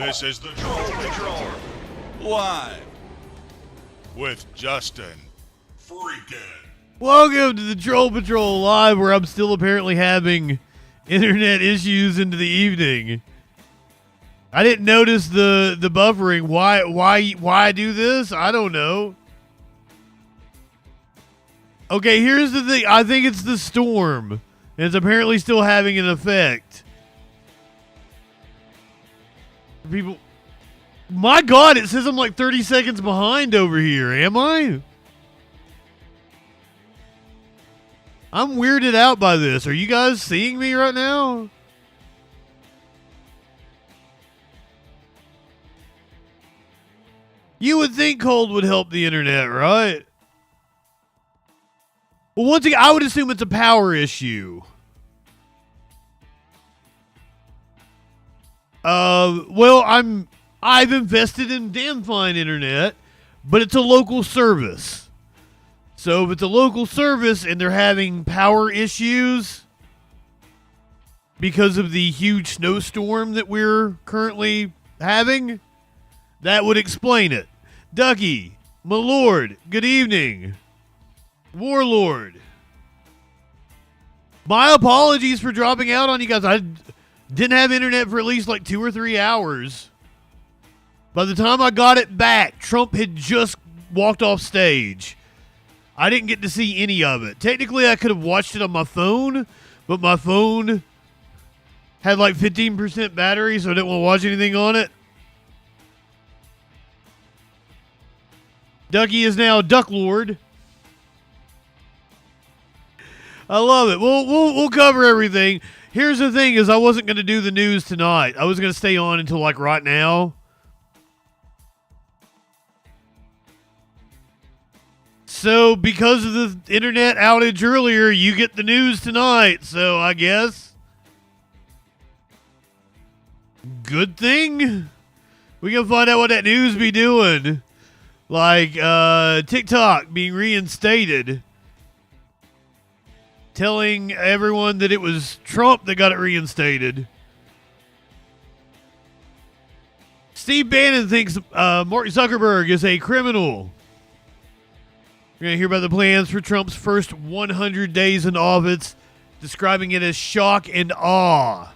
This is the Troll Patrol. Live. With JustinFREAKIN. Welcome to the Troll Patrol Live, where I'm still apparently having internet issues into the evening. I didn't notice the buffering. Why do this? I don't know. Okay, here's the thing. I think it's the storm. And it's apparently still having an effect. People, my God, it says I'm like 30 seconds behind over here. Am I? I'm weirded out by this. Are you guys seeing me right now? You would think cold would help the internet, right? Well, once again, I would assume it's a power issue. Well, I've invested in damn fine internet, but it's a local service. So if it's a local service and they're having power issues because of the huge snowstorm that we're currently having, that would explain it. Ducky, my lord, good evening. Warlord. My apologies for dropping out on you guys. I didn't have internet for at least like 2 or 3 hours. By the time I got it back, Trump had just walked off stage. I didn't get to see any of it. Technically, I could have watched it on my phone, but my phone had like 15% battery, so I didn't want to watch anything on it. Ducky is now Duck Lord. I love it. We'll cover everything. Here's the thing: is I wasn't going to do the news tonight. I was going to stay on until like right now. So because of the internet outage earlier, you get the news tonight. So I guess good thing we can find out what that news be doing. Like TikTok being reinstated, telling everyone that it was Trump that got it reinstated. Steve Bannon thinks Mark Zuckerberg is a criminal. We're going to hear about the plans for Trump's first 100 days in office, describing it as shock and awe.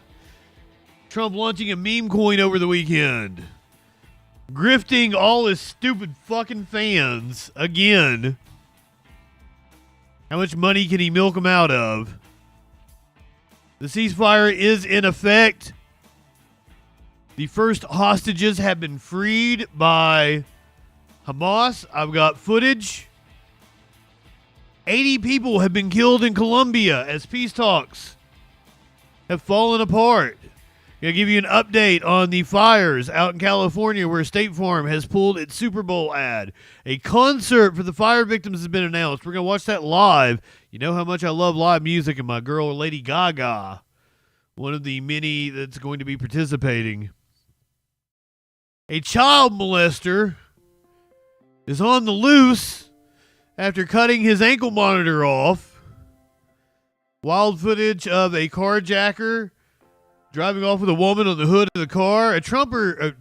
Trump launching a meme coin over the weekend. Grifting all his stupid fucking fans again. How much money can he milk them out of? The ceasefire is in effect. The first hostages have been freed by Hamas. I've got footage. 80 people have been killed in Colombia as peace talks have fallen apart. I'll give you an update on the fires out in California where State Farm has pulled its Super Bowl ad. A concert for the fire victims has been announced. We're going to watch that live. You know how much I love live music, and my girl Lady Gaga, one of the many that's going to be participating. A child molester is on the loose after cutting his ankle monitor off. Wild footage of a carjacker driving off with a woman on the hood of the car. A trumper.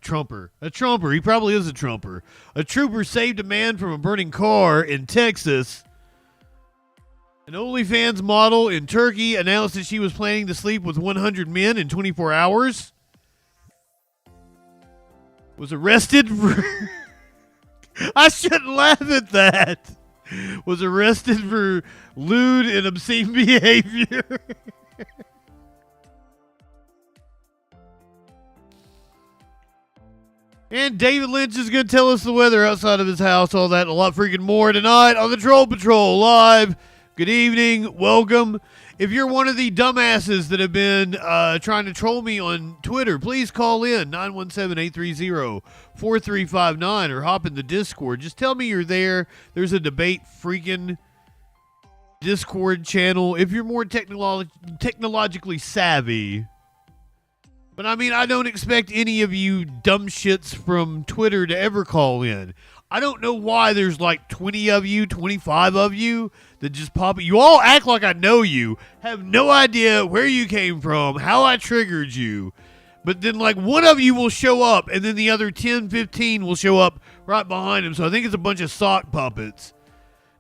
He probably is a trumper. A trooper saved a man from a burning car in Texas. An OnlyFans model in Turkey announced that she was planning to sleep with 100 men in 24 hours. Was arrested for... I shouldn't laugh at that. Was arrested for lewd and obscene behavior. And David Lynch is going to tell us the weather outside of his house, all that and a lot freaking more tonight on the Troll Patrol Live. Good evening. Welcome. If you're one of the dumbasses that have been trying to troll me on Twitter, please call in 917-830-4359 or hop in the Discord. Just tell me you're there. There's a debate freaking Discord channel if you're more technologically savvy. But I mean, I don't expect any of you dumb shits from Twitter to ever call in. I don't know why there's like 20 of you, 25 of you that just pop. You all act like I know you, have no idea where you came from, how I triggered you. But then, like, one of you will show up, and then the other 10, 15 will show up right behind him. So I think it's a bunch of sock puppets.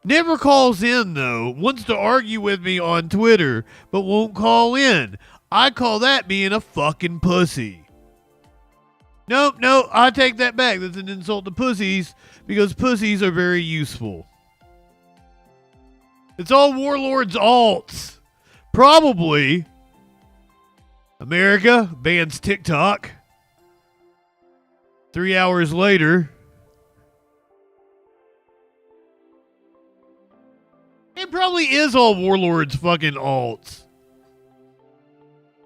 Never calls in, though. Wants to argue with me on Twitter, but won't call in. I call that being a fucking pussy. Nope, I take that back. That's an insult to pussies, because pussies are very useful. It's all Warlord's alts. Probably. America bans TikTok. 3 hours later. It probably is all Warlord's fucking alts.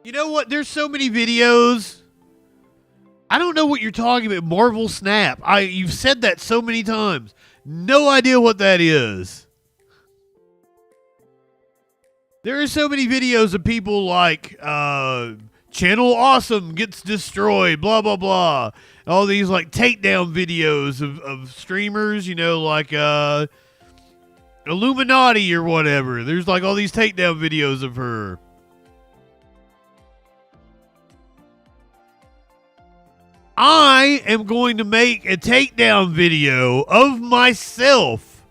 You know what? There's so many videos. I don't know what you're talking about. Marvel Snap. You've said that so many times. No idea what that is. There are so many videos of people like, Channel Awesome gets destroyed, blah, blah, blah. All these, like, takedown videos of streamers, you know, like, Illuminati or whatever. There's, like, all these takedown videos of her. I am going to make a takedown video of myself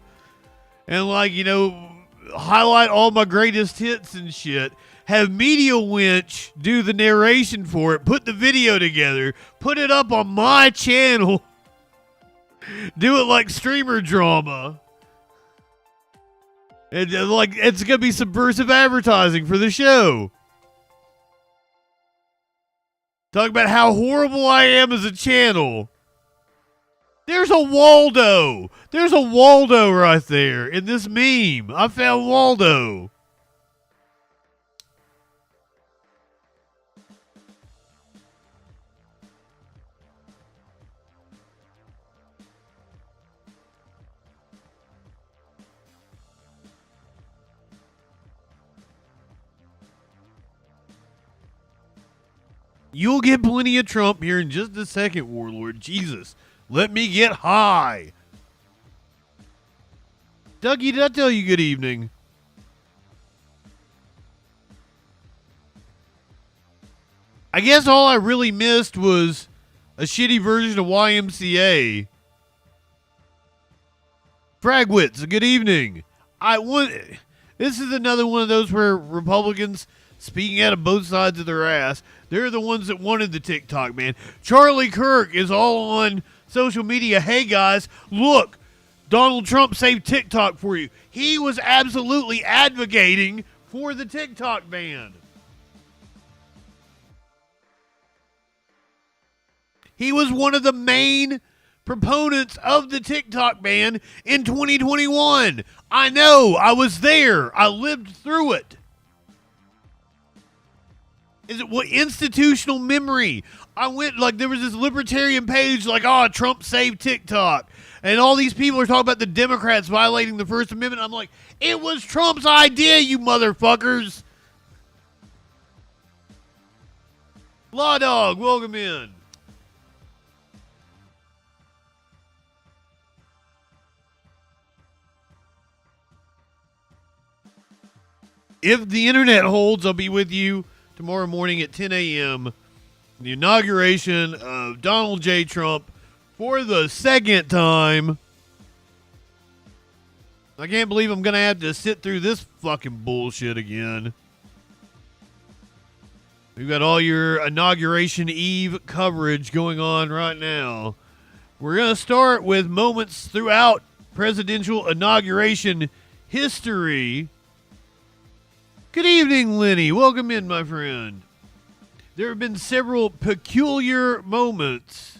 and, like, you know, highlight all my greatest hits and shit. Have Media Winch do the narration for it, put the video together, put it up on my channel, do it like streamer drama. And like, it's going to be subversive advertising for the show. Talk about how horrible I am as a channel. There's a Waldo. There's a Waldo right there in this meme. I found Waldo. You'll get plenty of Trump here in just a second, Warlord. Jesus. Let me get high. Dougie, did I tell you good evening? I guess all I really missed was a shitty version of YMCA. Fragwitz, good evening. This is another one of those where Republicans speaking out of both sides of their ass. They're the ones that wanted the TikTok ban. Charlie Kirk is all on social media. Hey guys, look, Donald Trump saved TikTok for you. He was absolutely advocating for the TikTok ban. He was one of the main proponents of the TikTok ban in 2021. I know, I was there. I lived through it. Is it what institutional memory? I went, like, there was this libertarian page like, oh, Trump saved TikTok. And all these people are talking about the Democrats violating the First Amendment. I'm like, it was Trump's idea, you motherfuckers. Law Dog, welcome in. If the internet holds, I'll be with you tomorrow morning at 10 a.m. The inauguration of Donald J. Trump for the second time. I can't believe I'm going to have to sit through this fucking bullshit again. We've got all your inauguration eve coverage going on right now. We're going to start with moments throughout presidential inauguration history. Good evening, Lenny. Welcome in, my friend. There have been several peculiar moments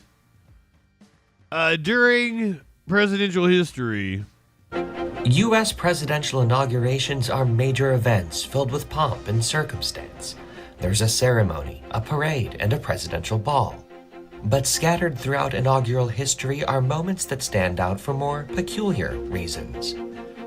during presidential history. U.S. presidential inaugurations are major events filled with pomp and circumstance. There's a ceremony, a parade, and a presidential ball. But scattered throughout inaugural history are moments that stand out for more peculiar reasons.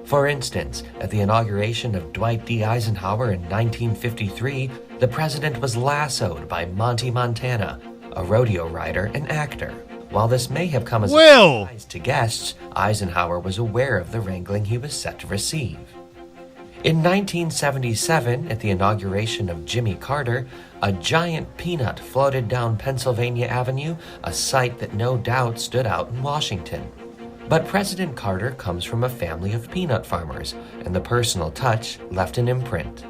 For instance, at the inauguration of Dwight D. Eisenhower in 1953, the president was lassoed by Monty Montana, a rodeo rider and actor. While this may have come as a surprise to guests, Eisenhower was aware of the wrangling he was set to receive. In 1977, at the inauguration of Jimmy Carter, a giant peanut floated down Pennsylvania Avenue, a sight that no doubt stood out in Washington. But President Carter comes from a family of peanut farmers, and the personal touch left an imprint.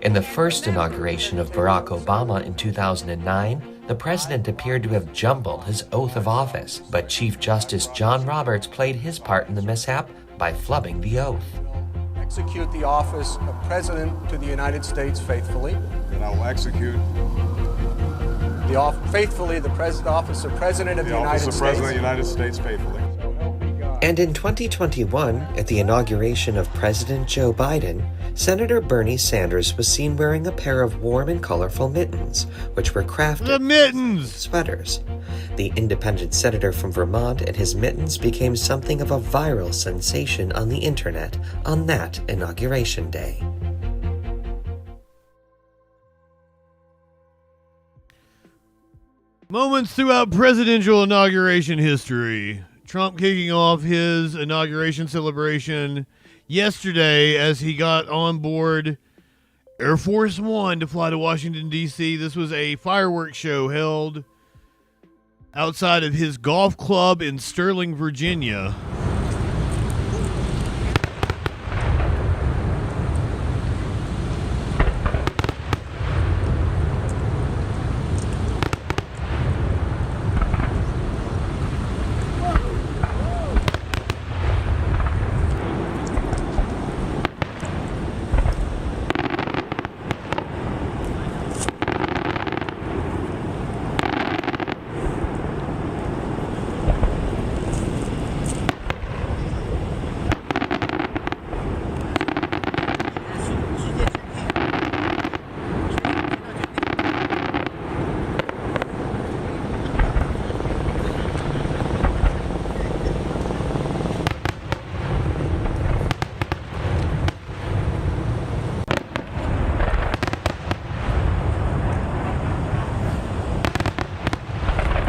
In the first inauguration of Barack Obama in 2009, the president appeared to have jumbled his oath of office, but Chief Justice John Roberts played his part in the mishap by flubbing the oath. Execute the office of President to the United States faithfully. That I will execute Faithfully the office of President of the United States. office of President of the United States faithfully. And in 2021, at the inauguration of President Joe Biden, Senator Bernie Sanders was seen wearing a pair of warm and colorful mittens, which were crafted The mittens! sweaters. The independent senator from Vermont and his mittens became something of a viral sensation on the internet on that inauguration day. Moments throughout presidential inauguration history. Trump kicking off his inauguration celebration yesterday as he got on board Air Force One to fly to Washington, D.C. This was a fireworks show held outside of his golf club in Sterling, Virginia.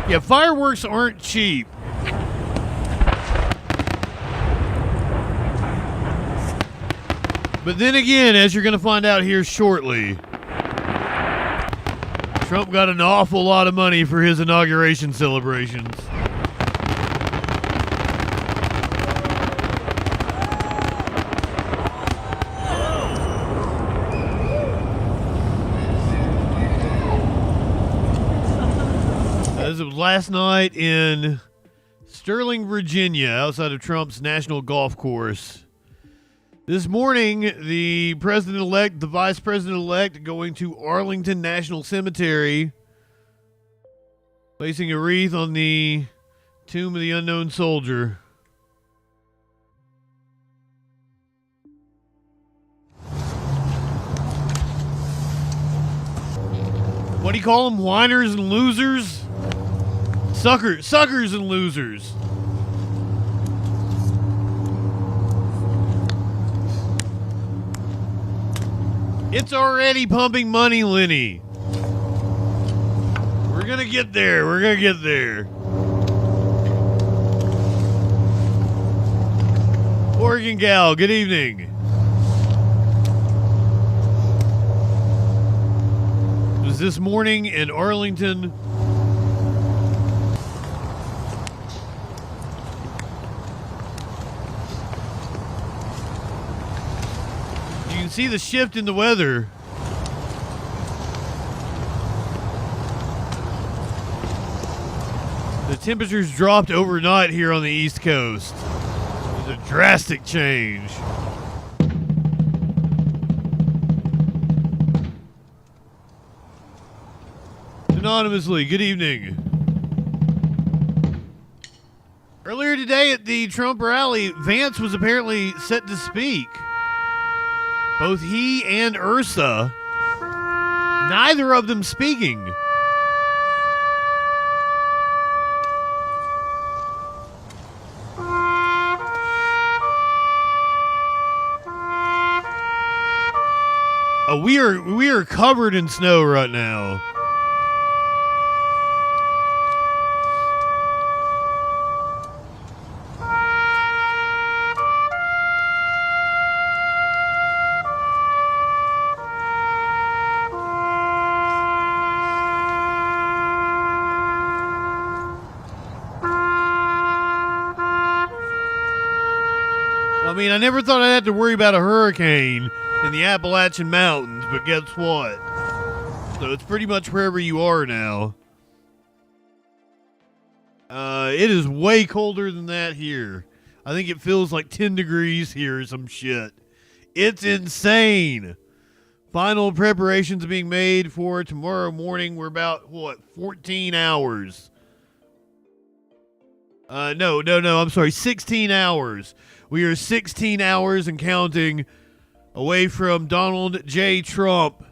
Yeah, fireworks aren't cheap. But then again, as you're going to find out here shortly, Trump got an awful lot of money for his inauguration celebrations. As of last night in Sterling, Virginia, outside of Trump's national golf course. This morning, the president-elect, the vice president-elect, going to Arlington National Cemetery, placing a wreath on the tomb of the unknown soldier. What do you call them? Whiners and losers? Suckers and losers. It's already pumping money, Lenny. We're gonna get there. We're gonna get there. Oregon Gal, good evening. It was this morning in Arlington. You can see the shift in the weather. The temperatures dropped overnight here on the East Coast. It was a drastic change. Anonymously, good evening. Earlier today at the Trump rally, Vance was apparently set to speak. Both he and Ursa, neither of them speaking. Oh, we are covered in snow right now. I mean, I never thought I'd have to worry about a hurricane in the Appalachian Mountains, but guess what? So it's pretty much wherever you are now. It is way colder than that here. I think it feels like 10 degrees here or some shit. It's insane. Final preparations are being made for tomorrow morning. We're about, 14 hours. No, I'm sorry, 16 hours. We are 16 hours and counting away from Donald J. Trump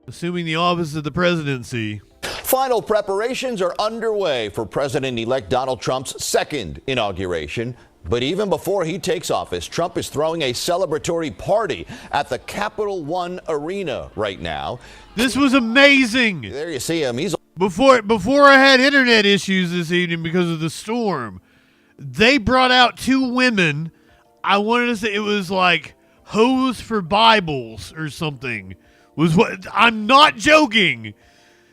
assuming the office of the presidency. Final preparations are underway for President-elect Donald Trump's second inauguration. But even before he takes office, Trump is throwing a celebratory party at the Capital One Arena right now. This was amazing. There you see him. He's Before I had internet issues this evening because of the storm, they brought out two women. I wanted to say it was like hose for Bibles or something. Was what I'm not joking.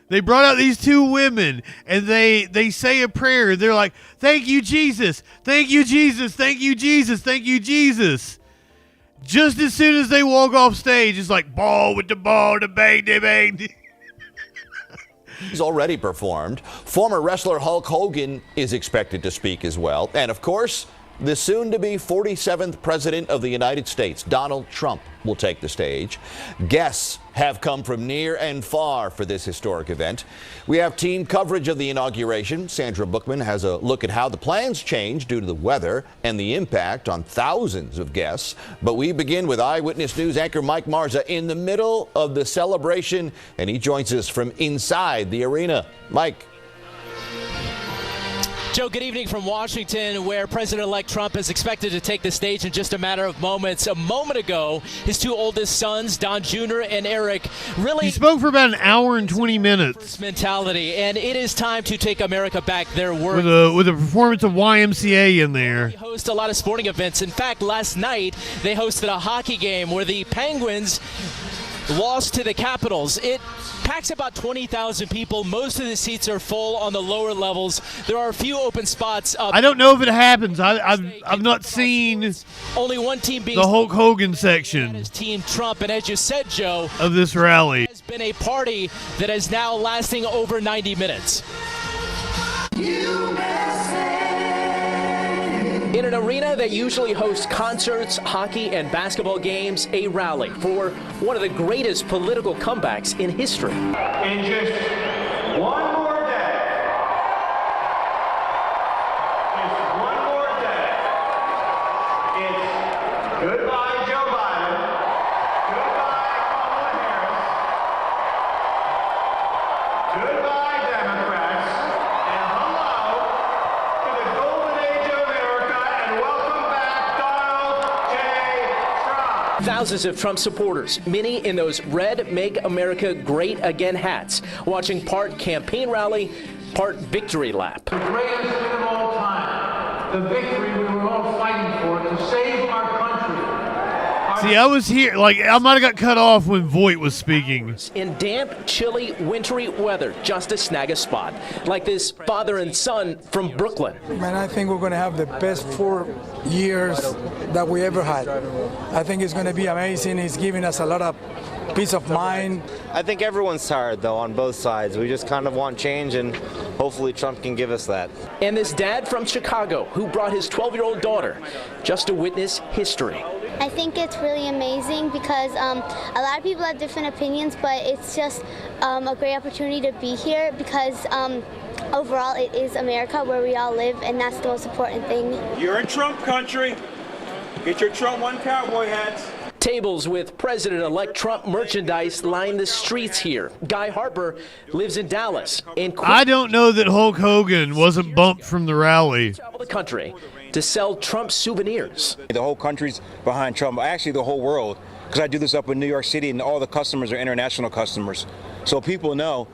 They brought out these two women, and they say a prayer. They're like, "Thank you, Jesus. Thank you, Jesus. Thank you, Jesus. Thank you, Jesus." Just as soon as they walk off stage, it's like, ball with the ball, the bang, the bang. He's already performed. Former wrestler Hulk Hogan is expected to speak as well. And, of course, the soon-to-be 47th President of the United States, Donald Trump, will take the stage. Guests have come from near and far for this historic event. We have team coverage of the inauguration. Sandra Bookman has a look at how the plans changed due to the weather and the impact on thousands of guests. But we begin with Eyewitness News anchor Mike Marza in the middle of the celebration, and he joins us from inside the arena. Mike. Joe, good evening from Washington, where President-elect Trump is expected to take the stage in just a matter of moments. A moment ago, his two oldest sons, Don Jr. and Eric, really... He spoke for about an hour and 20 minutes. ...mentality, and it is time to take America back, their word. With a performance of YMCA in there. They host a lot of sporting events. In fact, last night, they hosted a hockey game where the Penguins lost to the Capitals. It packs about 20,000 people. Most of the seats are full on the lower levels. There are a few open spots up. I don't know if it happens. I've not seen only one team being the Hulk Hogan section. That is Team Trump, and as you said, Joe, of this rally. It has been a party that is now lasting over 90 minutes. In an arena that usually hosts concerts, hockey, and basketball games, a rally for one of the greatest political comebacks in history. In just one more day, it's goodbye Joe Biden, goodbye Kamala Harris, goodbye Democrats, and hello to the golden age of America, and welcome back Donald J. Trump. Thousands of Trump supporters, many in those red Make America Great Again hats, watching part campaign rally, part victory lap. The greatest thing of all time, the victory we were all fighting for to save our country. See, I was here, I might have got cut off when Voight was speaking. In damp, chilly, wintry weather, just to snag a spot, like this father and son from Brooklyn. Man, I think we're going to have the best 4 years that we ever had. I think it's going to be amazing. It's giving us a lot of peace of mind. I think everyone's tired, though, on both sides. We just kind of want change, and hopefully Trump can give us that. And this dad from Chicago who brought his 12-year-old daughter just to witness history. I think it's really amazing because a lot of people have different opinions, but it's just a great opportunity to be here because overall it is America where we all live, and that's the most important thing. You're in Trump country. Get your Trump One cowboy hats. Tables with President-elect Trump merchandise line the streets here. Guy Harper lives in Dallas. I don't know that Hulk Hogan wasn't bumped from the rally. Travel the country to sell Trump souvenirs. The whole country's behind Trump, actually the whole world, because I do this up in New York City and all the customers are international customers. So people know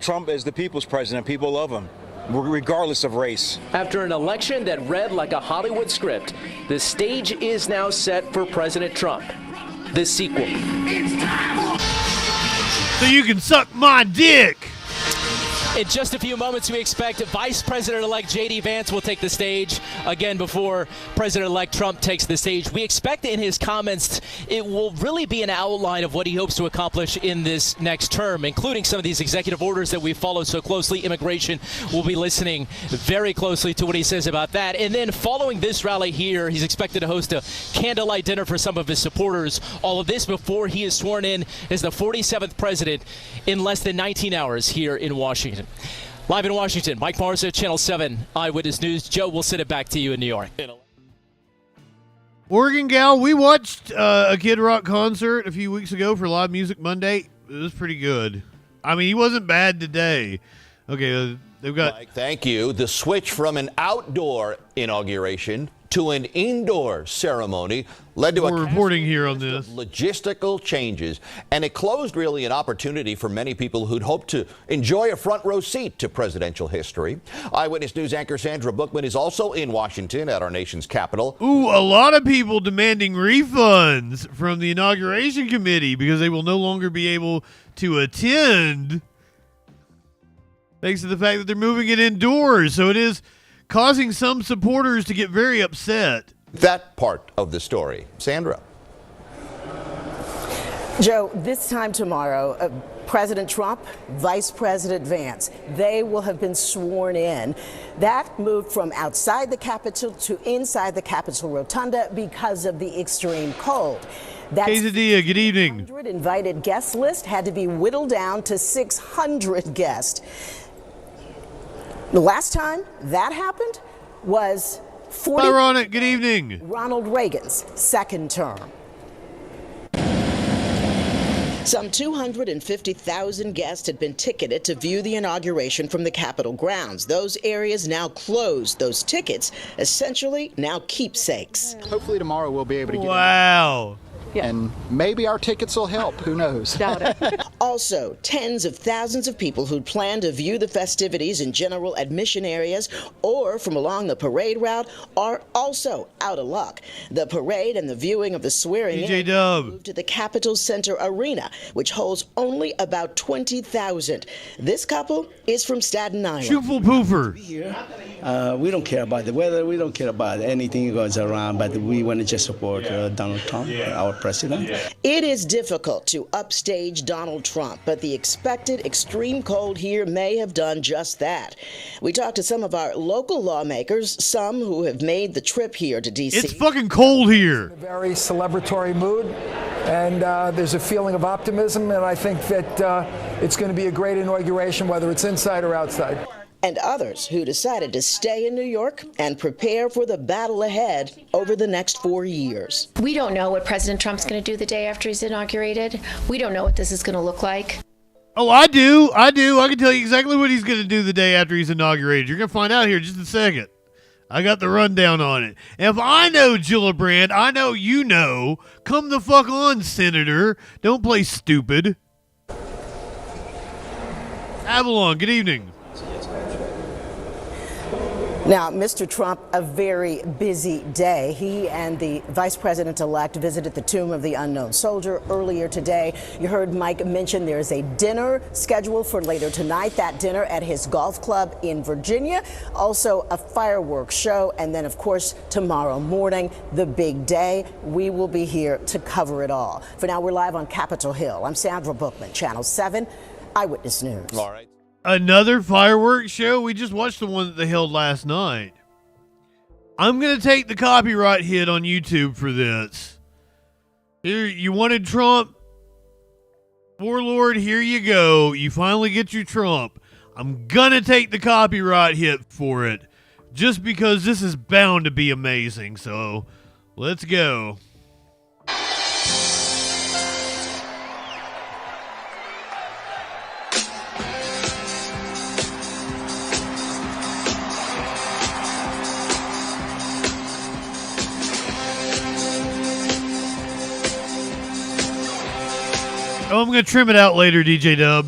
Trump is the people's president. People love him, regardless of race. After an election that read like a Hollywood script, the stage is now set for President Trump. The sequel. So you can suck my dick. In just a few moments, we expect Vice President-elect J.D. Vance will take the stage again before President-elect Trump takes the stage. We expect in his comments it will really be an outline of what he hopes to accomplish in this next term, including some of these executive orders that we follow so closely. Immigration will be listening very closely to what he says about that. And then following this rally here, he's expected to host a candlelight dinner for some of his supporters. All of this before he is sworn in as the 47th president in less than 19 hours here in Washington. Live in Washington, Mike Marza, Channel 7 Eyewitness News. Joe, we'll send it back to you in New York. Oregon Gal, we watched a Kid Rock concert a few weeks ago for Live Music Monday. It was pretty good. I mean, he wasn't bad today. Okay, they've got... Mike, thank you. The switch from an outdoor inauguration to an indoor ceremony led to We're reporting here on this. Logistical changes, and it closed really an opportunity for many people who'd hoped to enjoy a front row seat to presidential history. Eyewitness News anchor Sandra Bookman is also in Washington at our nation's capital. Ooh, a lot of people demanding refunds from the inauguration committee because they will no longer be able to attend thanks to the fact that they're moving it indoors. So it is causing some supporters to get very upset. That part of the story. Sandra. Joe, this time tomorrow, President Trump, Vice President Vance, they will have been sworn in. That moved from outside the Capitol to inside the Capitol Rotunda because of the extreme cold. That Quesadilla, good evening. Invited guest list had to be whittled down to 600 guests. The last time that happened was Ironic, good evening. Ronald Reagan's second term. Some 250,000 guests had been ticketed to view the inauguration from the Capitol grounds. Those areas now closed. Those tickets essentially now keepsakes. Hopefully tomorrow we'll be able to get Wow. Yeah. And maybe our tickets will help. Who knows? Doubt it. Also, tens of thousands of people who'd planned to view the festivities in general admission areas or from along the parade route are also out of luck. The parade and the viewing of the swearing-in moved to the Capitol Center Arena, which holds only about 20,000. This couple is from Staten Island. Shufel Poofer. We don't care about the weather. We don't care about anything that goes around, but we want to just support Donald Trump, our president. It is difficult to upstage Donald Trump, but the expected extreme cold here may have done just that. We talked to some of our local lawmakers, some who have made the trip here to D.C. It's fucking cold here. A very celebratory mood, and there's a feeling of optimism, and I think that it's going to be a great inauguration, whether it's inside or outside. And others who decided to stay in New York and prepare for the battle ahead over the next 4 years. We don't know what President Trump's going to do the day after he's inaugurated. We don't know what this is going to look like. Oh, I do. I can tell you exactly what he's going to do the day after he's inaugurated. You're going to find out here in just a second. I got the rundown on it. If I know Gillibrand, I know you know. Come the fuck on, Senator. Don't play stupid. Avalon, good evening. Now, Mr. Trump, a very busy day. He and the vice president-elect visited the tomb of the unknown soldier earlier today. You heard Mike mention there's a dinner scheduled for later tonight, that dinner at his golf club in Virginia. Also, a fireworks show. And then, of course, tomorrow morning, the big day. We will be here to cover it all. For now, we're live on Capitol Hill. I'm Sandra Bookman, Channel 7 Eyewitness News. All right. Another fireworks show? We just watched the one that they held last night. I'm going to take the copyright hit on YouTube for this. Here, you wanted Trump? Warlord, here you go. You finally get your Trump. I'm going to take the copyright hit for it. Just because this is bound to be amazing. So, let's go. Oh, I'm going to trim it out later, DJ Dub.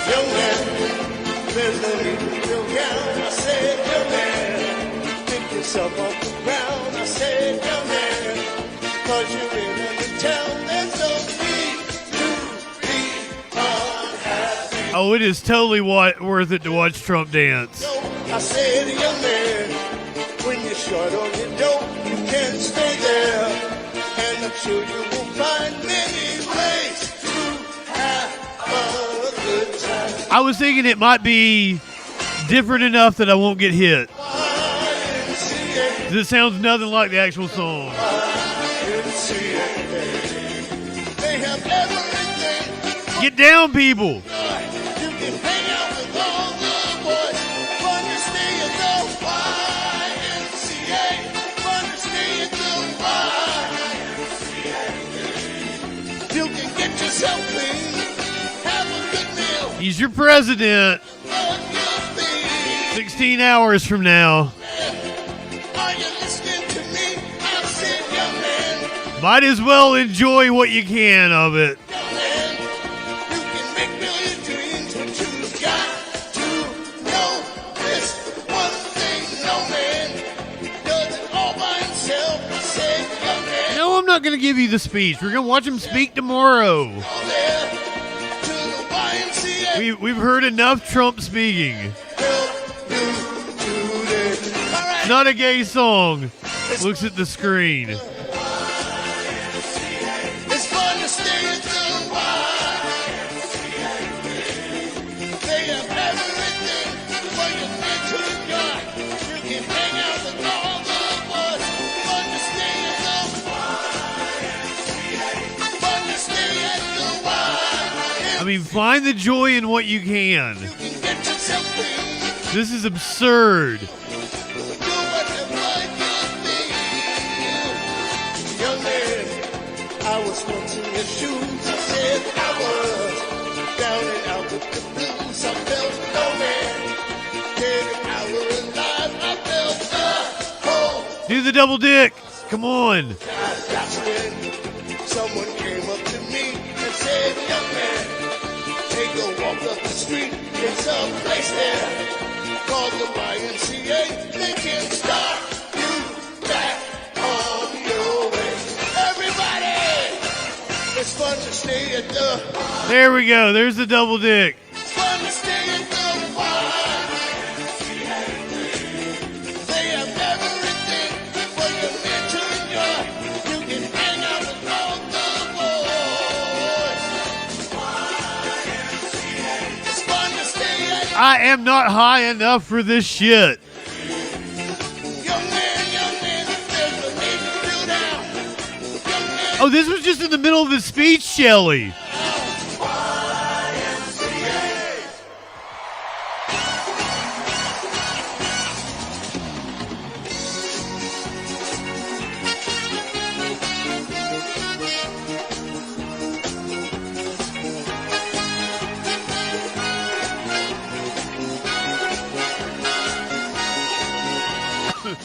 Young man, there's no need to go down. I said, young man, yourself off the ground. I said, young man, cause you're in the town. There's no need to be unhappy. Oh, it is totally worth it to watch Trump dance. I said, young man, when you're short on your dough, you can stay there. And I'm sure you will find many ways to have a good time. I was thinking it might be different enough that I won't get hit. It sounds nothing like the actual song. They have everything. Get down, people. You can hang out with all the boys. Fun to stay at the YMCA. Fun to stay at the YMCA. You can get yourself clean. Have a good meal. He's your president. 16 hours from now. Are you listening to me? I said, young man. Might as well enjoy what you can of it. Young man, you can make million dreams, but you've got to know this one thing. No man does it all by himself. I said, young man. No, I'm not going to give you the speech. We're going to watch him speak tomorrow. We've heard enough Trump speaking. It's not a gay song. Looks at the screen. It's fun to stay at the YMCA. They have everything for your mental guy. You can hang out with all the boys. Fun to stay at the YMCA. Fun to stay at the YMCA. I mean, find the joy in what you can. You can get yourself clean. This is absurd. Do whatever you feel. Young man, I was once in your shoes. I said I was down and out with the blues. I felt no man. Dead if I were alive, I felt the whole. Do the double dick. Come on. That's when someone came up to me and said, young man, take a walk up the street. It's a place there called the YMCA. They can start you back on your way. Everybody, it's fun to stay at the. There we go. There's the double dick. It's fun to stay at the YMCA. They have everything for your mental joy. You can hang out with all the boys. It's fun to stay at. I am not high enough for this shit. Young man, there's no need to feel down. Young man. Oh, this was just in the middle of his speech, Shelley.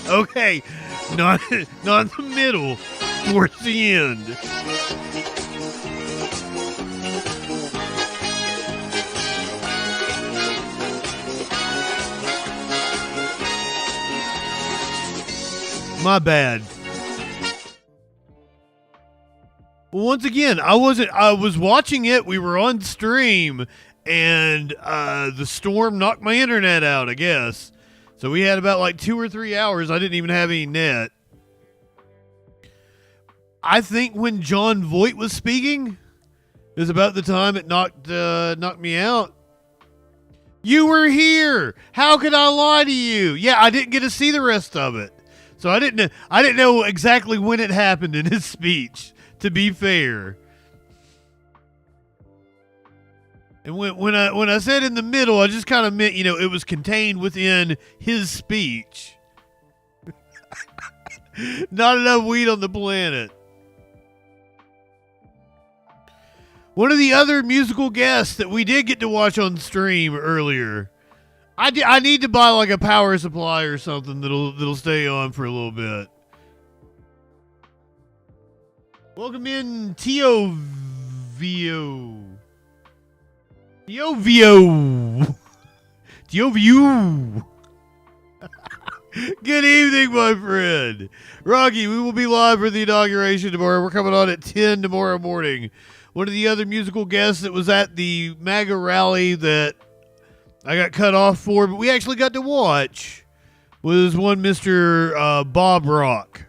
Okay, not in the middle, towards the end. My bad. Well, once again, I was watching it. We were on stream, and the storm knocked my internet out, I guess. So we had about like 2 or 3 hours. I didn't even have any net. I think when John Voight was speaking is about the time it knocked me out. You were here. How could I lie to you? Yeah, I didn't get to see the rest of it. So I didn't know exactly when it happened in his speech, to be fair. And when I said in the middle, I just kind of meant, it was contained within his speech. Not enough weed on the planet. One of the other musical guests that we did get to watch on stream earlier. I need to buy like a power supply or something that'll stay on for a little bit. Welcome in, Tovio. Tovio. Good evening, my friend. Rocky, we will be live for the inauguration tomorrow. We're coming on at 10 tomorrow morning. One of the other musical guests that was at the MAGA rally that I got cut off for, but we actually got to watch, was one Mr. Bob Rock.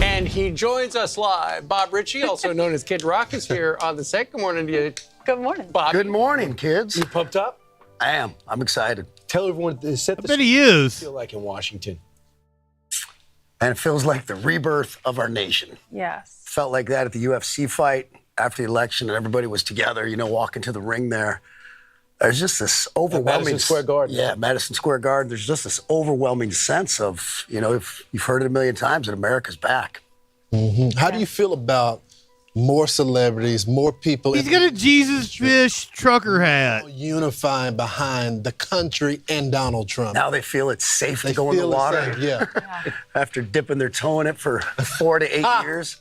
And he joins us live. Bob Ritchie, also known as Kid Rock, is here on the set. Good morning to you. Good morning. Bob. Good morning, kids. You pumped up? I am. I'm excited. Tell everyone to set the I bet he is. Feel like in Washington. And it feels like the rebirth of our nation. Yes. Felt like that at the UFC fight after the election, and everybody was together, walking to the ring there. There's just this overwhelming... Madison Square Garden. Yeah, Madison Square Garden. There's just this overwhelming sense of, if you've heard it a million times, that America's back. Mm-hmm. How do you feel about more celebrities, more people... He's got a Jesus Fish trucker hat. Unifying behind the country and Donald Trump. Now they feel it's safe to go in the water. Yeah. After dipping their toe in it for 4 to 8 years.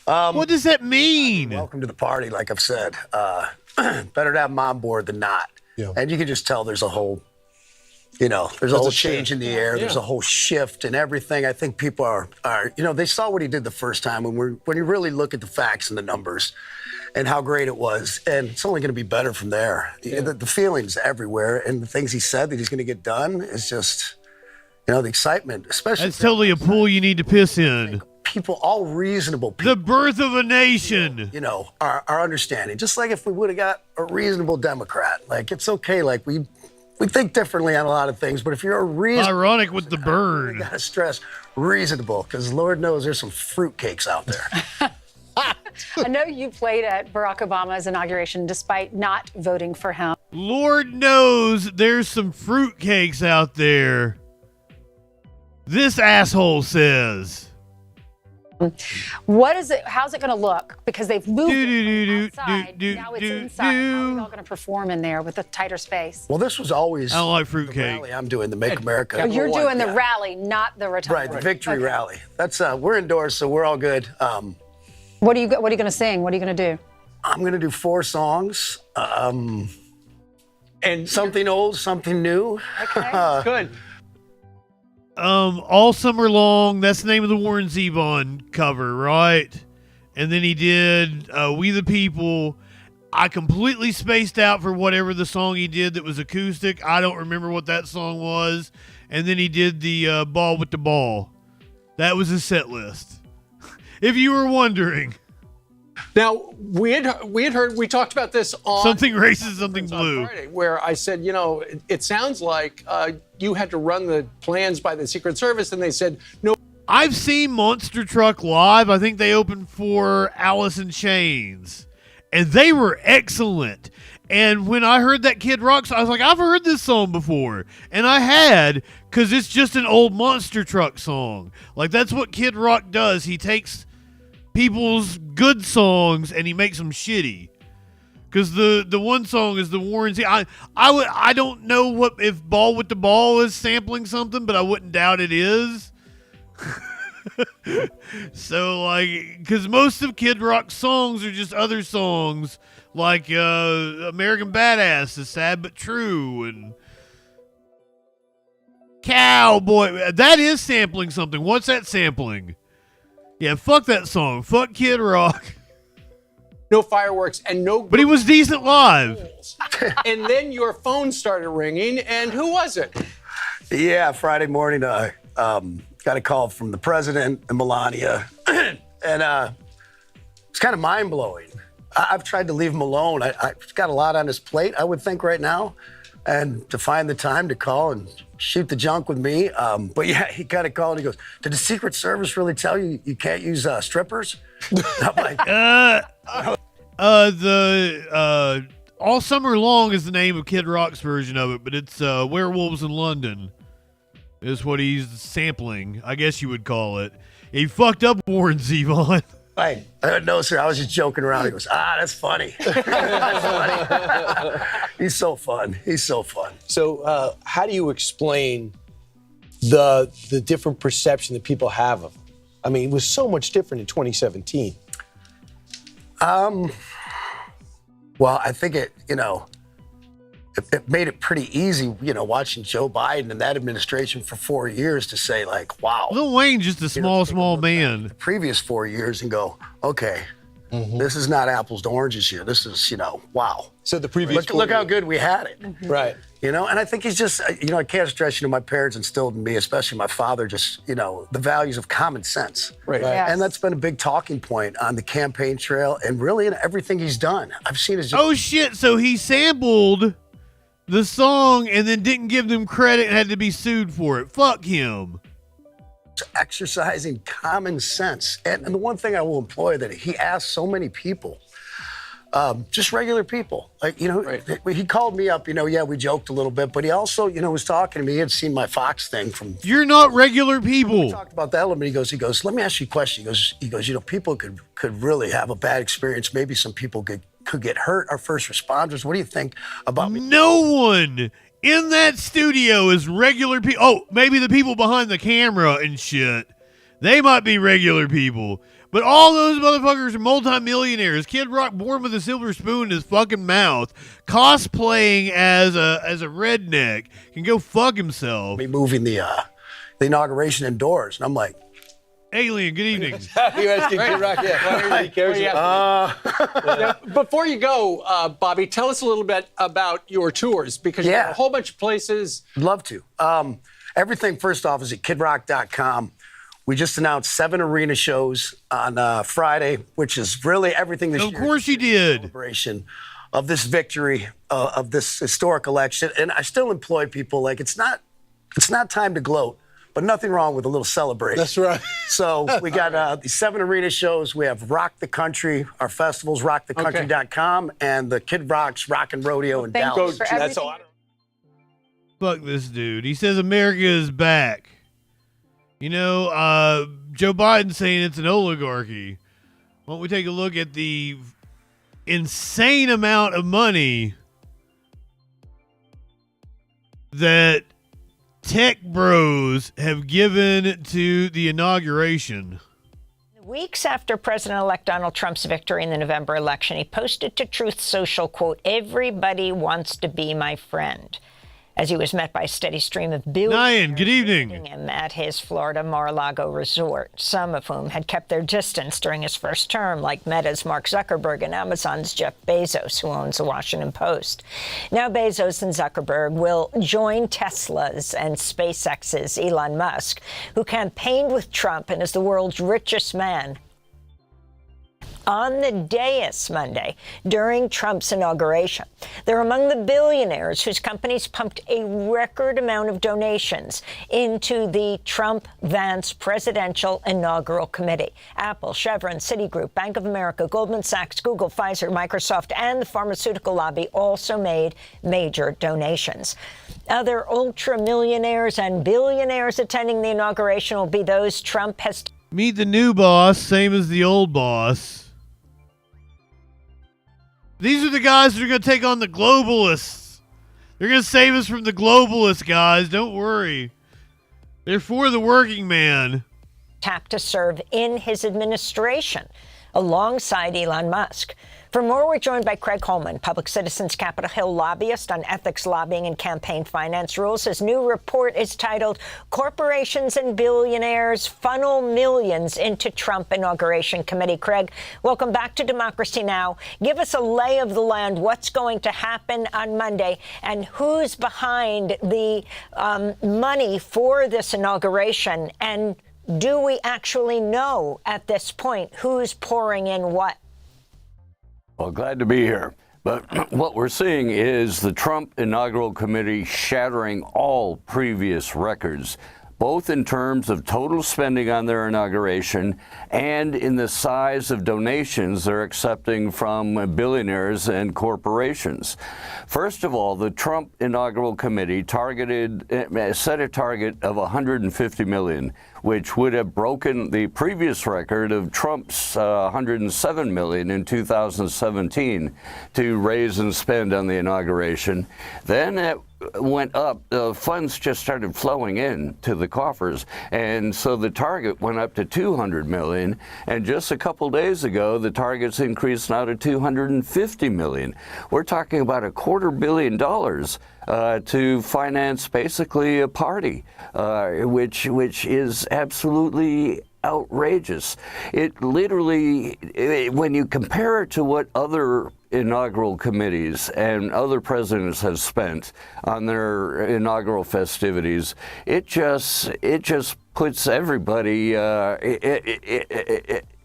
What does that mean? Welcome to the party, like I've said. Better to have them on board than not. Yeah. And you can just tell there's a whole, there's a whole change in the air. Yeah. There's a whole shift and everything. I think people are they saw what he did the first time. When you really look at the facts and the numbers and how great it was, and it's only going to be better from there. Yeah. The feelings everywhere and the things he said that he's going to get done is just, the excitement, especially. That's totally a pool you need to piss in. People, all reasonable people. The birth of a nation. Our understanding. Just like if we would have got a reasonable Democrat. Like, it's okay. Like, we think differently on a lot of things, but if you're a reasonable... Ironic with the burn. You got to stress reasonable, because Lord knows there's some fruitcakes out there. I know you played at Barack Obama's inauguration despite not voting for him. Lord knows there's some fruitcakes out there. This asshole says... What is it? How's it going to look? Because they've moved it from outside. Now it's inside. How are we all going to perform in there with a tighter space? Well, this was always... I don't like fruitcake. Rally I'm doing, the Make America... Oh, you're doing the rally, not the retirement. Right, the victory rally. That's we're indoors, so we're all good. What are you going to sing? What are you going to do? I'm going to do 4 songs. And something old, something new. Okay. Good. All Summer Long, that's the name of the Warren Zevon cover, right? And then he did We the People. I completely spaced out for whatever the song he did that was acoustic. I don't remember what that song was. And then he did the Ball with the Ball. That was his set list. If you were wondering. Now, we talked about this on... Something racist, something blue. Friday, where I said, it sounds like you had to run the plans by the Secret Service, and they said, no. I've seen Monster Truck live. I think they opened for Alice in Chains. And they were excellent. And when I heard that Kid Rock song, I was like, I've heard this song before. And I had, because it's just an old Monster Truck song. Like, that's what Kid Rock does. He takes people's good songs and he makes them shitty. Because the one song is the Warren Z. I don't know what if Ball with the Ball is sampling something, but I wouldn't doubt it is. So, like, because most of Kid Rock's songs are just other songs, like American Badass is Sad But True, and Cowboy. That is sampling something. What's that sampling? Yeah, fuck that song. Fuck Kid Rock. No fireworks and no... But he was decent live. And then your phone started ringing, and who was it? Yeah, Friday morning, I got a call from the president and Melania, and it's kind of mind-blowing. I've tried to leave him alone. I've got a lot on his plate, I would think, right now, and to find the time to call and shoot the junk with me. But yeah, he got a call and he goes, did the Secret Service really tell you you can't use strippers? I'm like, All Summer Long is the name of Kid Rock's version of it, but it's Werewolves in London is what he's sampling, I guess you would call it. He fucked up Warren Zevon. Hey, no, sir, I was just joking around. He goes, that's funny. That's funny. He's so fun. He's so fun. So how do you explain the different perception that people have of him? I mean, it was so much different in 2017. Well, I think it, it made it pretty easy, watching Joe Biden and that administration for 4 years to say, like, wow. Lil Wayne's just a small man. The previous 4 years and go, okay, this is not apples to oranges here. This is, wow. So the previous look how good we had it. Right. And I think he's just, I can't stress, my parents instilled in me, especially my father, just, the values of common sense. Right. Yes. And that's been a big talking point on the campaign trail and really in everything he's done. I've seen his. Oh, shit. So he sampled the song and then didn't give them credit and had to be sued for it. Fuck him. Exercising common sense. And the one thing I will employ that he asked so many people, just regular people, like, he called me up, we joked a little bit, but he also, was talking to me. He had seen my Fox thing from. You're not regular people. We talked about the element. He goes, let me ask you a question. He goes, people could really have a bad experience. Maybe some people could get hurt. Our first responders. What do you think about me? No one in that studio is regular people. Oh, maybe the people behind the camera and shit. They might be regular people. But all those motherfuckers are multimillionaires. Kid Rock born with a silver spoon in his fucking mouth, cosplaying as a redneck, can go fuck himself. Me moving the inauguration indoors, and I'm like, Alien, good evening. You're asking Kid Rock, yeah. He cares. Before you go, Bobby, tell us a little bit about your tours, because you have a whole bunch of places. Love to. Everything, first off, is at kidrock.com. We just announced 7 arena shows on Friday, which is really everything this year. Of course you did. Celebration of this victory, of this historic election. And I still employ people like it's not time to gloat, but nothing wrong with a little celebration. That's right. So we got the 7 arena shows. We have Rock the Country, our festivals, rockthecountry.com, and the Kid Rock's Rock and Rodeo in Dallas. That's all. Fuck this dude. He says America is back. Joe Biden saying it's an oligarchy. Why don't we take a look at the insane amount of money that tech bros have given to the inauguration? Weeks after President-elect Donald Trump's victory in the November election, he posted to Truth Social, quote, "Everybody wants to be my friend," as he was met by a steady stream of billionaires good evening. visiting him at his Florida Mar-a-Lago resort, some of whom had kept their distance during his first term, like Meta's Mark Zuckerberg and Amazon's Jeff Bezos, who owns the Washington Post. Now Bezos and Zuckerberg will join Tesla's and SpaceX's Elon Musk, who campaigned with Trump and is the world's richest man, on the dais Monday during Trump's inauguration. They're among the billionaires whose companies pumped a record amount of donations into the Trump-Vance Presidential Inaugural Committee. Apple, Chevron, Citigroup, Bank of America, Goldman Sachs, Google, Pfizer, Microsoft, and the pharmaceutical lobby also made major donations. Other ultra-millionaires and billionaires attending the inauguration will be those Trump has... Meet the new boss, same as the old boss. These are the guys that are going to take on the globalists. They're going to save us from the globalists, guys. Don't worry. They're for the working man. Tapped to serve in his administration alongside Elon Musk. For more, we're joined by Craig Holman, Public Citizen's Capitol Hill lobbyist on ethics, lobbying, and campaign finance rules. His new report is titled "Corporations and Billionaires Funnel Millions into Trump Inauguration Committee." Craig, welcome back to Democracy Now! Give us a lay of the land. What's going to happen on Monday, and who's behind the money for this inauguration? And do we actually know at this point who's pouring in what? Well, glad to be here. But what we're seeing is the Trump Inaugural Committee shattering all previous records, both in terms of total spending on their inauguration and in the size of donations they're accepting from billionaires and corporations. First of all, the Trump Inaugural Committee set a target of $150 million, which would have broken the previous record of Trump's $107 million in 2017 to raise and spend on the inauguration. Then it went up, the funds just started flowing in to the coffers, and so the target went up to $200 million, and just a couple days ago the target's increased now to $250 million. We're talking about $250 million to finance basically a party, which is absolutely outrageous. It literally, when you compare it to what other inaugural committees and other presidents have spent on their inaugural festivities, it just puts everybody,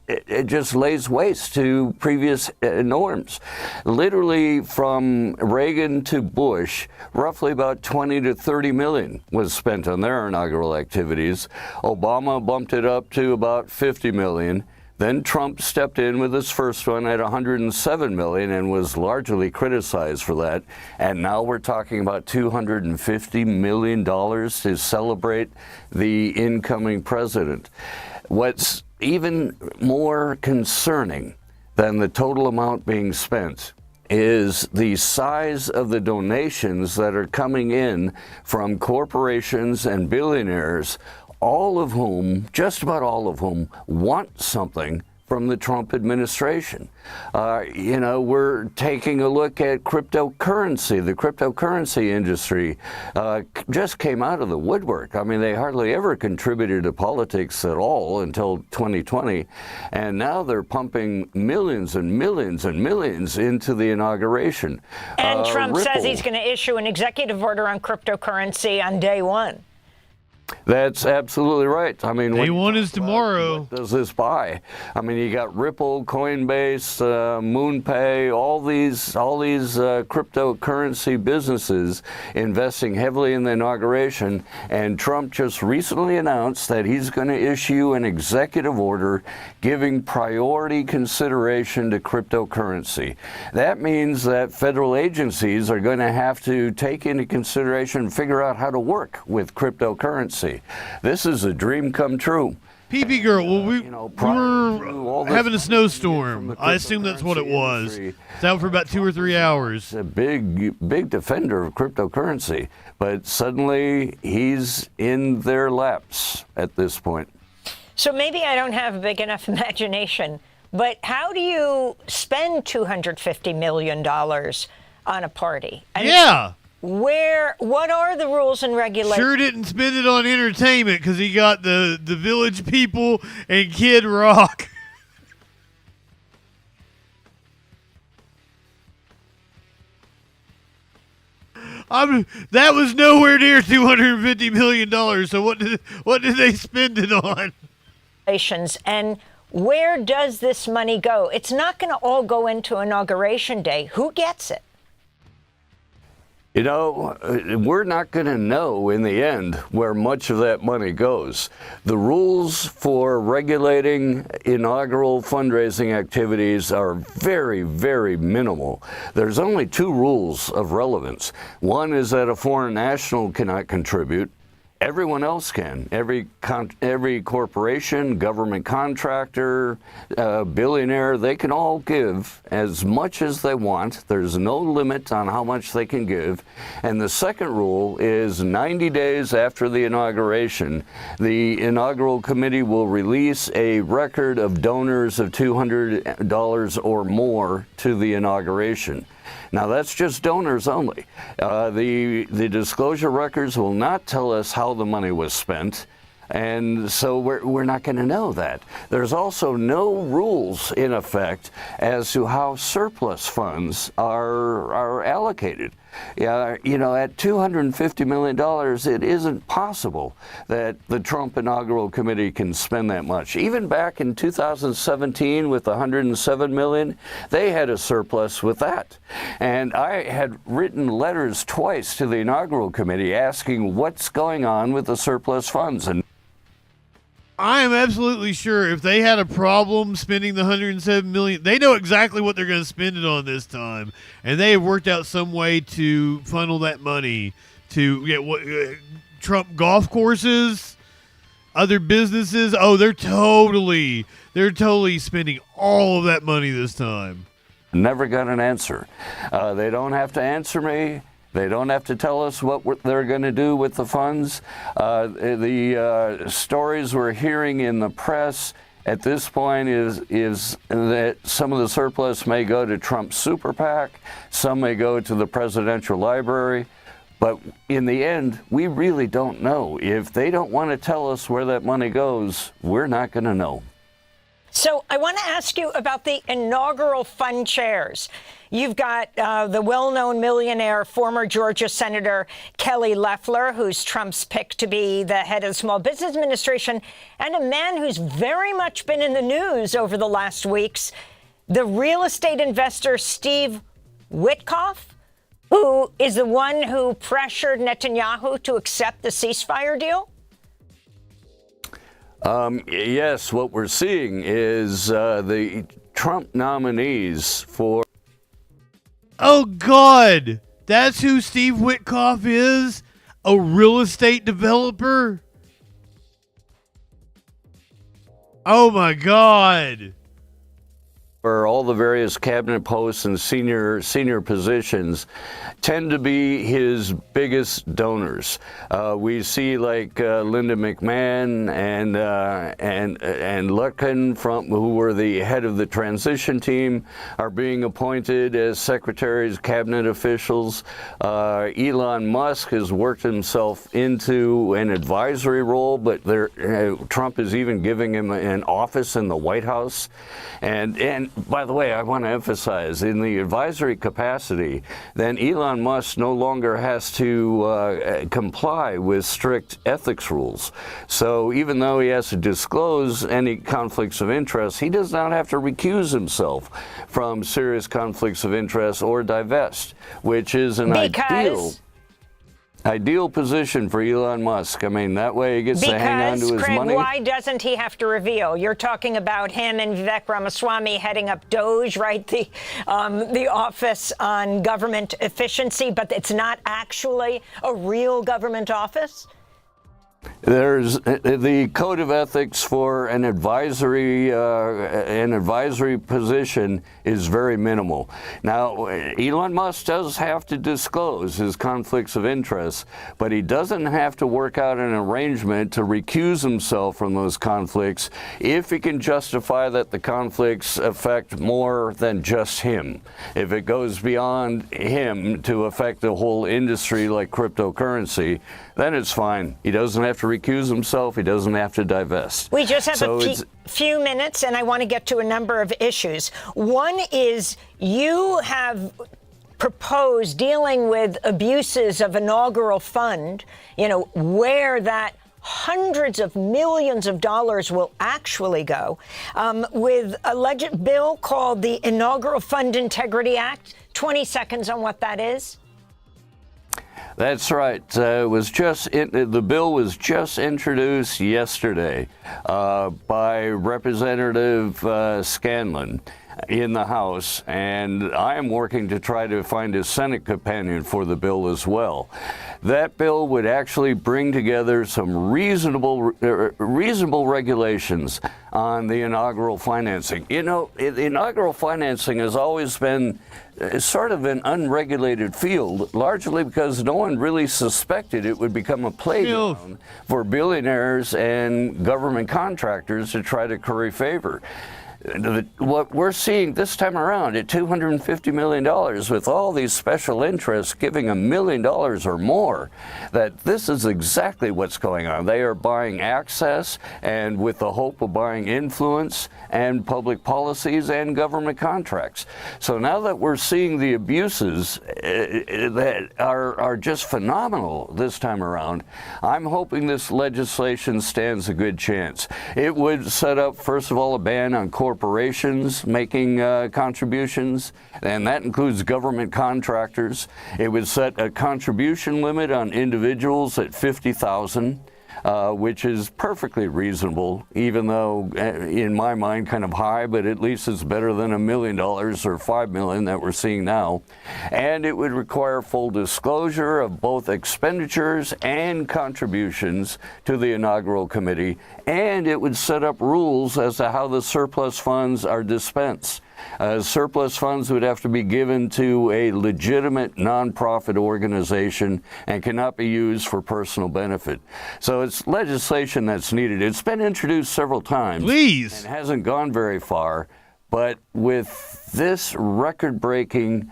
it just lays waste to previous norms. Literally from Reagan to Bush, roughly about 20 to 30 million was spent on their inaugural activities. Obama bumped it up to about 50 million. Then Trump stepped in with his first one at 107 million and was largely criticized for that. And now we're talking about $250 million to celebrate the incoming president. What's even more concerning than the total amount being spent is the size of the donations that are coming in from corporations and billionaires, all of whom, just about all of whom, want something from the Trump administration. We're taking a look at cryptocurrency. The cryptocurrency industry just came out of the woodwork. I mean, they hardly ever contributed to politics at all until 2020. And now they're pumping millions and millions and millions into the inauguration. And Trump says Ripple. he's going to issue an executive order on cryptocurrency on day one. That's absolutely right. I mean, Day one is tomorrow. What does this buy? I mean, you got Ripple, Coinbase, MoonPay, all these cryptocurrency businesses investing heavily in the inauguration. And Trump just recently announced that he's going to issue an executive order giving priority consideration to cryptocurrency. That means that federal agencies are going to have to take into consideration and figure out how to work with cryptocurrency. This is a dream come true. PP girl, well, we were having a snowstorm. I assume that's what it was. It's out for about 2 or 3 hours. A big defender of cryptocurrency, but suddenly he's in their laps at this point. So maybe I don't have a big enough imagination, but how do you spend $250 million on a party? What are the rules and regulations? Sure didn't spend it on entertainment because he got the Village People and Kid Rock. That was nowhere near $250 million. So what did they spend it on? And where does this money go? It's not going to all go into Inauguration Day. Who gets it? You know, we're not going to know in the end where much of that money goes. The rules for regulating inaugural fundraising activities are very, very minimal. There's only 2 rules of relevance. One is that a foreign national cannot contribute. Everyone else can. Every corporation, government contractor, billionaire, they can all give as much as they want. There's no limit on how much they can give. And the second rule is 90 days after the inauguration, the inaugural committee will release a record of donors of $200 or more to the inauguration. Now, that's just donors only. The disclosure records will not tell us how the money was spent, and so we're not going to know that. There's also no rules in effect as to how surplus funds are allocated. You know, at $250 million, it isn't possible that the Trump Inaugural Committee can spend that much. Even back in 2017 with $107 million, they had a surplus with that. And I had written letters twice to the Inaugural Committee asking what's going on with the surplus funds. And I am absolutely sure if they had a problem spending the $107 million, they know exactly what they're going to spend it on this time, and they have worked out some way to funnel that money to get Trump golf courses. Other businesses, oh, they're totally spending all of that money this time. Never got an answer. They don't have to answer me. They don't have to tell us what they're going to do with the funds. The stories we're hearing in the press at this point is that some of the surplus may go to Trump's super PAC, some may go to the presidential library. But in the end, we really don't know. If they don't want to tell us where that money goes, we're not going to know. So I want to ask you about the inaugural fund chairs. You've got the well-known millionaire, former Georgia Senator Kelly Loeffler, who's Trump's pick to be the head of the Small Business Administration, and a man who's very much been in the news over the last weeks, the real estate investor Steve Witkoff, who is the one who pressured Netanyahu to accept the ceasefire deal? Yes, what we're seeing is the Trump nominees for... Oh, God! That's who Steve Witkoff is? A real estate developer? Oh, my God! For all the various cabinet posts and senior positions tend to be his biggest donors. We see like Linda McMahon and Lutkin, who were the head of the transition team, are being appointed as secretaries, cabinet officials. Elon Musk has worked himself into an advisory role, but Trump is even giving him an office in the White House. And by the way, I want to emphasize, in the advisory capacity, then Elon Musk no longer has to comply with strict ethics rules. So even though he has to disclose any conflicts of interest, he does not have to recuse himself from serious conflicts of interest or divest, which is an ideal position for Elon Musk. I mean, that way he gets to hang on to his Craig, money. Why doesn't he have to reveal? You're talking about him and Vivek Ramaswamy heading up DOGE, right? The Office on Government Efficiency, but it's not actually a real government office? There's the code of ethics for an advisory position is very minimal. Now, Elon Musk does have to disclose his conflicts of interest, but he doesn't have to work out an arrangement to recuse himself from those conflicts if he can justify that the conflicts affect more than just him. If it goes beyond him to affect the whole industry like cryptocurrency, then it's fine. He doesn't have to recuse himself. He doesn't have to divest. We just have a few minutes, and I want to get to a number of issues. One is you have proposed dealing with abuses of inaugural fund, where that hundreds of millions of dollars will actually go, with a bill called the Inaugural Fund Integrity Act. 20 seconds on what that is. That's right. The bill was just introduced yesterday by Representative Scanlon in the House, and I am working to try to find a Senate companion for the bill as well. That bill would actually bring together some reasonable regulations on the inaugural financing. The inaugural financing has always been sort of an unregulated field, largely because no one really suspected it would become a playground for billionaires and government contractors to try to curry favor. What we're seeing this time around at $250 million, with all these special interests giving $1 million or more, that this is exactly what's going on. They are buying access, and with the hope of buying influence and public policies and government contracts. So now that we're seeing the abuses that are just phenomenal this time around, I'm hoping this legislation stands a good chance. It would set up, first of all, a ban on corporations making contributions, and that includes government contractors. It would set a contribution limit on individuals at $50,000. which is perfectly reasonable, even though in my mind kind of high, but at least it's better than $1 million or $5 million that we're seeing now. And it would require full disclosure of both expenditures and contributions to the inaugural committee, and it would set up rules as to how the surplus funds are dispensed. Surplus funds would have to be given to a legitimate nonprofit organization and cannot be used for personal benefit. So it's legislation that's needed. It's been introduced several times. Please. And hasn't gone very far. But with this record-breaking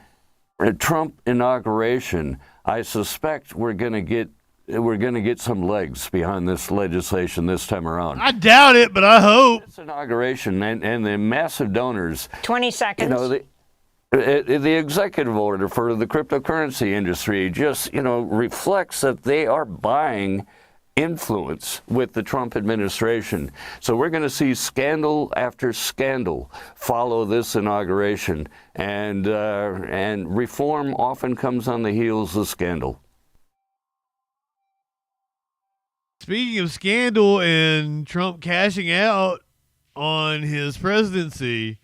Trump inauguration, I suspect we're going to get some legs behind this legislation this time around. I doubt it, but I hope. This inauguration and the massive donors. 20 seconds. You know, the executive order for the cryptocurrency industry just, reflects that they are buying influence with the Trump administration. So we're going to see scandal after scandal follow this inauguration, and reform often comes on the heels of scandal. Speaking of scandal and Trump cashing out on his presidency,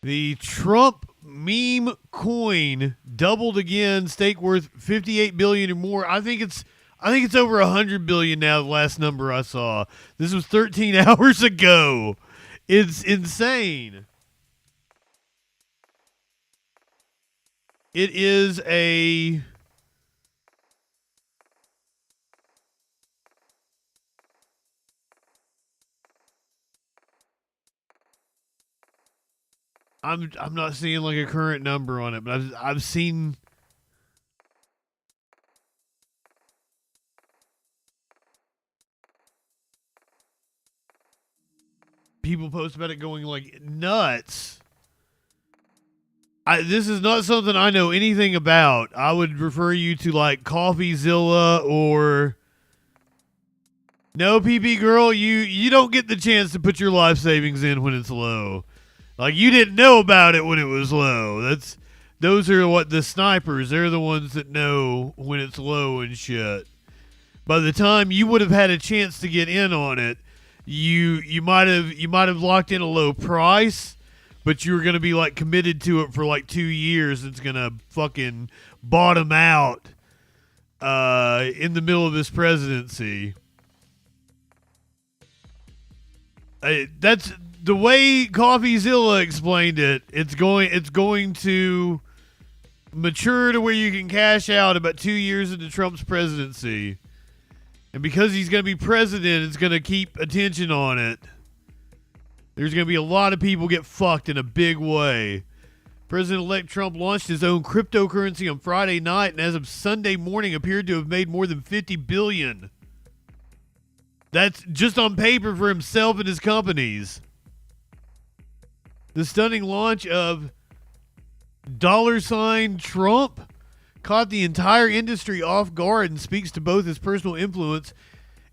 the Trump meme coin doubled again, stake worth $58 billion or more. I think it's over $100 billion now, the last number I saw. This was 13 hours ago. It's insane. It is a... I'm not seeing like a current number on it, but I've seen people post about it going like nuts. This is not something I know anything about. I would refer you to like CoffeeZilla or no, PB girl, you don't get the chance to put your life savings in when it's low. Like, you didn't know about it when it was low. Those are what the snipers, they're the ones that know when it's low and shit. By the time you would have had a chance to get in on it, you might have locked in a low price, but you were going to be like committed to it for like 2 years. It's going to fucking bottom out in the middle of this presidency. That's the way CoffeeZilla explained it. It's going to mature to where you can cash out about 2 years into Trump's presidency. And because he's going to be president, it's going to keep attention on it. There's going to be a lot of people get fucked in a big way. President-elect Trump launched his own cryptocurrency on Friday night, and as of Sunday morning appeared to have made more than $50 billion. That's just on paper for himself and his companies. The stunning launch of $Trump caught the entire industry off guard and speaks to both his personal influence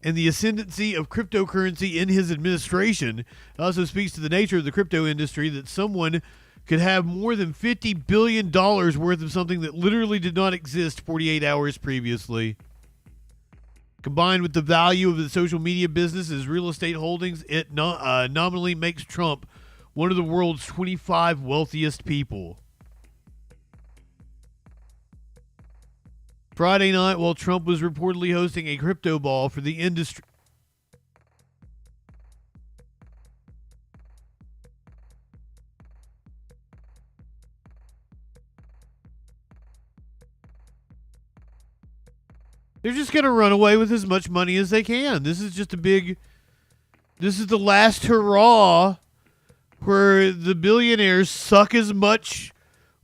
and the ascendancy of cryptocurrency in his administration. It also speaks to the nature of the crypto industry, that someone could have more than $50 billion worth of something that literally did not exist 48 hours previously. Combined with the value of the social media business as real estate holdings, it nominally makes Trump one of the world's 25 wealthiest people. Friday night, while Trump was reportedly hosting a crypto ball for the industry. They're just going to run away with as much money as they can. This is just this is the last hurrah where the billionaires suck as much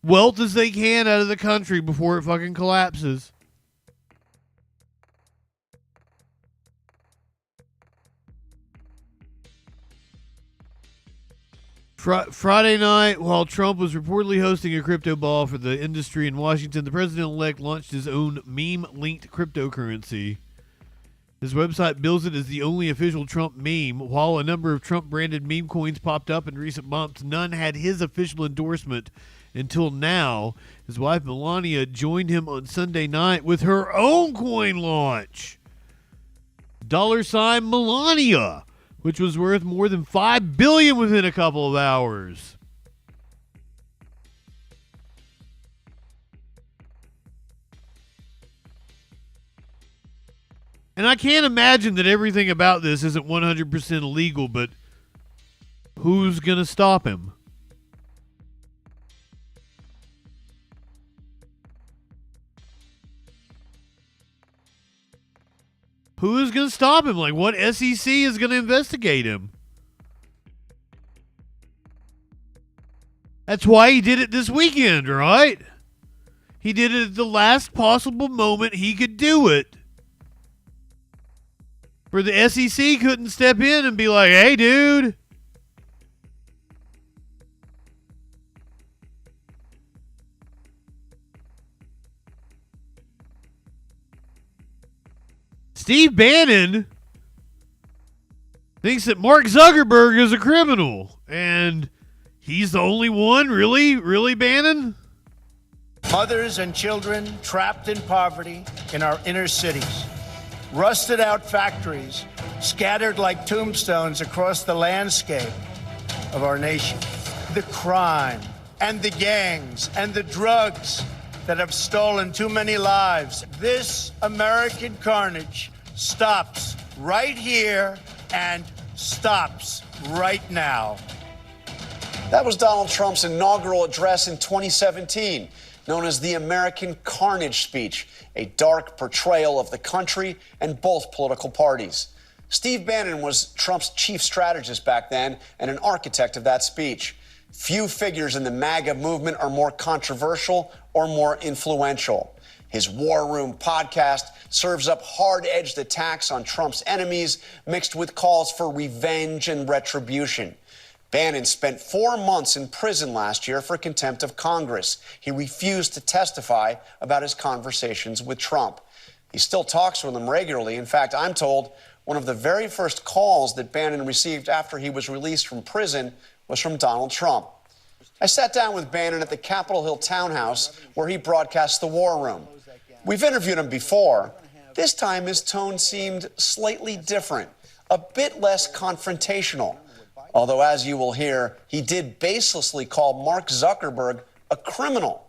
wealth as they can out of the country before it fucking collapses. Friday night, while Trump was reportedly hosting a crypto ball for the industry in Washington, the president-elect launched his own meme-linked cryptocurrency. His website bills it as the only official Trump meme. While a number of Trump-branded meme coins popped up in recent months, none had his official endorsement until now. His wife, Melania, joined him on Sunday night with her own coin launch. $sign Melania, which was worth more than $5 billion within a couple of hours. And I can't imagine that everything about this isn't 100% legal, but who's going to stop him? Who is going to stop him? Like, what SEC is going to investigate him? That's why he did it this weekend, right? He did it at the last possible moment he could do it. Where the SEC couldn't step in and be like, hey, dude. Steve Bannon thinks that Mark Zuckerberg is a criminal. And he's the only one? Really? Really, Bannon? Mothers and children trapped in poverty in our inner cities. Rusted out factories scattered like tombstones across the landscape of our nation. The crime and the gangs and the drugs that have stolen too many lives. This American carnage stops right here and stops right now. That was Donald Trump's inaugural address in 2017, known as the American Carnage speech, a dark portrayal of the country and both political parties. Steve Bannon was Trump's chief strategist back then and an architect of that speech. Few figures in the MAGA movement are more controversial or more influential. His War Room podcast serves up hard-edged attacks on Trump's enemies mixed with calls for revenge and retribution. Bannon spent 4 months in prison last year for contempt of Congress. He refused to testify about his conversations with Trump. He still talks with him regularly. In fact, I'm told one of the very first calls that Bannon received after he was released from prison was from Donald Trump. I sat down with Bannon at the Capitol Hill townhouse where he broadcasts the War Room. We've interviewed him before. This time his tone seemed slightly different, a bit less confrontational. Although, as you will hear, he did baselessly call Mark Zuckerberg a criminal.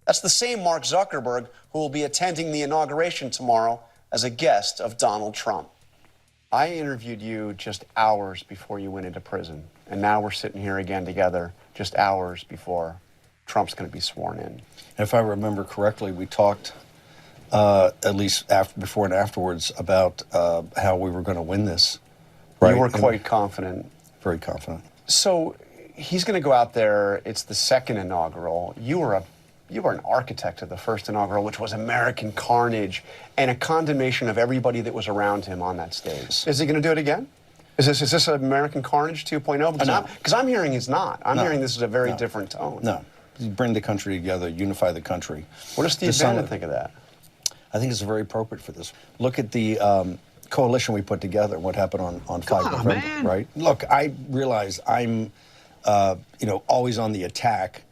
That's the same Mark Zuckerberg who will be attending the inauguration tomorrow as a guest of Donald Trump. I interviewed you just hours before you went into prison, and now we're sitting here again together just hours before Trump's going to be sworn in. If I remember correctly, we talked at least before and afterwards about how we were going to win this. Right? You were quite confident. Very confident. So he's going to go out there. It's the second inaugural. You were an architect of the first inaugural, which was American carnage and a condemnation of everybody that was around him on that stage. Is he going to do it again? Is this American Carnage 2.0? Because I'm hearing he's not. I'm hearing this is a very different tone. No. Bring the country together, unify the country. What does Steve Bannon think of that? I think it's very appropriate for this. Look at the coalition we put together, what happened on 5 November, man. Right? Look, I realize I'm, always on the attack,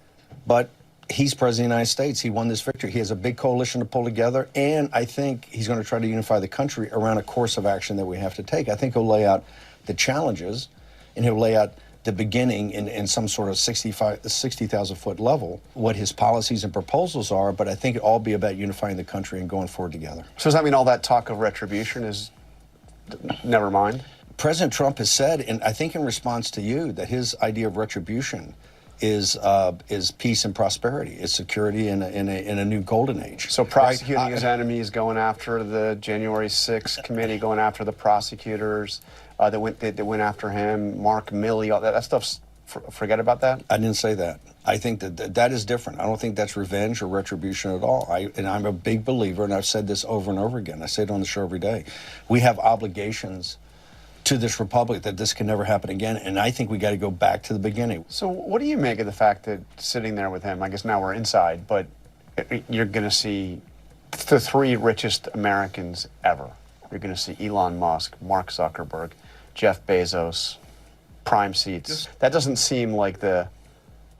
but he's president of the United States. He won this victory. He has a big coalition to pull together, and I think he's going to try to unify the country around a course of action that we have to take. I think he'll lay out the challenges, and he'll lay out the beginning in some sort of 60,000-foot level, what his policies and proposals are, but I think it'll all be about unifying the country and going forward together. So does that mean all that talk of retribution is never mind? President Trump has said, and I think in response to you, that his idea of retribution is peace and prosperity, is security in a new golden age. So prosecuting his enemies, going after the January 6th committee, going after the prosecutors that went after him, Mark Milley, all that stuff's, forget about that? I didn't say that. I think that is different. I don't think that's revenge or retribution at all. And I'm a big believer, and I've said this over and over again. I say it on the show every day. We have obligations to this republic that this can never happen again, and I think we got to go back to the beginning. So what do you make of the fact that sitting there with him, I guess now we're inside, but you're going to see the 3 richest Americans ever. You're going to see Elon Musk, Mark Zuckerberg, Jeff Bezos, prime seats. That doesn't seem like the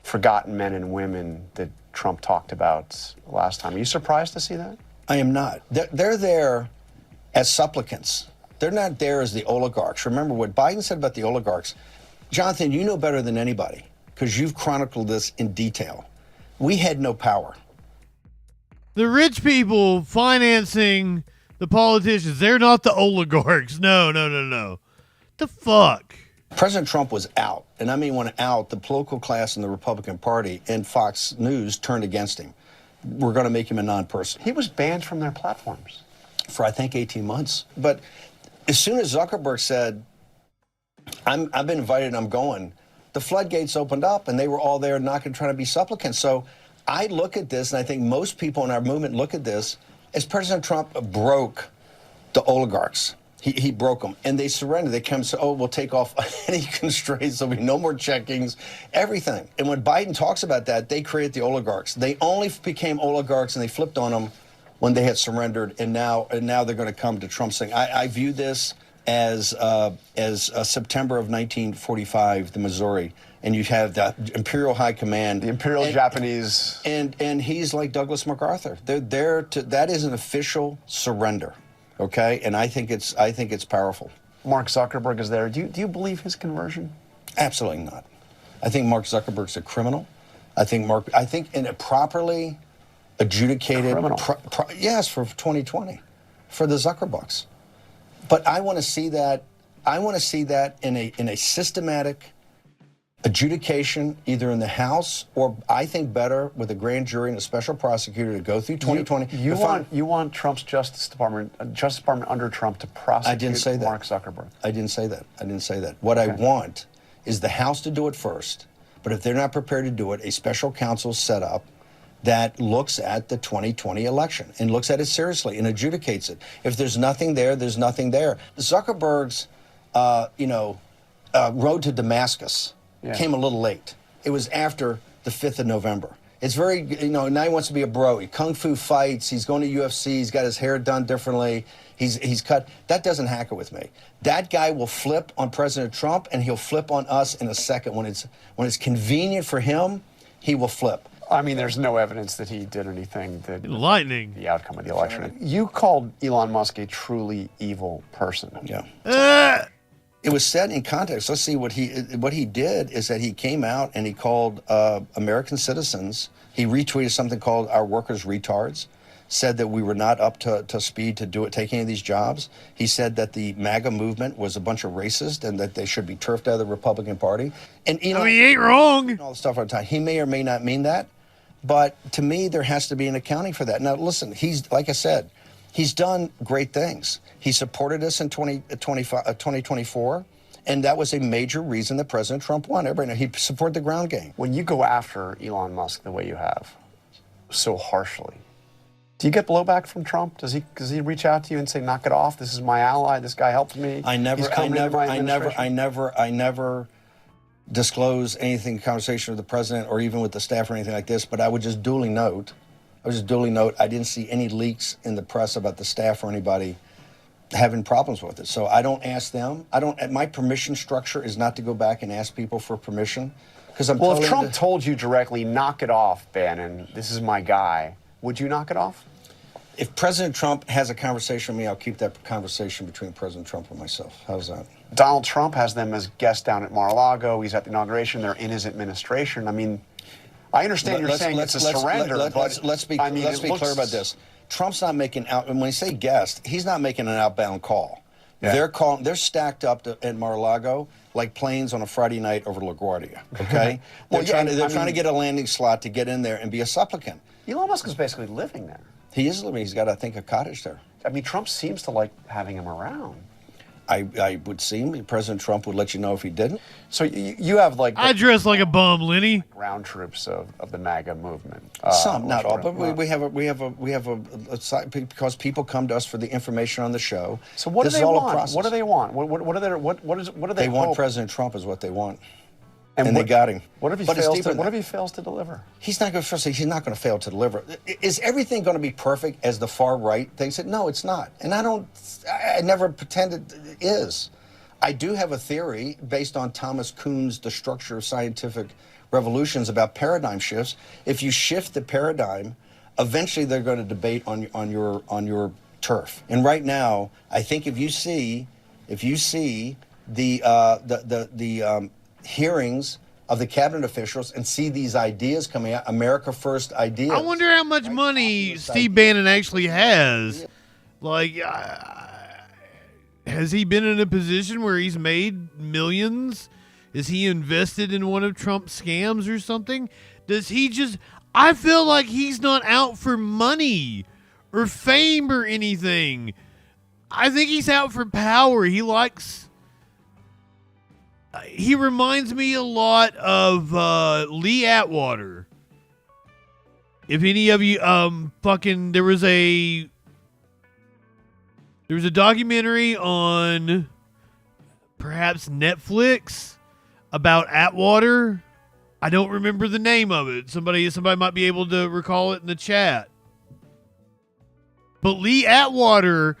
forgotten men and women that Trump talked about last time. Are you surprised to see that? I am not. They're there as supplicants. They're not there as the oligarchs. Remember what Biden said about the oligarchs. Jonathan, you know better than anybody because you've chronicled this in detail. We had no power. The rich people financing the politicians, they're not the oligarchs. No. The fuck? President Trump was out, and I mean when out, the political class in the Republican Party and Fox News turned against him. We're going to make him a non-person. He was banned from their platforms. For, I think, 18 months. But as soon as Zuckerberg said, I've been invited and I'm going, the floodgates opened up and they were all there knocking, trying to be supplicants. So I look at this, and I think most people in our movement look at this as President Trump broke the oligarchs. He broke them, and they surrendered. They came and said, oh, we'll take off any constraints. There'll be no more checkings, everything. And when Biden talks about that, they create the oligarchs. They only became oligarchs, and they flipped on them when they had surrendered, and now they're going to come to Trump saying, I view this as September of 1945, the Missouri, and you have the Imperial High Command, the Imperial Japanese, and he's like Douglas MacArthur. They're there to. That is an official surrender, okay? And I think it's powerful. Mark Zuckerberg is there. Do you believe his conversion? Absolutely not. I think Mark Zuckerberg's a criminal. I think in a properly adjudicated, yes, for 2020, for the Zuckerbucks. But I want to see that. I want to see that in a systematic adjudication, either in the House or, I think, better with a grand jury and a special prosecutor to go through 2020. You want Trump's Justice Department under Trump to prosecute I didn't say that. Mark Zuckerberg. I didn't say that. What I want is the House to do it first. But if they're not prepared to do it, a special counsel set up that looks at the 2020 election and looks at it seriously and adjudicates it. If there's nothing there, there's nothing there. Zuckerberg's, road to Damascus came a little late. It was after the 5th of November. It's very, now he wants to be a bro. He kung fu fights. He's going to UFC. He's got his hair done differently. He's cut. That doesn't hack it with me. That guy will flip on President Trump, and he'll flip on us in a second. When it's convenient for him, he will flip. I mean, there's no evidence that he did anything that lightning the outcome of the election. You called Elon Musk a truly evil person. Yeah. It was said in context. Let's see what he did is that he came out and he called American citizens. He retweeted something called "Our workers retards." Said that we were not up to speed to take any of these jobs. He said that the MAGA movement was a bunch of racists and that they should be turfed out of the Republican Party. And he ain't wrong. All the stuff all the time. He may or may not mean that, but to me, there has to be an accounting for that. Now, listen, he's like I said, he's done great things. He supported us in 2024, and that was a major reason that President Trump won. Everybody knows he supported the ground game. When you go after Elon Musk the way you have, so harshly, do you get blowback from Trump? Does he reach out to you and say, "Knock it off. This is my ally. This guy helped me"? I never disclose anything in conversation with the president or even with the staff or anything like this. But I would just duly note, I didn't see any leaks in the press about the staff or anybody having problems with it. So I don't ask them. My permission structure is not to go back and ask people for permission because I'm. Well, if Trump told you directly, "Knock it off, Bannon. This is my guy," would you knock it off? If President Trump has a conversation with me, I'll keep that conversation between President Trump and myself. How's that? Donald Trump has them as guests down at Mar-a-Lago. He's at the inauguration. They're in his administration. I mean, I understand you're saying it's a surrender, but let's be clear about this. Trump's not making out. And when you say guest, he's not making an outbound call. Yeah. They're stacked up at Mar-a-Lago like planes on a Friday night over LaGuardia. Okay, they're trying to get a landing slot to get in there and be a supplicant. Elon Musk is basically living there. He is living. He's got, I think, a cottage there. I mean, Trump seems to like having him around. I would see President Trump would let you know if he didn't. So you have like I dress like a bum, Lenny. Ground troops of the MAGA movement. Some, not all, but we have a because people come to us for the information on the show. So what do they want? What do they want? What do they want? President Trump is what they want. And they got him. What if he fails to deliver? He's not going to fail to deliver. Is everything going to be perfect as the far right thinks it? No, it's not. And I never pretended it is. I do have a theory based on Thomas Kuhn's The Structure of Scientific Revolutions about paradigm shifts. If you shift the paradigm, eventually they're going to debate on your turf. And right now, I think if you see if you see the hearings of the cabinet officials and see these ideas coming out, America First ideas. I wonder how much money Steve Bannon actually has. Like, has he been in a position where he's made millions? Is he invested in one of Trump's scams or something? Does he just... I feel like he's not out for money or fame or anything. I think he's out for power. He likes... He reminds me a lot of Lee Atwater. If any of you there was a documentary on perhaps Netflix about Atwater. I don't remember the name of it. Somebody might be able to recall it in the chat. But Lee Atwater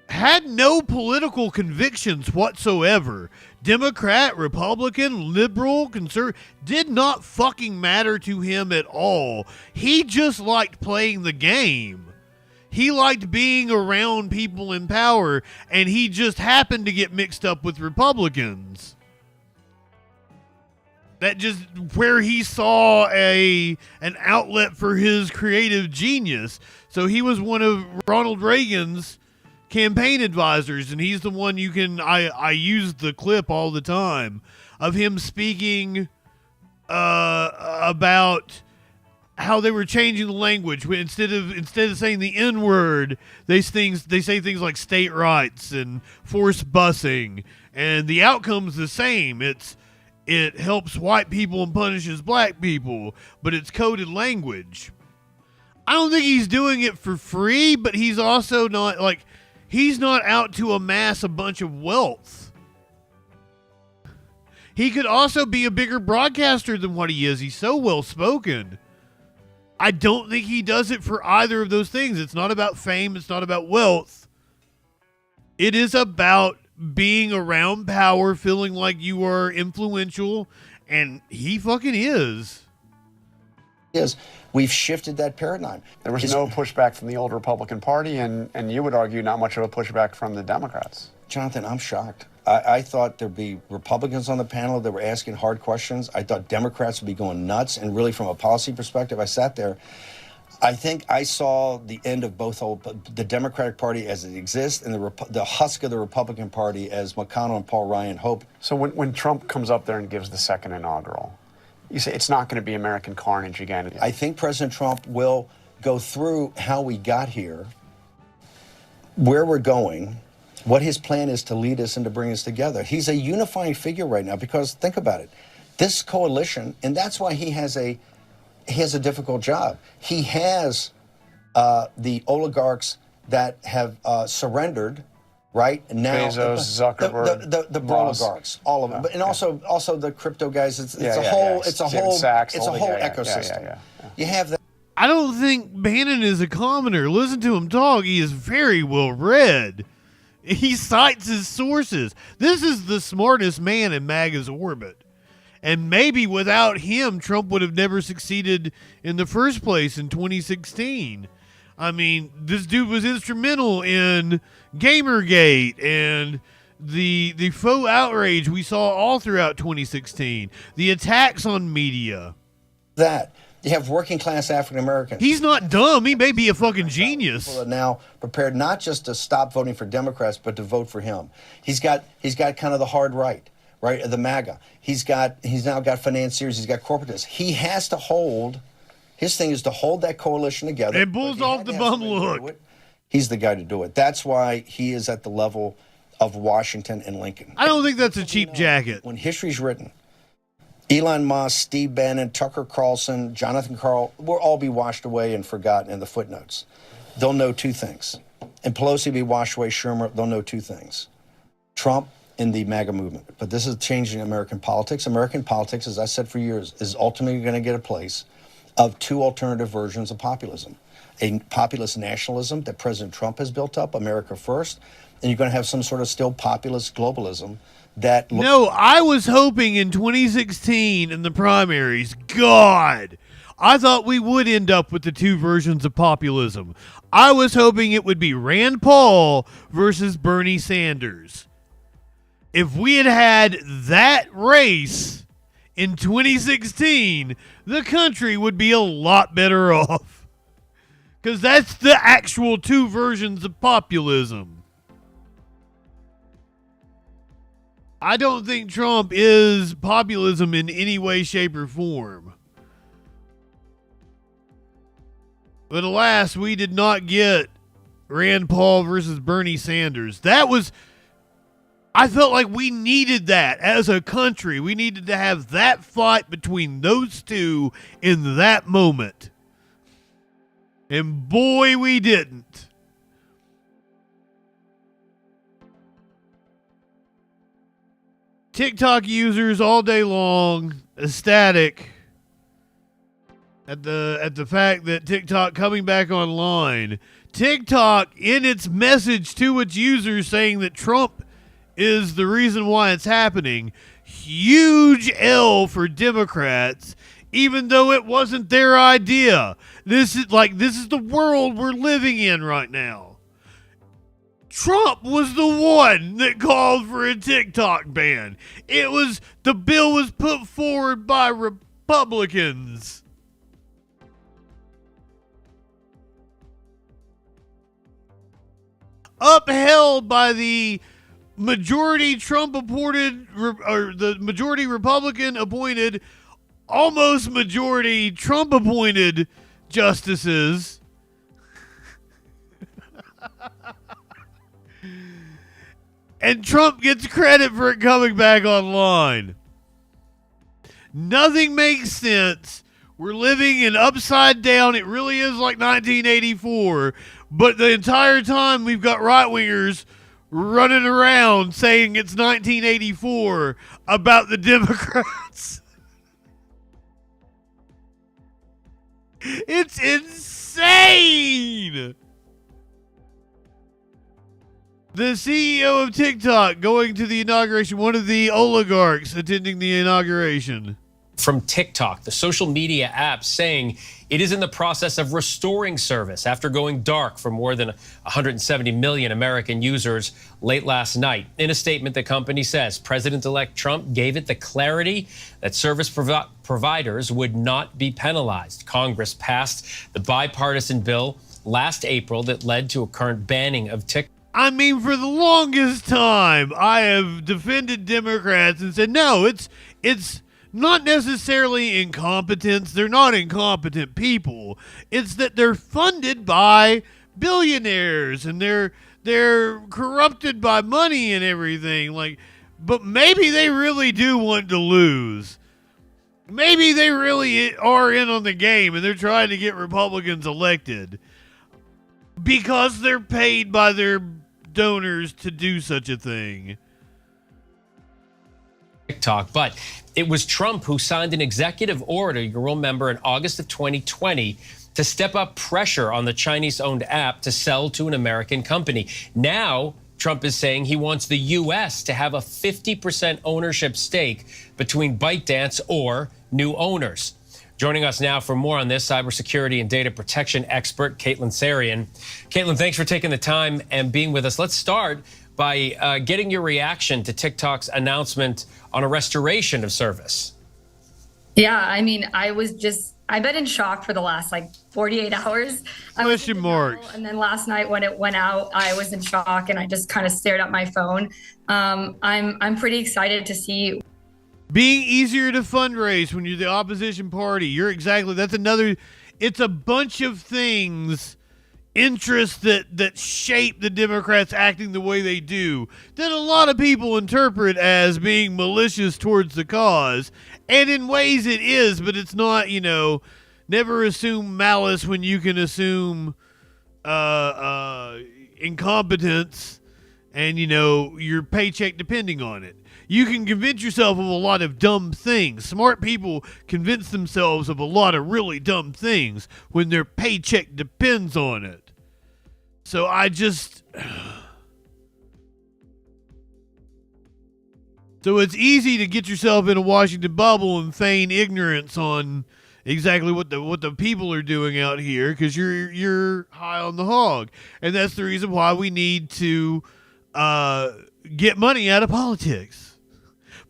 had no political convictions whatsoever. Democrat, Republican, liberal, conservative, did not fucking matter to him at all. He just liked playing the game. He liked being around people in power, and he just happened to get mixed up with Republicans. That just where he saw an outlet for his creative genius. So he was one of Ronald Reagan's campaign advisors, and he's the one I use the clip all the time of him speaking about how they were changing the language. Instead of saying the N-word, they say things like state rights and forced busing, and the outcome's the same. It helps white people and punishes black people, but it's coded language. I don't think he's doing it for free, but he's also not like... He's not out to amass a bunch of wealth. He could also be a bigger broadcaster than what he is. He's so well-spoken. I don't think he does it for either of those things. It's not about fame. It's not about wealth. It is about being around power, feeling like you are influential, and he fucking is. We've shifted that paradigm. There was no pushback from the old Republican Party, and you would argue not much of a pushback from the Democrats. Jonathan, I'm shocked. I thought there'd be Republicans on the panel that were asking hard questions. I thought Democrats would be going nuts, and really from a policy perspective, I sat there. I think I saw the end of both the Democratic Party as it exists and the husk of the Republican Party as McConnell and Paul Ryan hoped. So when Trump comes up there and gives the second inaugural, you say it's not going to be American carnage again. I think President Trump will go through how we got here, where we're going, what his plan is to lead us and to bring us together. He's a unifying figure right now because, think about it, this coalition, and that's why he has a difficult job. He has the oligarchs that have surrendered, right? Now, Bezos, Zuckerberg, the oligarchs, all of them, but and also the crypto guys. It's a whole ecosystem. You have that. I don't think Bannon is a commoner. Listen to him talk. He is very well read. He cites his sources. This is the smartest man in MAGA's orbit. And maybe without him, Trump would have never succeeded in the first place in 2016. I mean, this dude was instrumental in Gamergate and the faux outrage we saw all throughout 2016. The attacks on media. That. You have working class African Americans. He's not dumb. He may be a fucking genius. People are now prepared not just to stop voting for Democrats, but to vote for him. He's got kind of the hard right, the MAGA. He's now got financiers. He's got corporatists. He has to hold. His thing is to hold that coalition together. And bulls off the bum look. He's the guy to do it. That's why he is at the level of Washington and Lincoln. I don't think that's a cheap jacket. When history's written, Elon Musk, Steve Bannon, Tucker Carlson, Jonathan Karl will all be washed away and forgotten in the footnotes. They'll know two things. And Pelosi will be washed away, Schumer, they'll know two things. Trump and the MAGA movement. But this is changing American politics. American politics, as I said for years, is ultimately going to get a place of two alternative versions of populism. A populist nationalism that President Trump has built up, America First, and you're going to have some sort of still populist globalism. No, I was hoping in 2016 in the primaries, God, I thought we would end up with the two versions of populism. I was hoping it would be Rand Paul versus Bernie Sanders. if we had had that race in 2016, the country would be a lot better off. Because that's the actual two versions of populism. I don't think Trump is populism in any way, shape, or form. But alas, we did not get Rand Paul versus Bernie Sanders. I felt like we needed that as a country. We needed to have that fight between those two in that moment. And boy, we didn't. TikTok users all day long ecstatic at the fact that TikTok coming back online. TikTok, in its message to its users saying that Trump is the reason why it's happening, huge L for Democrats, even though it wasn't their idea. This is the world we're living in right now. Trump was the one that called for a TikTok ban. The bill was put forward by Republicans. Upheld by the majority Trump appointed, or the majority Republican appointed, almost majority Trump appointed justices. And Trump gets credit for it coming back online. Nothing makes sense. We're living in upside down. It really is like 1984. But the entire time we've got right-wingers running around saying it's 1984 about the Democrats. It's insane. The CEO of TikTok going to the inauguration, one of the oligarchs attending the inauguration. From TikTok, the social media app, saying it is in the process of restoring service after going dark for more than 170 million American users late last night. In a statement, the company says President-elect Trump gave it the clarity that service providers would not be penalized. Congress passed the bipartisan bill last April that led to a current banning of TikTok. I mean, for the longest time, I have defended Democrats and said, no, it's not necessarily incompetence. They're not incompetent people. It's that they're funded by billionaires and they're corrupted by money and everything. But maybe they really do want to lose. Maybe they really are in on the game and they're trying to get Republicans elected because they're paid by their donors to do such a thing. TikTok, but it was Trump who signed an executive order, you remember, in August of 2020 to step up pressure on the Chinese-owned app to sell to an American company. Now, Trump is saying he wants the U.S. to have a 50% ownership stake between ByteDance or new owners. Joining us now for more on this, cybersecurity and data protection expert Caitlin Sarian. Caitlin, thanks for taking the time and being with us. Let's start by getting your reaction to TikTok's announcement on a restoration of service. Yeah, I mean, I've been in shock for the last 48 hours. Question marks. And then last night when it went out, I was in shock and I just kind of stared at my phone. I'm pretty excited to see. Being easier to fundraise when you're the opposition party. It's a bunch of things, interests that shape the Democrats acting the way they do, that a lot of people interpret as being malicious towards the cause. And in ways it is, but it's not, never assume malice when you can assume incompetence and, your paycheck depending on it. You can convince yourself of a lot of dumb things. Smart people convince themselves of a lot of really dumb things when their paycheck depends on it. So So it's easy to get yourself in a Washington bubble and feign ignorance on exactly what the people are doing out here because you're high on the hog. And that's the reason why we need to get money out of politics.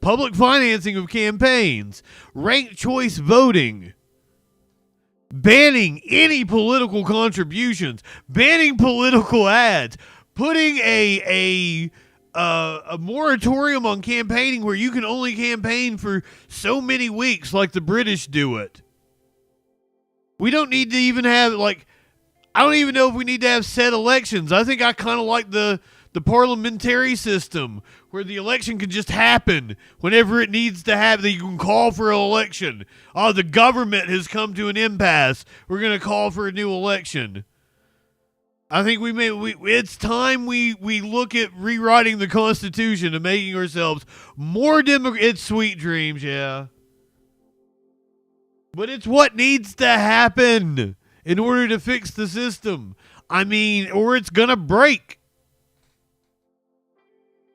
Public financing of campaigns, ranked choice voting, banning any political contributions, banning political ads, putting a moratorium on campaigning where you can only campaign for so many weeks like the British do it. We don't need to even have, like, I don't even know if we need to have set elections. I think I kind of like the parliamentary system where the election can just happen whenever it needs to happen. That you can call for an election. Oh, the government has come to an impasse. We're going to call for a new election. I think it's time we look at rewriting the Constitution and making ourselves more It's sweet dreams, yeah. But it's what needs to happen in order to fix the system. I mean, or it's going to break.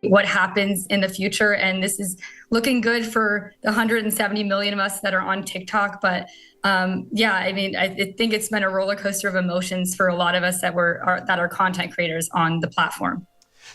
What happens in the future, and this is looking good for the 170 million of us that are on TikTok. But yeah, I mean, I think it's been a roller coaster of emotions for a lot of us that are content creators on the platform.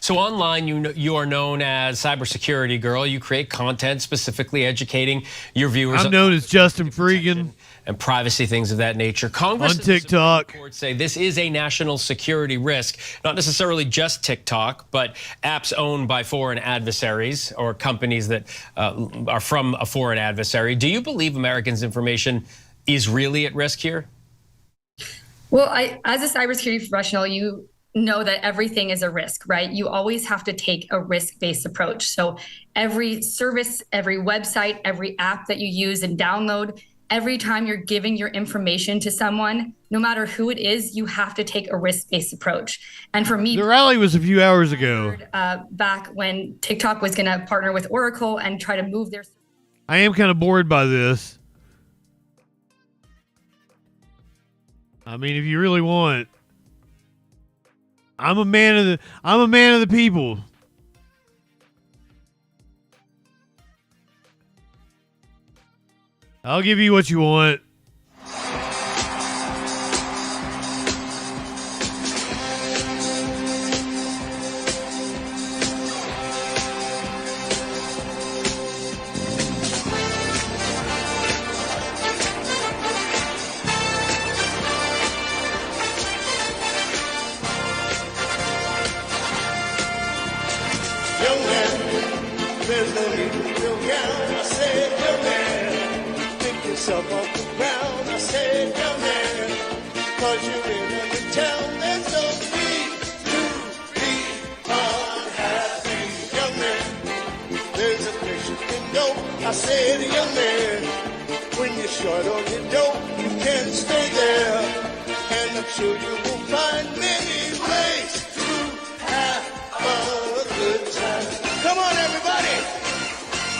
So online, you are known as Cybersecurity Girl. You create content specifically educating your viewers. I'm known as JustinFREAKIN. And privacy, things of that nature. Congress on TikTok say this is a national security risk, not necessarily just TikTok, but apps owned by foreign adversaries or companies that are from a foreign adversary. Do you believe Americans' information is really at risk here? Well, as a cybersecurity professional, you know that everything is a risk, right? You always have to take a risk-based approach. So every service, every website, every app that you use and download, every time you're giving your information to someone, no matter who it is, you have to take a risk-based approach. And for me, the rally was a few hours ago. Back when TikTok was going to partner with Oracle and try to move their. I am kind of bored by this. I mean, if you really want, I'm a man of the people. I'll give you what you want. Young man, there's no need to feel down. I said, young man, pick yourself off the ground. I said, young man, cause you're in a town. There's no need to be unhappy. Young man, there's a place you can go. I said, young man, when you're short on your dough, you can stay there. And I'm sure you will find many ways to have a good time. Come on, everybody.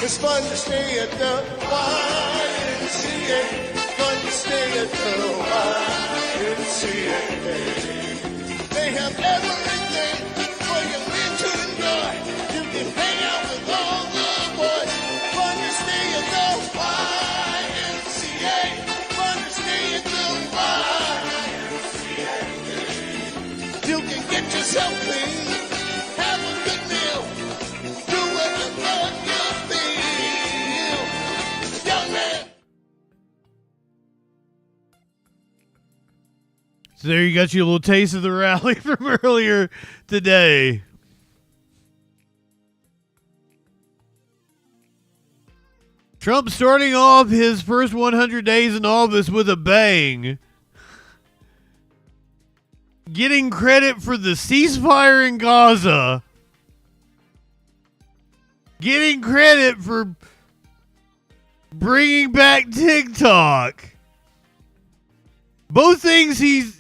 It's fun to stay at the YMCA. Fun to stay at the YMCA. They have everything for your men to enjoy. You can hang out with all the boys. Fun to stay at the YMCA. Fun to stay at the YMCA. You can get yourself clean. Have a good meal. Do whatever you feel. Young man. So there you got you a little taste of the rally from earlier today. Trump starting off his first 100 days in office with a bang. Getting credit for the ceasefire in Gaza. Getting credit for bringing back TikTok. Both things he's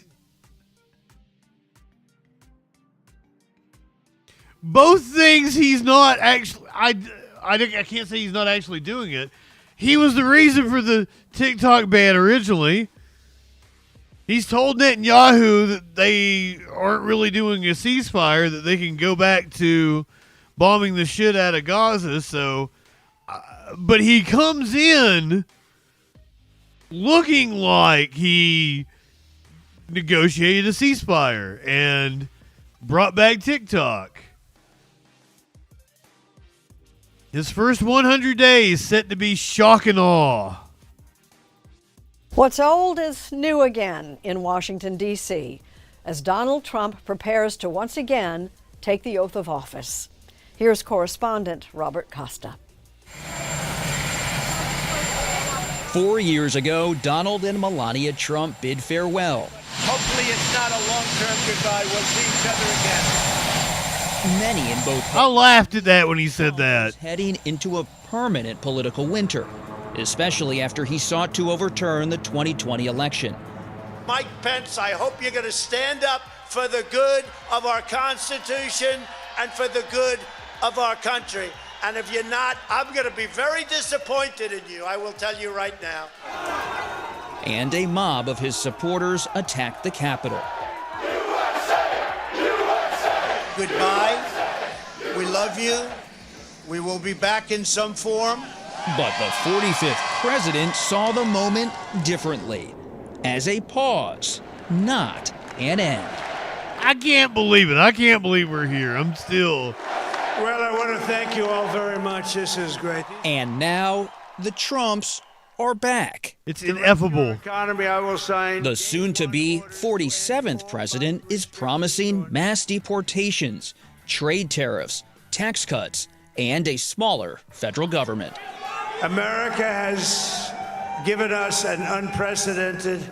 not actually. I can't say he's not actually doing it. He was the reason for the TikTok ban originally. He's told Netanyahu that they aren't really doing a ceasefire, that they can go back to bombing the shit out of Gaza. So, but he comes in looking like he negotiated a ceasefire and brought back TikTok. His first 100 days set to be shock and awe. What's old is new again in Washington, D.C., as Donald Trump prepares to once again take the oath of office. Here's correspondent Robert Costa. 4 years ago, Donald and Melania Trump bid farewell. Hopefully it's not a long-term goodbye. We'll see each other again. Many in both I laughed at that when he said that. Heading into a permanent political winter, especially after he sought to overturn the 2020 election. Mike Pence, I hope you're going to stand up for the good of our Constitution and for the good of our country. And if you're not, I'm going to be very disappointed in you. I will tell you right now. And a mob of his supporters attacked the Capitol. Goodbye. We love you. We will be back in some form. But the 45th president saw the moment differently, as a pause, not an end. I can't believe it. I can't believe we're here. I'm still... Well, I want to thank you all very much. This is great. And now, the Trumps are back. It's ineffable. Economy, I will sign. The soon-to-be 47th president is promising mass deportations, trade tariffs, tax cuts, and a smaller federal government. America has given us an unprecedented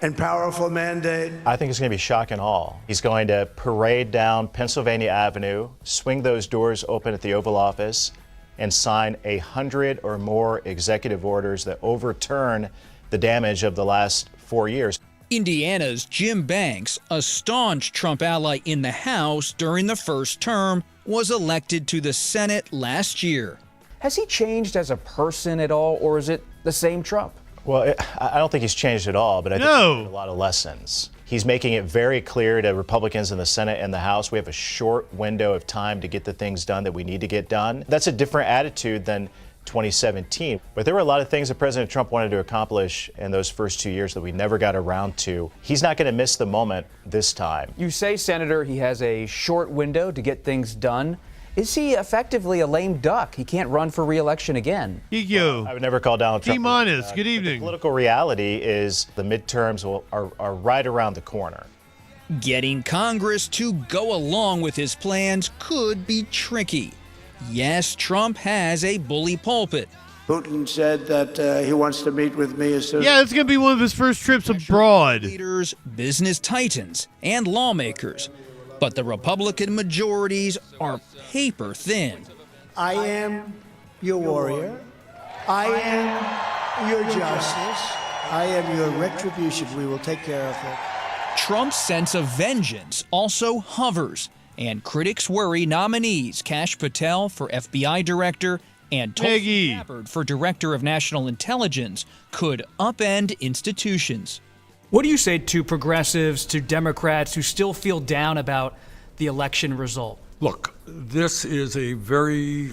and powerful mandate. I think it's going to be shock and awe. He's going to parade down Pennsylvania Avenue, swing those doors open at the Oval Office, and sign 100 or more executive orders that overturn the damage of the last 4 years. Indiana's Jim Banks, a staunch Trump ally in the House during the first term, was elected to the Senate last year. Has he changed as a person at all, or is it the same Trump? Well, I don't think he's changed at all, but I think he's learned a lot of lessons. He's making it very clear to Republicans in the Senate and the House, we have a short window of time to get the things done that we need to get done. That's a different attitude than 2017. But there were a lot of things that President Trump wanted to accomplish in those first 2 years that we never got around to. He's not going to miss the moment this time. You say, Senator, he has a short window to get things done. Is he effectively a lame duck? He can't run for re-election again. I would never call Donald Trump. T-minus, good evening. The political reality is the midterms are right around the corner. Getting Congress to go along with his plans could be tricky. Yes, Trump has a bully pulpit. Putin said that he wants to meet with me as soon. Yeah, it's going to be one of his first trips abroad. Leaders, business titans, and lawmakers. But the Republican majorities are paper thin. I am your warrior. I am your justice. I am your retribution. We will take care of it. Trump's sense of vengeance also hovers, and critics worry nominees Kash Patel for FBI director and Tulsi Gabbard for director of national intelligence could upend institutions. What do you say to progressives, to Democrats who still feel down about the election result? Look, this is a very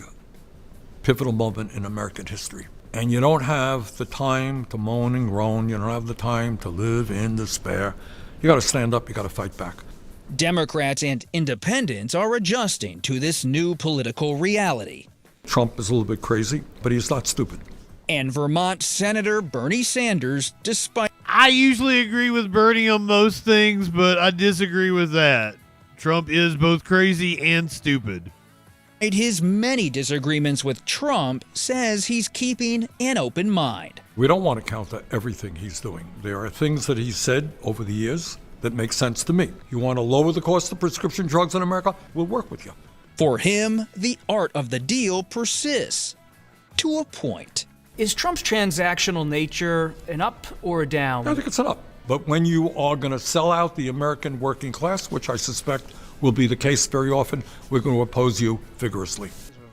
pivotal moment in American history. And you don't have the time to moan and groan. You don't have the time to live in despair. You got to stand up. You got to fight back. Democrats and independents are adjusting to this new political reality. Trump is a little bit crazy, but he's not stupid. And Vermont Senator Bernie Sanders, despite... I usually agree with Bernie on most things, but I disagree with that. Trump is both crazy and stupid. His many disagreements with Trump, says he's keeping an open mind. We don't want to counter everything he's doing. There are things that he's said over the years that make sense to me. You want to lower the cost of prescription drugs in America? We'll work with you. For him, the art of the deal persists, to a point. Is Trump's transactional nature an up or a down? I think it's an up. But when you are going to sell out the American working class, which I suspect will be the case very often, we're going to oppose you vigorously.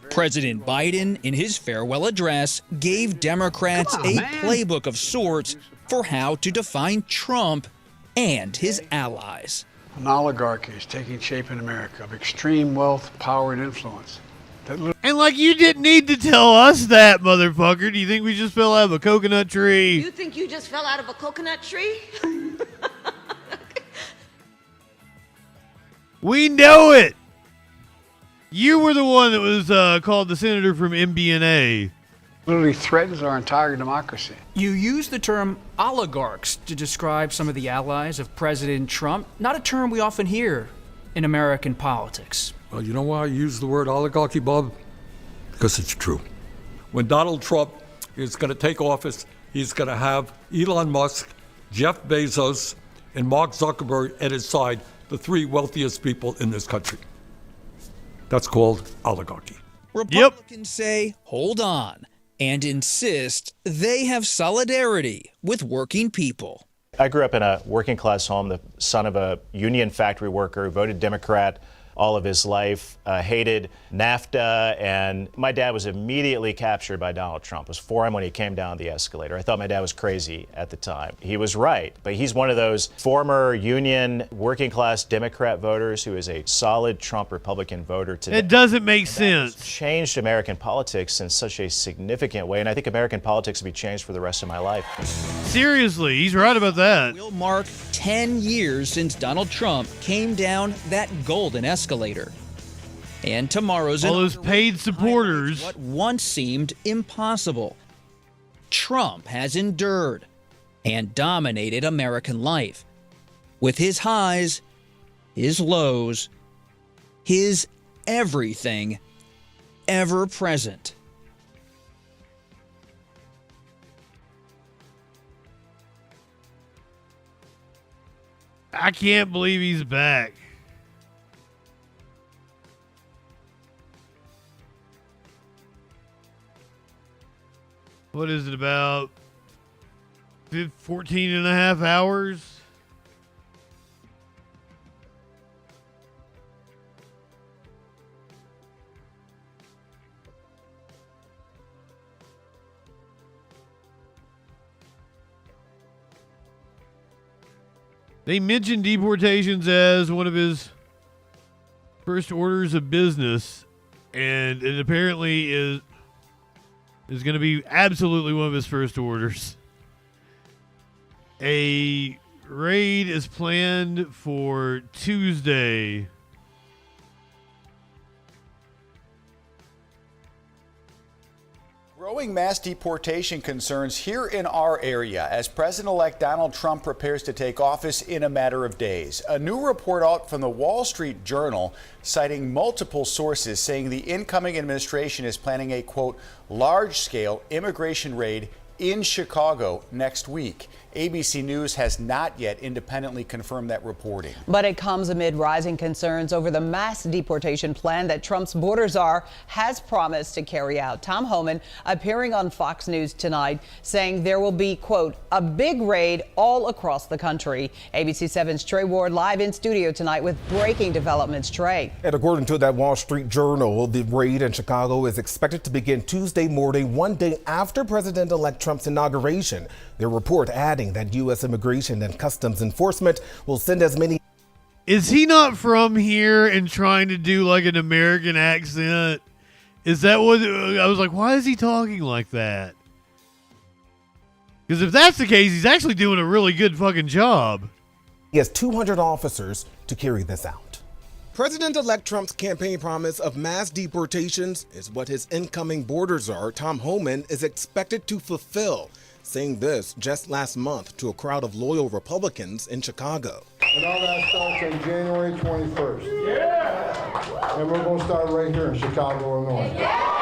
President Biden, in his farewell address, gave Democrats a playbook of sorts for how to define Trump and his allies. An oligarchy is taking shape in America of extreme wealth, power, and influence. And like, you didn't need to tell us that, motherfucker. Do you think we just fell out of a coconut tree? You think you just fell out of a coconut tree? We know it. You were the one that was called the senator from MBNA. Literally threatens our entire democracy. You use the term oligarchs to describe some of the allies of President Trump, not a term we often hear in American politics. Well, you know why I use the word oligarchy, Bob? Because it's true. When Donald Trump is going to take office, he's going to have Elon Musk, Jeff Bezos, and Mark Zuckerberg at his side, the three wealthiest people in this country. That's called oligarchy. Republicans say, hold on, and insist they have solidarity with working people. I grew up in a working class home, the son of a union factory worker who voted Democrat all of his life, hated NAFTA, and my dad was immediately captured by Donald Trump, was for him when he came down the escalator. I thought my dad was crazy at the time. He was right, but he's one of those former union working class Democrat voters who is a solid Trump Republican voter today. It doesn't make sense. It's changed American politics in such a significant way, and I think American politics will be changed for the rest of my life. Seriously, he's right about that. Will mark 10 years since Donald Trump came down that golden escalator. And tomorrow's all those paid supporters. What once seemed impossible. Trump has endured and dominated American life. With his highs, his lows, his everything ever present. I can't believe he's back. What is it, about 14 and a half hours? They mentioned deportations as one of his first orders of business, and it apparently is going to be absolutely one of his first orders. A raid is planned for Tuesday. Growing mass deportation concerns here in our area as President-elect Donald Trump prepares to take office in a matter of days. A new report out from the Wall Street Journal citing multiple sources saying the incoming administration is planning a, quote, large-scale immigration raid in Chicago next week. ABC News has not yet independently confirmed that reporting. But it comes amid rising concerns over the mass deportation plan that Trump's border czar has promised to carry out. Tom Homan appearing on Fox News tonight saying there will be, quote, a big raid all across the country. ABC 7's Trey Ward live in studio tonight with breaking developments. Trey. And according to that Wall Street Journal, the raid in Chicago is expected to begin Tuesday morning, one day after President-elect Trump's inauguration. The report adding that U.S. Immigration and Customs Enforcement will send as many. Is he not from here and trying to do like an American accent? Is that what I was like? Why is he talking like that? Because if that's the case, he's actually doing a really good fucking job. He has 200 officers to carry this out. President-elect Trump's campaign promise of mass deportations is what his incoming border czar, Tom Homan, is expected to fulfill, saying this just last month to a crowd of loyal Republicans in Chicago. And all that starts on January 21st. Yeah! And we're going to start right here in Chicago, Illinois. Yeah!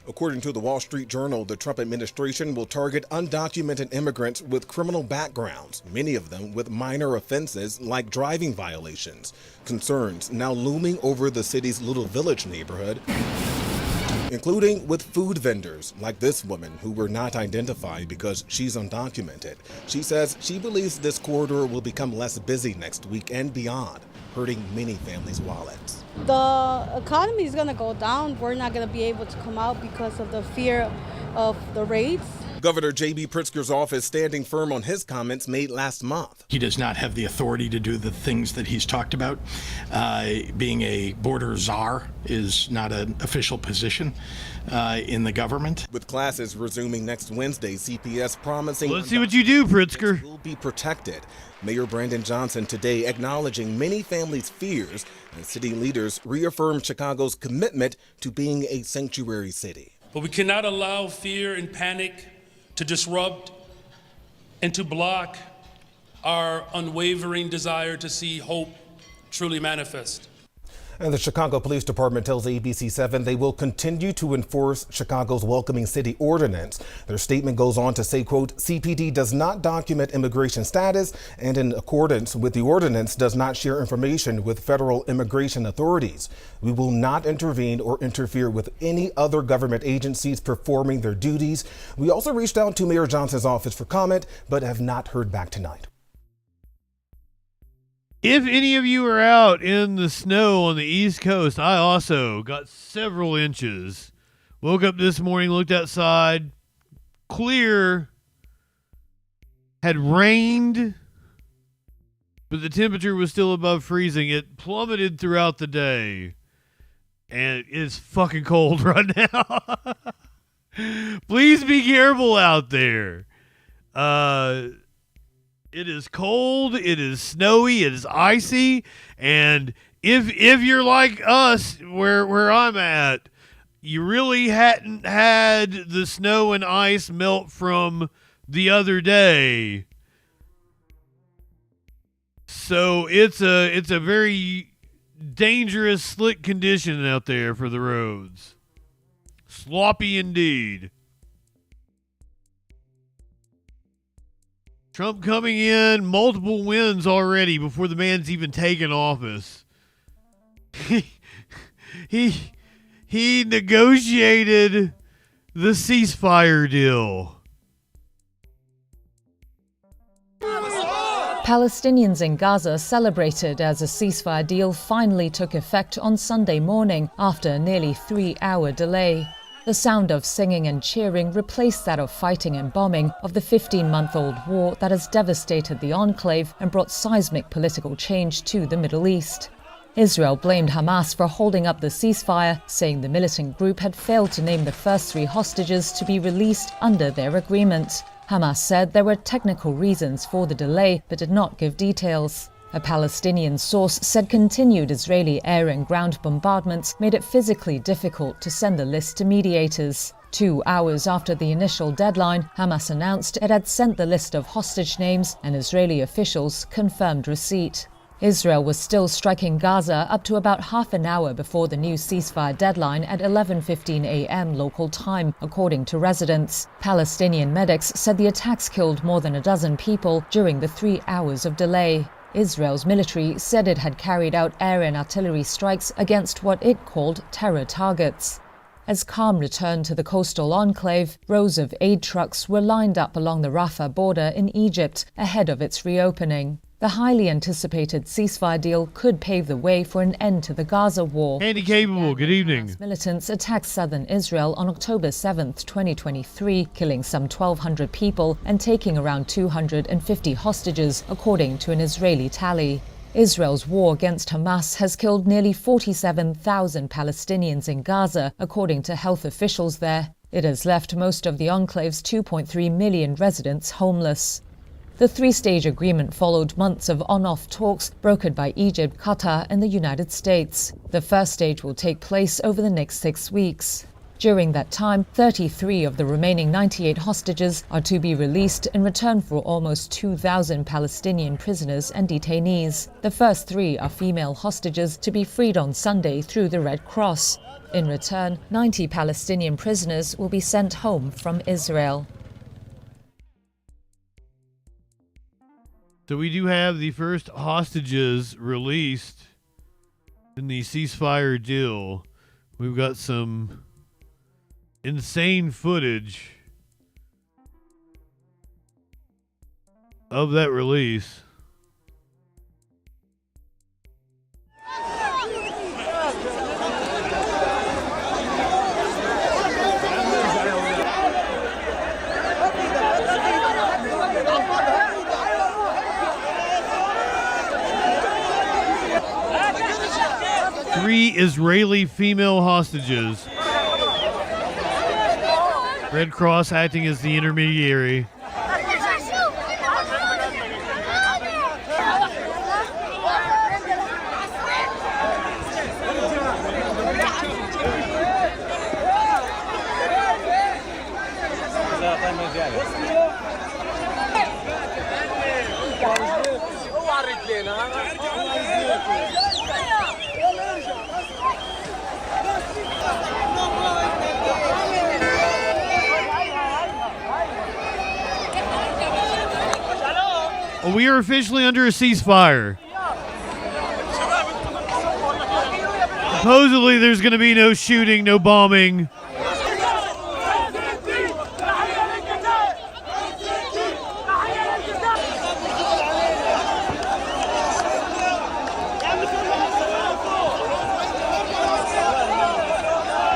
According to the Wall Street Journal, the Trump administration will target undocumented immigrants with criminal backgrounds, many of them with minor offenses like driving violations. Concerns now looming over the city's Little Village neighborhood, including with food vendors like this woman who were not identified because she's undocumented. She says she believes this corridor will become less busy next week and beyond, hurting many families' wallets. The economy is going to go down. We're not going to be able to come out because of the fear of the raids. Governor J.B. Pritzker's office standing firm on his comments made last month. He does not have the authority to do the things that he's talked about. Being a border czar is not an official position in the government. With classes resuming next Wednesday, CPS promising let's see what you do, Pritzker. Will be protected. Mayor Brandon Johnson today acknowledging many families' fears as city leaders reaffirmed Chicago's commitment to being a sanctuary city. But we cannot allow fear and panic to disrupt and to block our unwavering desire to see hope truly manifest. And the Chicago Police Department tells ABC7 they will continue to enforce Chicago's Welcoming City Ordinance. Their statement goes on to say, quote, CPD does not document immigration status and in accordance with the ordinance does not share information with federal immigration authorities. We will not intervene or interfere with any other government agencies performing their duties. We also reached out to Mayor Johnson's office for comment, but have not heard back tonight. If any of you are out in the snow on the East Coast, I also got several inches. Woke up this morning, looked outside, clear, had rained, but the temperature was still above freezing. It plummeted throughout the day, and it's fucking cold right now. Please be careful out there. It is cold, it is snowy, it is icy, and if you're like us, where I'm at, you really hadn't had the snow and ice melt from the other day. So it's a very dangerous, slick condition out there for the roads. Sloppy indeed. Trump coming in, multiple wins already before the man's even taken office. He negotiated the ceasefire deal. Palestinians in Gaza celebrated as a ceasefire deal finally took effect on Sunday morning after a nearly 3-hour delay. The sound of singing and cheering replaced that of fighting and bombing of the 15-month-old war that has devastated the enclave and brought seismic political change to the Middle East. Israel blamed Hamas for holding up the ceasefire, saying the militant group had failed to name the first 3 hostages to be released under their agreement. Hamas said there were technical reasons for the delay, but did not give details. A Palestinian source said continued Israeli air and ground bombardments made it physically difficult to send the list to mediators. 2 hours after the initial deadline, Hamas announced it had sent the list of hostage names and Israeli officials confirmed receipt. Israel was still striking Gaza up to about half an hour before the new ceasefire deadline at 11:15 a.m. local time, according to residents. Palestinian medics said the attacks killed more than a dozen people during the 3 hours of delay. Israel's military said it had carried out air and artillery strikes against what it called terror targets. As calm returned to the coastal enclave, rows of aid trucks were lined up along the Rafah border in Egypt ahead of its reopening. The highly anticipated ceasefire deal could pave the way for an end to the Gaza war. Andy Capable, good evening. Militants attacked southern Israel on October 7, 2023, killing some 1,200 people and taking around 250 hostages, according to an Israeli tally. Israel's war against Hamas has killed nearly 47,000 Palestinians in Gaza, according to health officials there. It has left most of the enclave's 2.3 million residents homeless. The 3-stage agreement followed months of on-off talks brokered by Egypt, Qatar, and the United States. The first stage will take place over the next 6 weeks. During that time, 33 of the remaining 98 hostages are to be released in return for almost 2,000 Palestinian prisoners and detainees. The first 3 are female hostages to be freed on Sunday through the Red Cross. In return, 90 Palestinian prisoners will be sent home from Israel. So we do have the first hostages released in the ceasefire deal. We've got some insane footage of that release. 3 Israeli female hostages. Red Cross acting as the intermediary. We are officially under a ceasefire. Supposedly there's going to be no shooting, no bombing.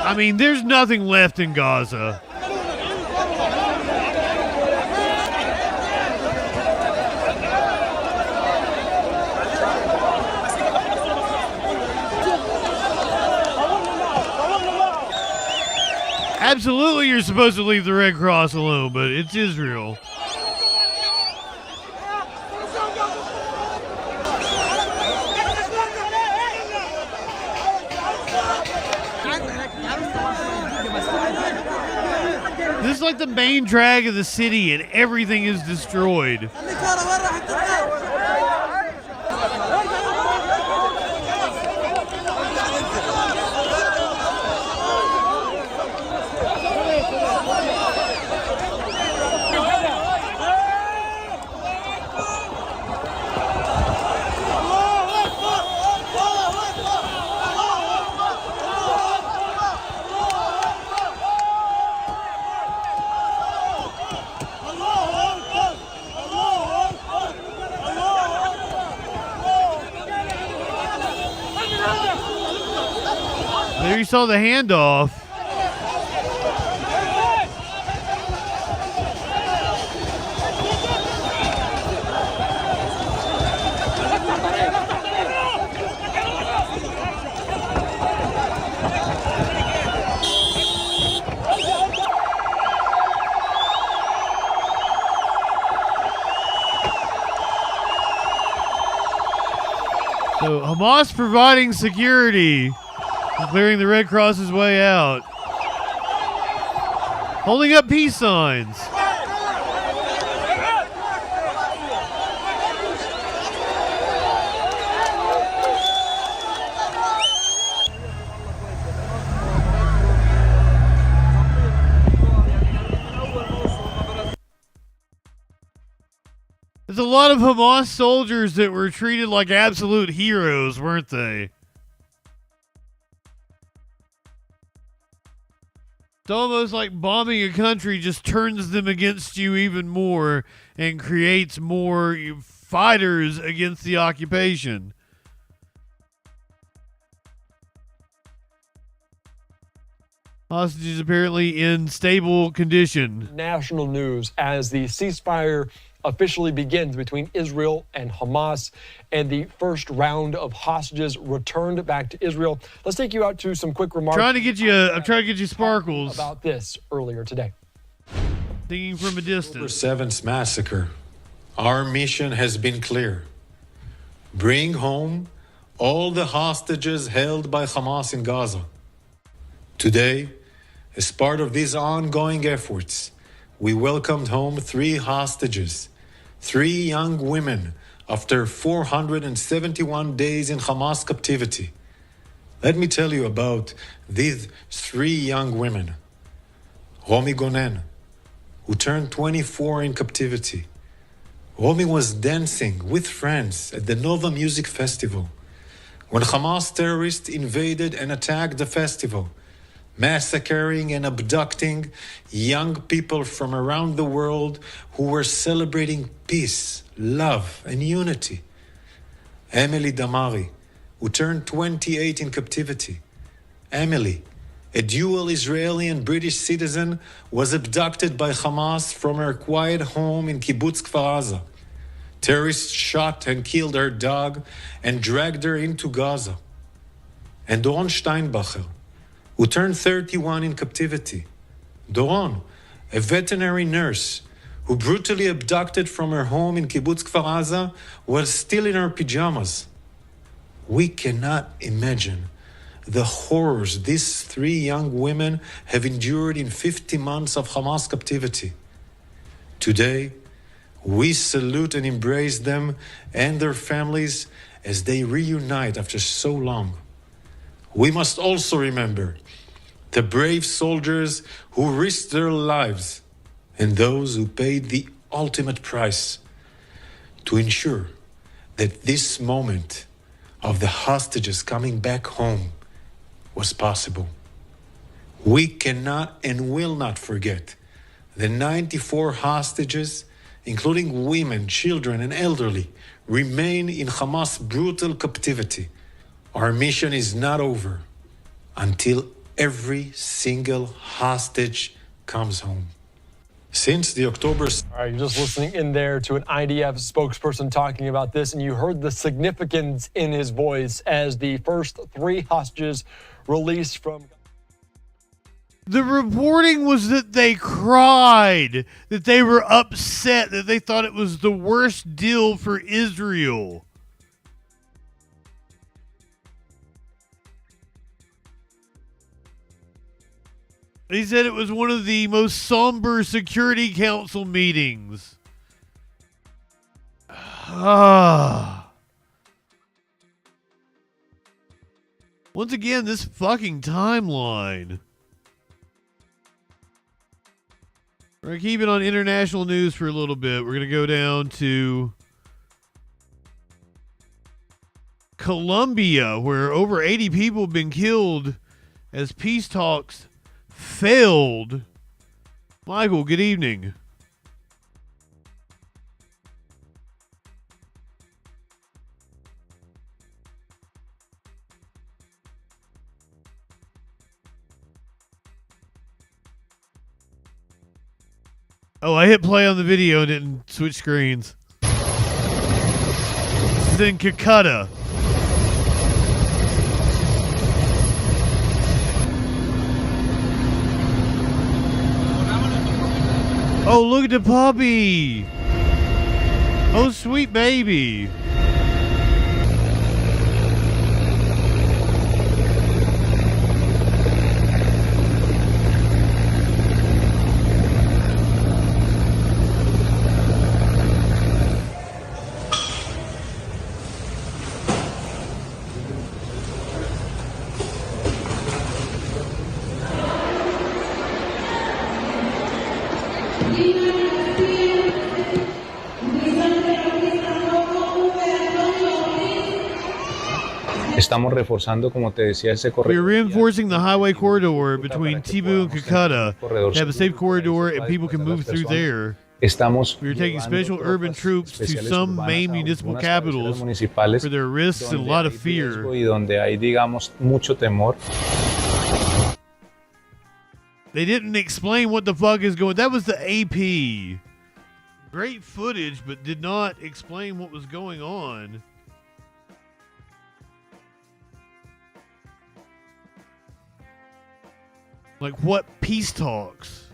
I mean, there's nothing left in Gaza. Absolutely, you're supposed to leave the Red Cross alone, but it's Israel. This is like the main drag of the city, and everything is destroyed. There you saw the handoff. So Hamas providing security, clearing the Red Cross's way out, holding up peace signs. There's a lot of Hamas soldiers that were treated like absolute heroes, weren't they? It's almost like bombing a country just turns them against you even more and creates more fighters against the occupation. Hostages apparently in stable condition. National news as the ceasefire officially begins between Israel and Hamas, and the first round of hostages returned back to Israel. Let's take you out to some quick remarks. I'm trying to get you sparkles about this earlier today. Thinking from a distance. October 7th massacre. Our mission has been clear. Bring home all the hostages held by Hamas in Gaza. Today, as part of these ongoing efforts, we welcomed home 3 hostages, 3 young women, after 471 days in Hamas captivity. Let me tell you about these 3 young women. Romi Gonen, who turned 24 in captivity. Romi was dancing with friends at the Nova Music Festival when Hamas terrorists invaded and attacked the festival, massacring and abducting young people from around the world who were celebrating peace, love, and unity. Emily Damari, who turned 28 in captivity. Emily, a dual Israeli and British citizen, was abducted by Hamas from her quiet home in Kibbutz Kfar Aza. Terrorists shot and killed her dog and dragged her into Gaza. and Doron Steinbacher, who turned 31 in captivity. Doron, a veterinary nurse who brutally abducted from her home in Kibbutz Kfar Aza while still in her pajamas. We cannot imagine the horrors these 3 young women have endured in 50 months of Hamas captivity. Today, we salute and embrace them and their families as they reunite after so long. We must also remember the brave soldiers who risked their lives and those who paid the ultimate price to ensure that this moment of the hostages coming back home was possible. We cannot and will not forget the 94 hostages, including women, children, and elderly, remain in Hamas' brutal captivity. Our mission is not over until every single hostage comes home. Since the October... All right, you're just listening in there to an IDF spokesperson talking about this, and you heard the significance in his voice as the first 3 hostages released from... The reporting was that they cried, that they were upset, that they thought it was the worst deal for Israel. He said it was one of the most somber Security Council meetings. Once again, this fucking timeline. We're going to keep it on international news for a little bit. We're going to go down to Colombia, where over 80 people have been killed as peace talks failed. Michael, good evening. Oh, I hit play on the video and didn't switch screens. This is in Calcutta. Oh, look at the puppy. Oh, sweet baby. Estamos reforzando, como te decía, ese corredor. We're reinforcing the highway corridor between Tibu and Calcutta to have a safe corridor and people can move through there. We're taking special urban troops to some main municipal capitals for their risks and a lot of fear. Y donde hay, digamos, mucho temor. They didn't explain what the fuck is going. That was the AP. Great footage, but did not explain what was going on. Like what peace talks?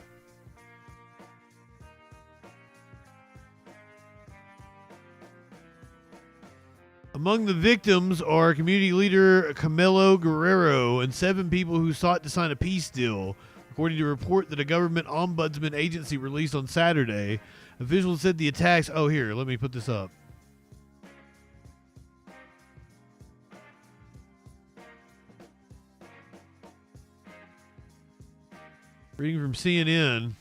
Among the victims are community leader Camilo Guerrero and 7 people who sought to sign a peace deal, according to a report that a government ombudsman agency released on Saturday. Officials said the attacks... Oh, here, let me put this up. Reading from CNN.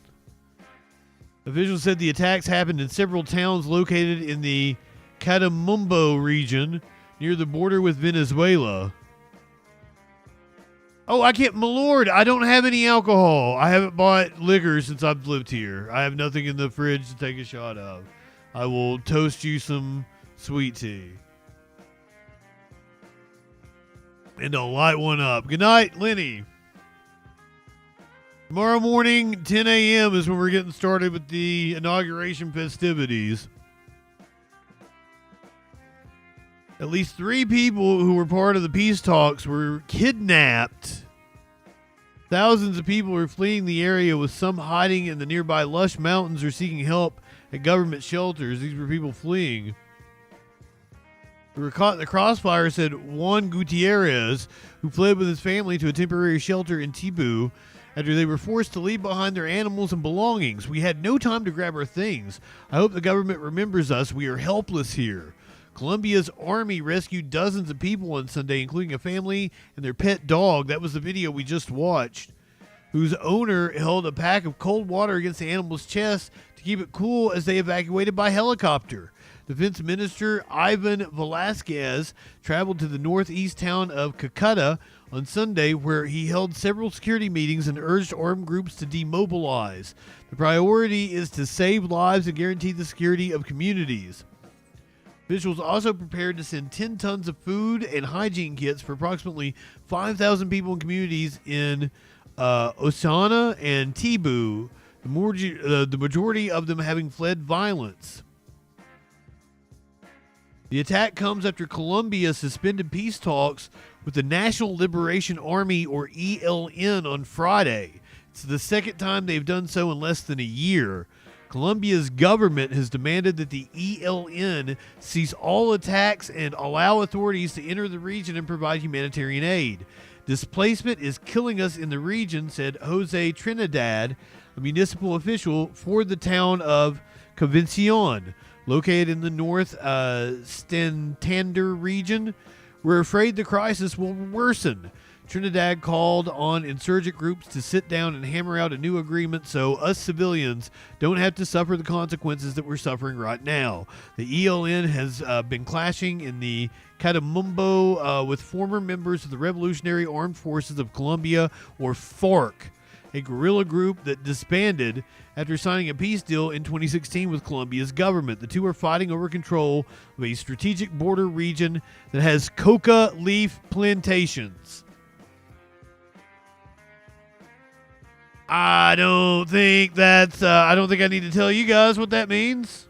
Officials said the attacks happened in several towns located in the Catamumbo region near the border with Venezuela. Oh, I can't, my lord, I don't have any alcohol. I haven't bought liquor since I've lived here. I have nothing in the fridge to take a shot of. I will toast you some sweet tea. And I'll light one up. Good night, Lenny. Tomorrow morning, 10 a.m. is when we're getting started with the inauguration festivities. At least 3 people who were part of the peace talks were kidnapped. Thousands of people are fleeing the area, with some hiding in the nearby lush mountains or seeking help at government shelters. These were people fleeing. The crossfire said Juan Gutierrez, who fled with his family to a temporary shelter in Tibu after they were forced to leave behind their animals and belongings. We had no time to grab our things. I hope the government remembers us. We are helpless here. Colombia's army rescued dozens of people on Sunday, including a family and their pet dog. That was the video we just watched, whose owner held a pack of cold water against the animal's chest to keep it cool as they evacuated by helicopter. Defense Minister Ivan Velasquez traveled to the northeast town of Cúcuta on Sunday, where he held several security meetings and urged armed groups to demobilize. The priority is to save lives and guarantee the security of communities. Officials also prepared to send 10 tons of food and hygiene kits for approximately 5,000 people in communities in Osana and Tibu, the majority of them having fled violence. The attack comes after Colombia suspended peace talks with the National Liberation Army, or ELN, on Friday. It's the second time they've done so in less than a year. Colombia's government has demanded that the ELN cease all attacks and allow authorities to enter the region and provide humanitarian aid. Displacement is killing us in the region, said Jose Trinidad, a municipal official for the town of Convención, located in the North Santander region. We're afraid the crisis will worsen. Trinidad called on insurgent groups to sit down and hammer out a new agreement so us civilians don't have to suffer the consequences that we're suffering right now. The ELN has been clashing in the Catatumbo with former members of the Revolutionary Armed Forces of Colombia, or FARC, a guerrilla group that disbanded after signing a peace deal in 2016 with Colombia's government. The two are fighting over control of a strategic border region that has coca leaf plantations. I don't think I need to tell you guys what that means.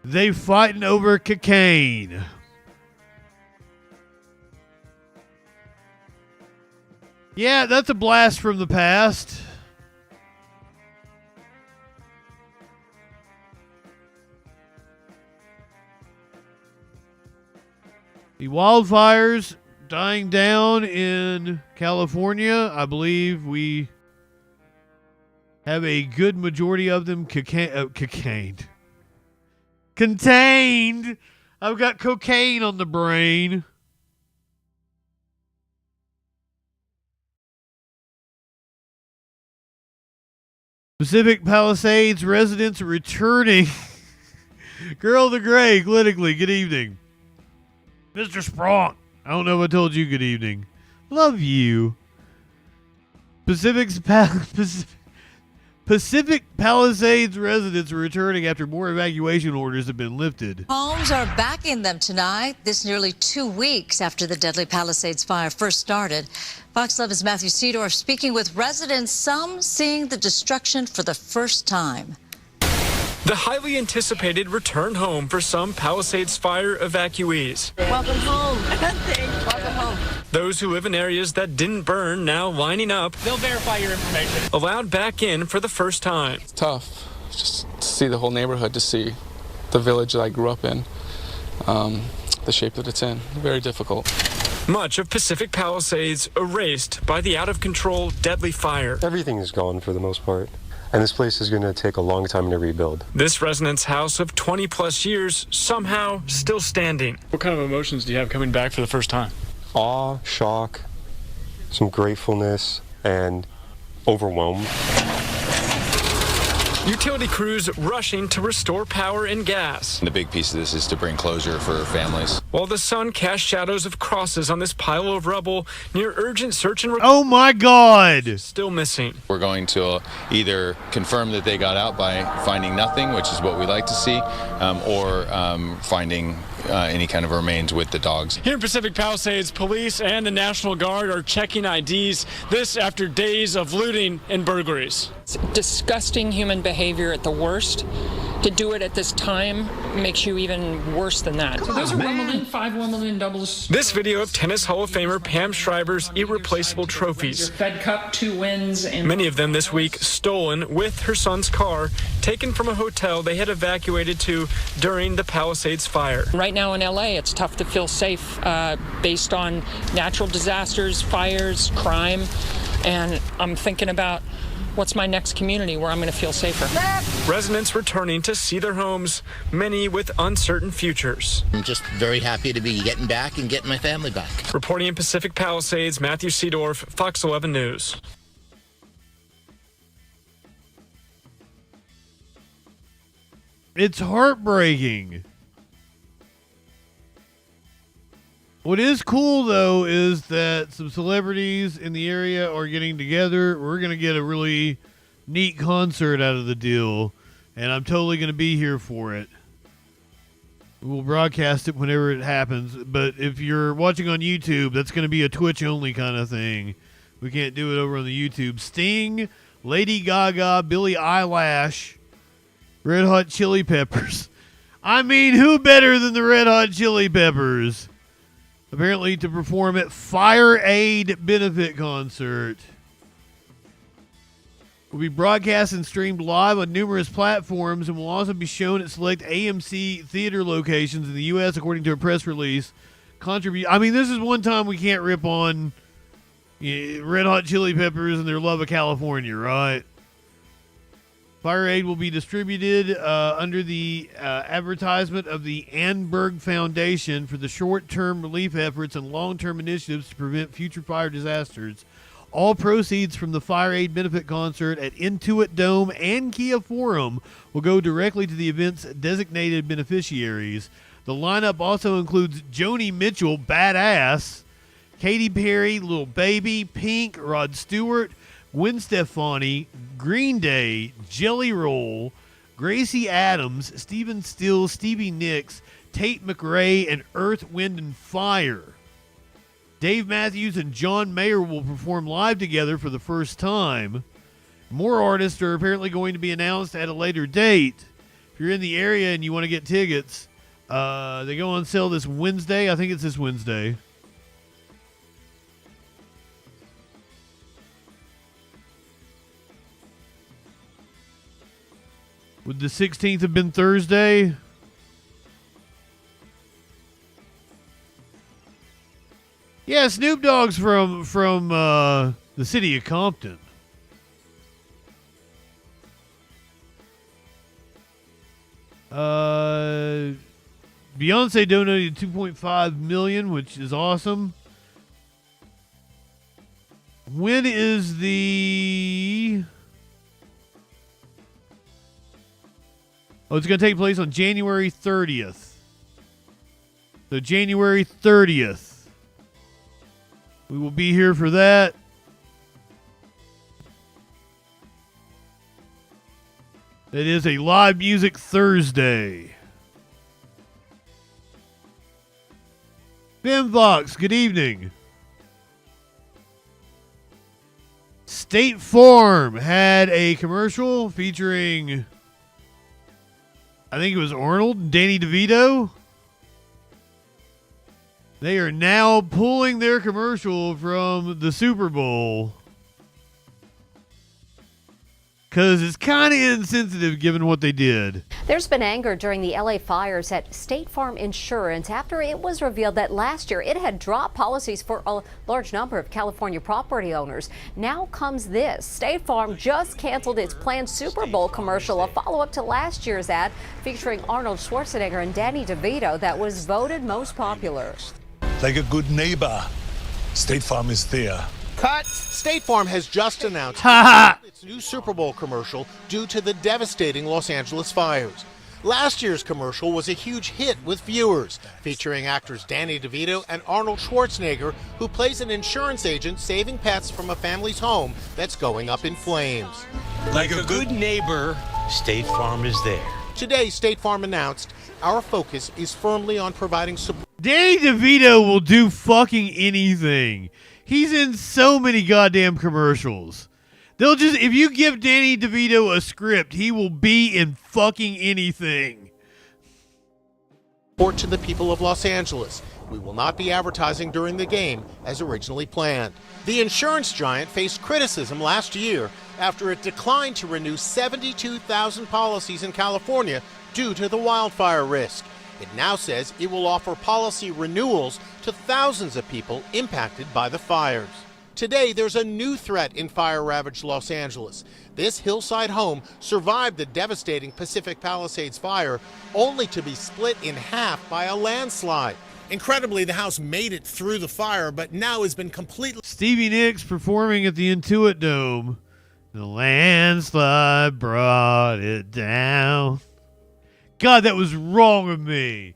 They fighting over cocaine. Yeah, that's a blast from the past. The wildfires dying down in California. I believe we have a good majority of them contained. I've got cocaine on the brain. Pacific Palisades residents are returning. Girl the Gray, politically, good evening. Mr. Sprong, I don't know if I told you good evening. Love you. Pacific Palisades residents are returning after more evacuation orders have been lifted. Homes are back in them tonight, this nearly 2 weeks after the deadly Palisades fire first started. Fox 11's Matthew Seedorf speaking with residents, some seeing the destruction for the first time. The highly anticipated return home for some Palisades fire evacuees. Welcome home. Welcome home. Those who live in areas that didn't burn now lining up. They'll verify your information. Allowed back in for the first time. It's tough just to see the whole neighborhood, to see the village that I grew up in, the shape that it's in. Very difficult. Much of Pacific Palisades erased by the out-of-control deadly fire. Everything is gone for the most part. And this place is going to take a long time to rebuild. This resident's house of 20-plus years somehow still standing. What kind of emotions do you have coming back for the first time? Awe, shock, some gratefulness, and overwhelmed. Utility crews rushing to restore power and gas. The big piece of this is to bring closure for families. While the sun cast shadows of crosses on this pile of rubble near urgent search and oh my God! Still missing. We're going to either confirm that they got out by finding nothing, which is what we like to see, or finding any kind of remains with the dogs. Here in Pacific Palisades, police and the National Guard are checking IDs. This after days of looting and burglaries. It's disgusting human behavior at the worst. to do it at this time makes you even worse than that. So those are Wimbledon, 5 Wimbledon doubles. This video of Tennis Hall of Famer Pam Shriver's irreplaceable trophies. Your Fed Cup, 2 wins. And Many of them this week stolen with her son's car, taken from a hotel they had evacuated to during the Palisades fire. Right now in LA, it's tough to feel safe based on natural disasters, fires, crime, and I'm thinking about what's my next community where I'm going to feel safer. Residents returning to see their homes, many with uncertain futures. I'm just very happy to be getting back and getting my family back. Reporting in Pacific Palisades, Matthew Seedorf, Fox 11 News. It's heartbreaking. What is cool, though, is that some celebrities in the area are getting together. We're going to get a really neat concert out of the deal, and I'm totally going to be here for it. We'll broadcast it whenever it happens, but if you're watching on YouTube, that's going to be a Twitch-only kind of thing. We can't do it over on the YouTube. Sting, Lady Gaga, Billie Eilish, Red Hot Chili Peppers. I mean, who better than the Red Hot Chili Peppers? Apparently to perform at Fire Aid benefit concert. Will be broadcast and streamed live on numerous platforms and will also be shown at select AMC theater locations in the U.S., according to a press release. I mean, this is one time we can't rip on Red Hot Chili Peppers and their love of California, right? Fire Aid will be distributed under the advertisement of the Annberg Foundation for the short-term relief efforts and long-term initiatives to prevent future fire disasters. All proceeds from the Fire Aid benefit concert at Intuit Dome and Kia Forum will go directly to the event's designated beneficiaries. The lineup also includes Joni Mitchell, Badass, Katy Perry, Lil Baby, Pink, Rod Stewart, Gwen Stefani, Green Day, Jelly Roll, Gracie Adams, Stephen Stills, Stevie Nicks, Tate McRae, and Earth, Wind, and Fire. Dave Matthews and John Mayer will perform live together for the first time. More artists are apparently going to be announced at a later date. If you're in the area and you want to get tickets, they go on sale this Wednesday. I think it's this Wednesday. Would the 16th have been Thursday? Yeah, Snoop Dogg's from the city of Compton. Beyonce donated $2.5 million, which is awesome. When is the... Oh, it's going to take place on January 30th. So January 30th. We will be here for that. It is a live music Thursday. Ben Fox, good evening. State Farm had a commercial featuring, I think it was Arnold and Danny DeVito. They are now pulling their commercial from the Super Bowl because it's kind of insensitive given what they did. There's been anger during the LA fires at State Farm Insurance after it was revealed that last year it had dropped policies for a large number of California property owners. Now comes this. State Farm just canceled its planned Super Bowl commercial, a follow-up to last year's ad featuring Arnold Schwarzenegger and Danny DeVito that was voted most popular. Like a good neighbor, State Farm is there. Cut! State Farm has just announced its new Super Bowl commercial due to the devastating Los Angeles fires. Last year's commercial was a huge hit with viewers, featuring actors Danny DeVito and Arnold Schwarzenegger, who plays an insurance agent saving pets from a family's home that's going up in flames. Like a good neighbor, State Farm is there. Today, State Farm announced, our focus is firmly on providing support. Danny DeVito will do fucking anything. He's in so many goddamn commercials. They'll just, if you give Danny DeVito a script, he will be in fucking anything. Report to the people of Los Angeles. We will not be advertising during the game as originally planned. The insurance giant faced criticism last year after it declined to renew 72,000 policies in California due to the wildfire risk. It now says it will offer policy renewals to thousands of people impacted by the fires. Today, there's a new threat in fire-ravaged Los Angeles. This hillside home survived the devastating Pacific Palisades fire, only to be split in half by a landslide. Incredibly, the house made it through the fire, but now has been completely... Stevie Nicks performing at the Intuit Dome. The landslide brought it down. God, that was wrong of me.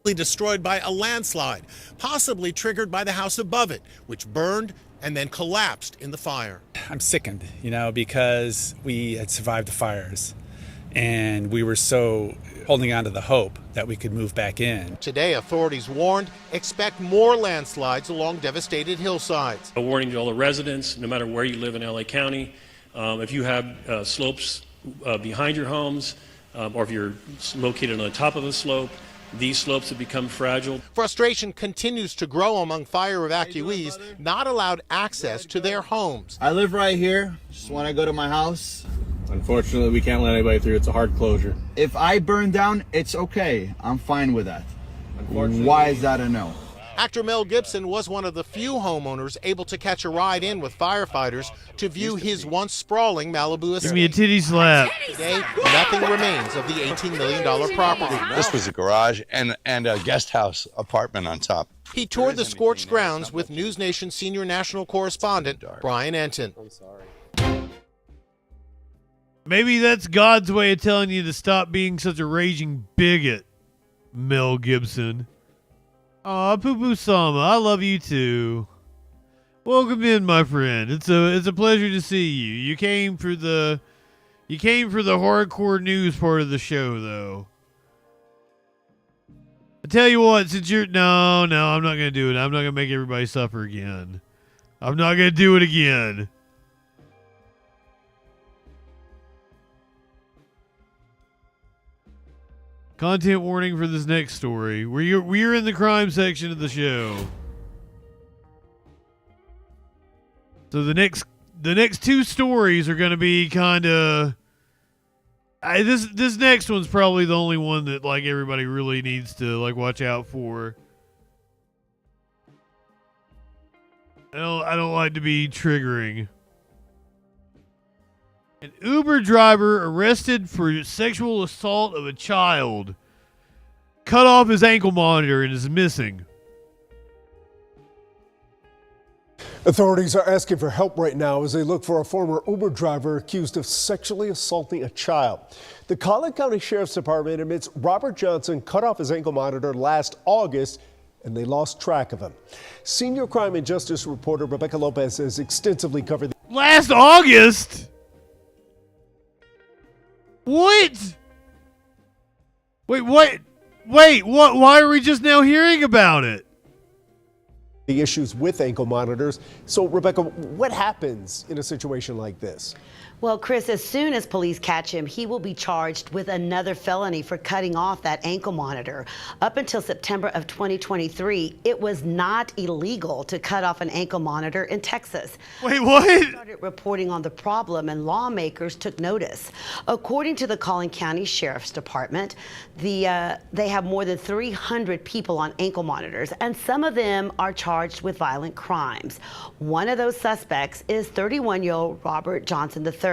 ...destroyed by a landslide, possibly triggered by the house above it, which burned and then collapsed in the fire. I'm sickened, because we had survived the fires and we were so holding on to the hope that we could move back in. Today, authorities warned expect more landslides along devastated hillsides. A warning to all the residents, no matter where you live in LA County, if you have slopes behind your homes, or if you're located on the top of a slope, these slopes have become fragile. Frustration continues to grow among fire evacuees not allowed access to their homes. I live right here, just when I go to my house. Unfortunately, we can't let anybody through. It's a hard closure. If I burn down, it's okay. I'm fine with that. Why is that a no? Actor Mel Gibson was one of the few homeowners able to catch a ride in with firefighters to view his once sprawling Malibu estate. Give me a titty slap. Today, nothing remains of the $18 million property. This was a garage and a guest house apartment on top. He toured the scorched grounds with News Nation senior national correspondent Brian Enton. Maybe that's God's way of telling you to stop being such a raging bigot, Mel Gibson. Aw, Poo-Poo Sama, I love you too. Welcome in, my friend. It's a pleasure to see you. You came for the hardcore news part of the show, though. I tell you what, since you're no, I'm not gonna do it. I'm not gonna make everybody suffer again. I'm not gonna do it again. Content warning for this next story. We're in the crime section of the show. So the next two stories are going to be kind of. This next one's probably the only one that like everybody really needs to like watch out for. I don't like to be triggering. An Uber driver arrested for sexual assault of a child. Cut off his ankle monitor and is missing. Authorities are asking for help right now as they look for a former Uber driver accused of sexually assaulting a child. The Collin County Sheriff's Department admits Robert Johnson cut off his ankle monitor last August and they lost track of him. Senior crime and justice reporter Rebecca Lopez has extensively covered the last August? What? Wait, what? Wait, what? Why are we just now hearing about it? The issues with ankle monitors. So, Rebecca, what happens in a situation like this? Well, Chris, as soon as police catch him, he will be charged with another felony for cutting off that ankle monitor. Up until September of 2023, it was not illegal to cut off an ankle monitor in Texas. Wait, what? They started reporting on the problem and lawmakers took notice. According to the Collin County Sheriff's Department, they have more than 300 people on ankle monitors, and some of them are charged with violent crimes. One of those suspects is 31-year-old Robert Johnson III.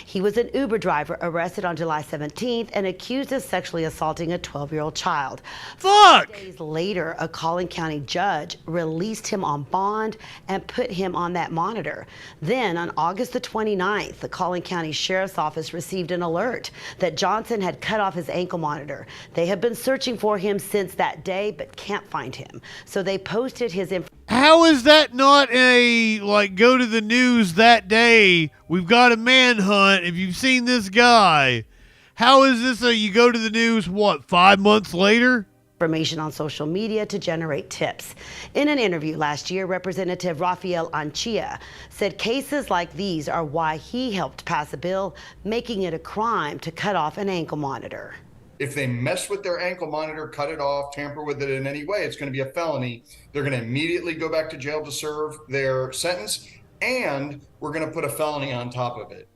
He was an Uber driver arrested on July 17th and accused of sexually assaulting a 12-year-old child. Fuck! Days later, a Collin County judge released him on bond and put him on that monitor. Then, on August the 29th, the Collin County Sheriff's Office received an alert that Johnson had cut off his ankle monitor. They have been searching for him since that day, but can't find him. So they posted his information. How is that not a, like, go to the news that day, we've got a manhunt, if you've seen this guy? How is this you go to the news, what, 5 months later? information on social media to generate tips. In an interview last year, Representative Rafael Anchia said cases like these are why he helped pass a bill making it a crime to cut off an ankle monitor. If they mess with their ankle monitor, cut it off, tamper with it in any way, it's going to be a felony. They're going to immediately go back to jail to serve their sentence, and we're going to put a felony on top of it.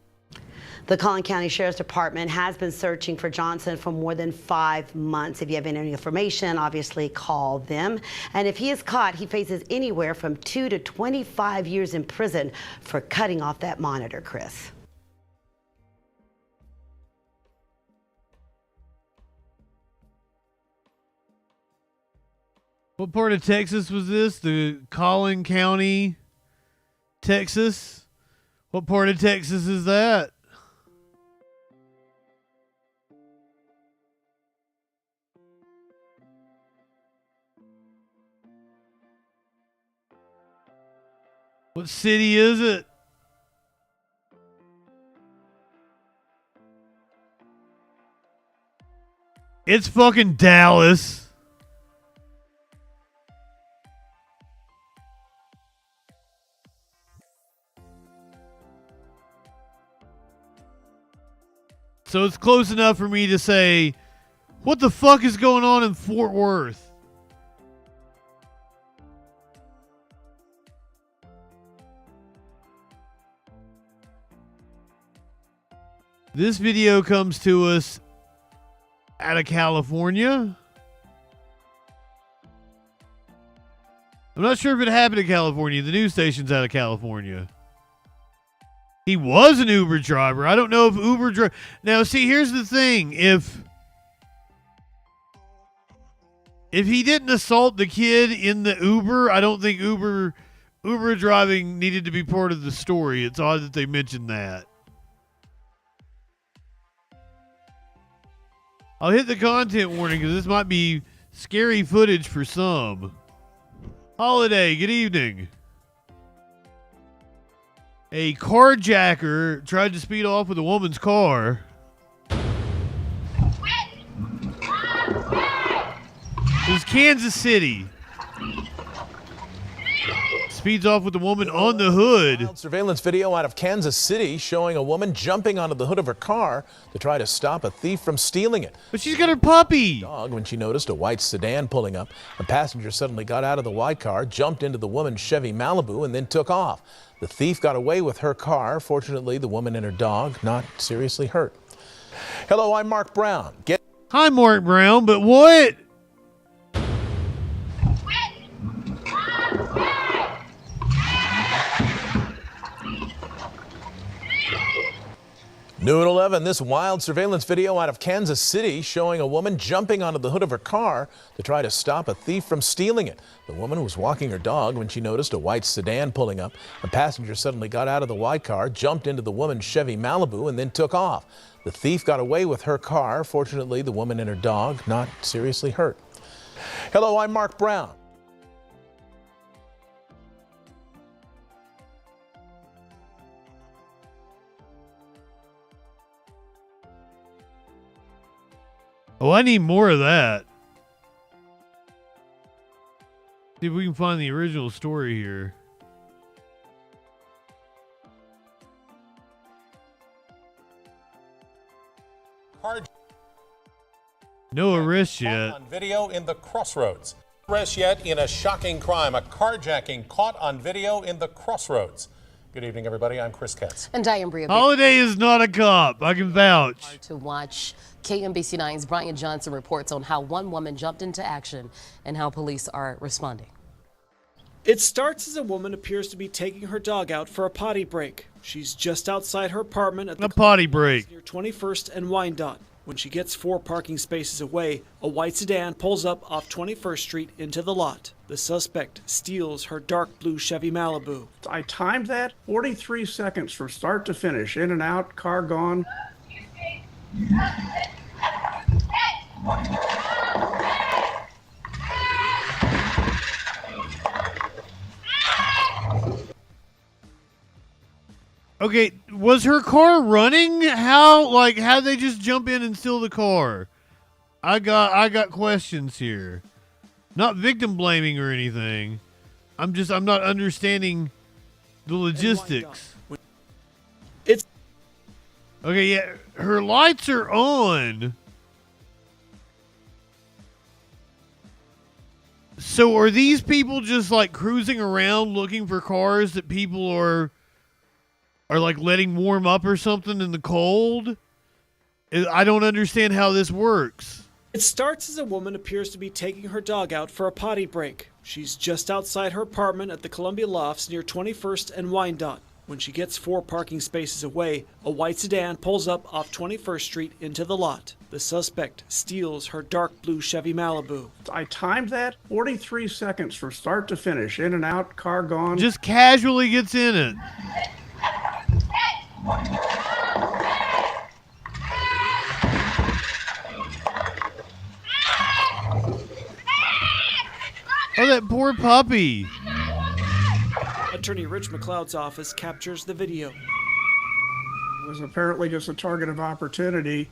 The Collin County Sheriff's Department has been searching for Johnson for more than 5 months. If you have any information, obviously call them. And if he is caught, he faces anywhere from 2 to 25 years in prison for cutting off that monitor, Chris. What part of Texas was this? The Collin County, Texas? What part of Texas is that? What city is it? It's fucking Dallas. So it's close enough for me to say, what the fuck is going on in Fort Worth? This video comes to us out of California. I'm not sure if it happened in California. The news station's out of California. He was an Uber driver. I don't know if Uber Now, see, here's the thing. If he didn't assault the kid in the Uber, I don't think Uber driving needed to be part of the story. It's odd that they mentioned that. I'll hit the content warning because this might be scary footage for some. Holiday, good evening. A carjacker tried to speed off with a woman's car. It was Kansas City. Speeds off with a woman on the hood. Surveillance video out of Kansas City showing a woman jumping onto the hood of her car to try to stop a thief from stealing it. But she's got her puppy. Dog when she noticed a white sedan pulling up. A passenger suddenly got out of the white car, jumped into the woman's Chevy Malibu, and then took off. The thief got away with her car. Fortunately, the woman and her dog not seriously hurt. Hello, I'm Mark Brown. Hi, Mark Brown, but what? New at 11, this wild surveillance video out of Kansas City showing a woman jumping onto the hood of her car to try to stop a thief from stealing it. The woman was walking her dog when she noticed a white sedan pulling up. A passenger suddenly got out of the white car, jumped into the woman's Chevy Malibu, and then took off. The thief got away with her car. Fortunately, the woman and her dog not seriously hurt. Hello, I'm Mark Brown. Oh, I need more of that. See if we can find the original story here. No arrest yet. On video in the Crossroads. Arrest yet in a shocking crime, a carjacking caught on video in the Crossroads. Good evening, everybody. I'm Chris Katz. And I am Bria. Holiday is not a cop. I can vouch. To watch, KMBC 9's Brian Johnson reports on how one woman jumped into action and how police are responding. It starts as a woman appears to be taking her dog out for a potty break. She's just outside her apartment at the potty break near 21st and Wyandotte. When she gets 4 parking spaces away, a white sedan pulls up off 21st Street into the lot. The suspect steals her dark blue Chevy Malibu. I timed that 43 seconds from start to finish. In and out, car gone. Okay, was her car running? How'd they just jump in and steal the car? I got questions here. Not victim blaming or anything. I'm not understanding the logistics. It's okay. Yeah, her lights are on. So are these people just like cruising around looking for cars that people are like letting warm up or something in the cold? I don't understand how this works. It starts as a woman appears to be taking her dog out for a potty break. She's just outside her apartment at the Columbia Lofts near 21st and Wyandotte. When she gets 4 parking spaces away, a white sedan pulls up off 21st Street into the lot. The suspect steals her dark blue Chevy Malibu. I timed that 43 seconds from start to finish. In and out, car gone. Just casually gets in it. Oh, that poor puppy. Attorney Rich McLeod's office captures the video. Was apparently just a target of opportunity.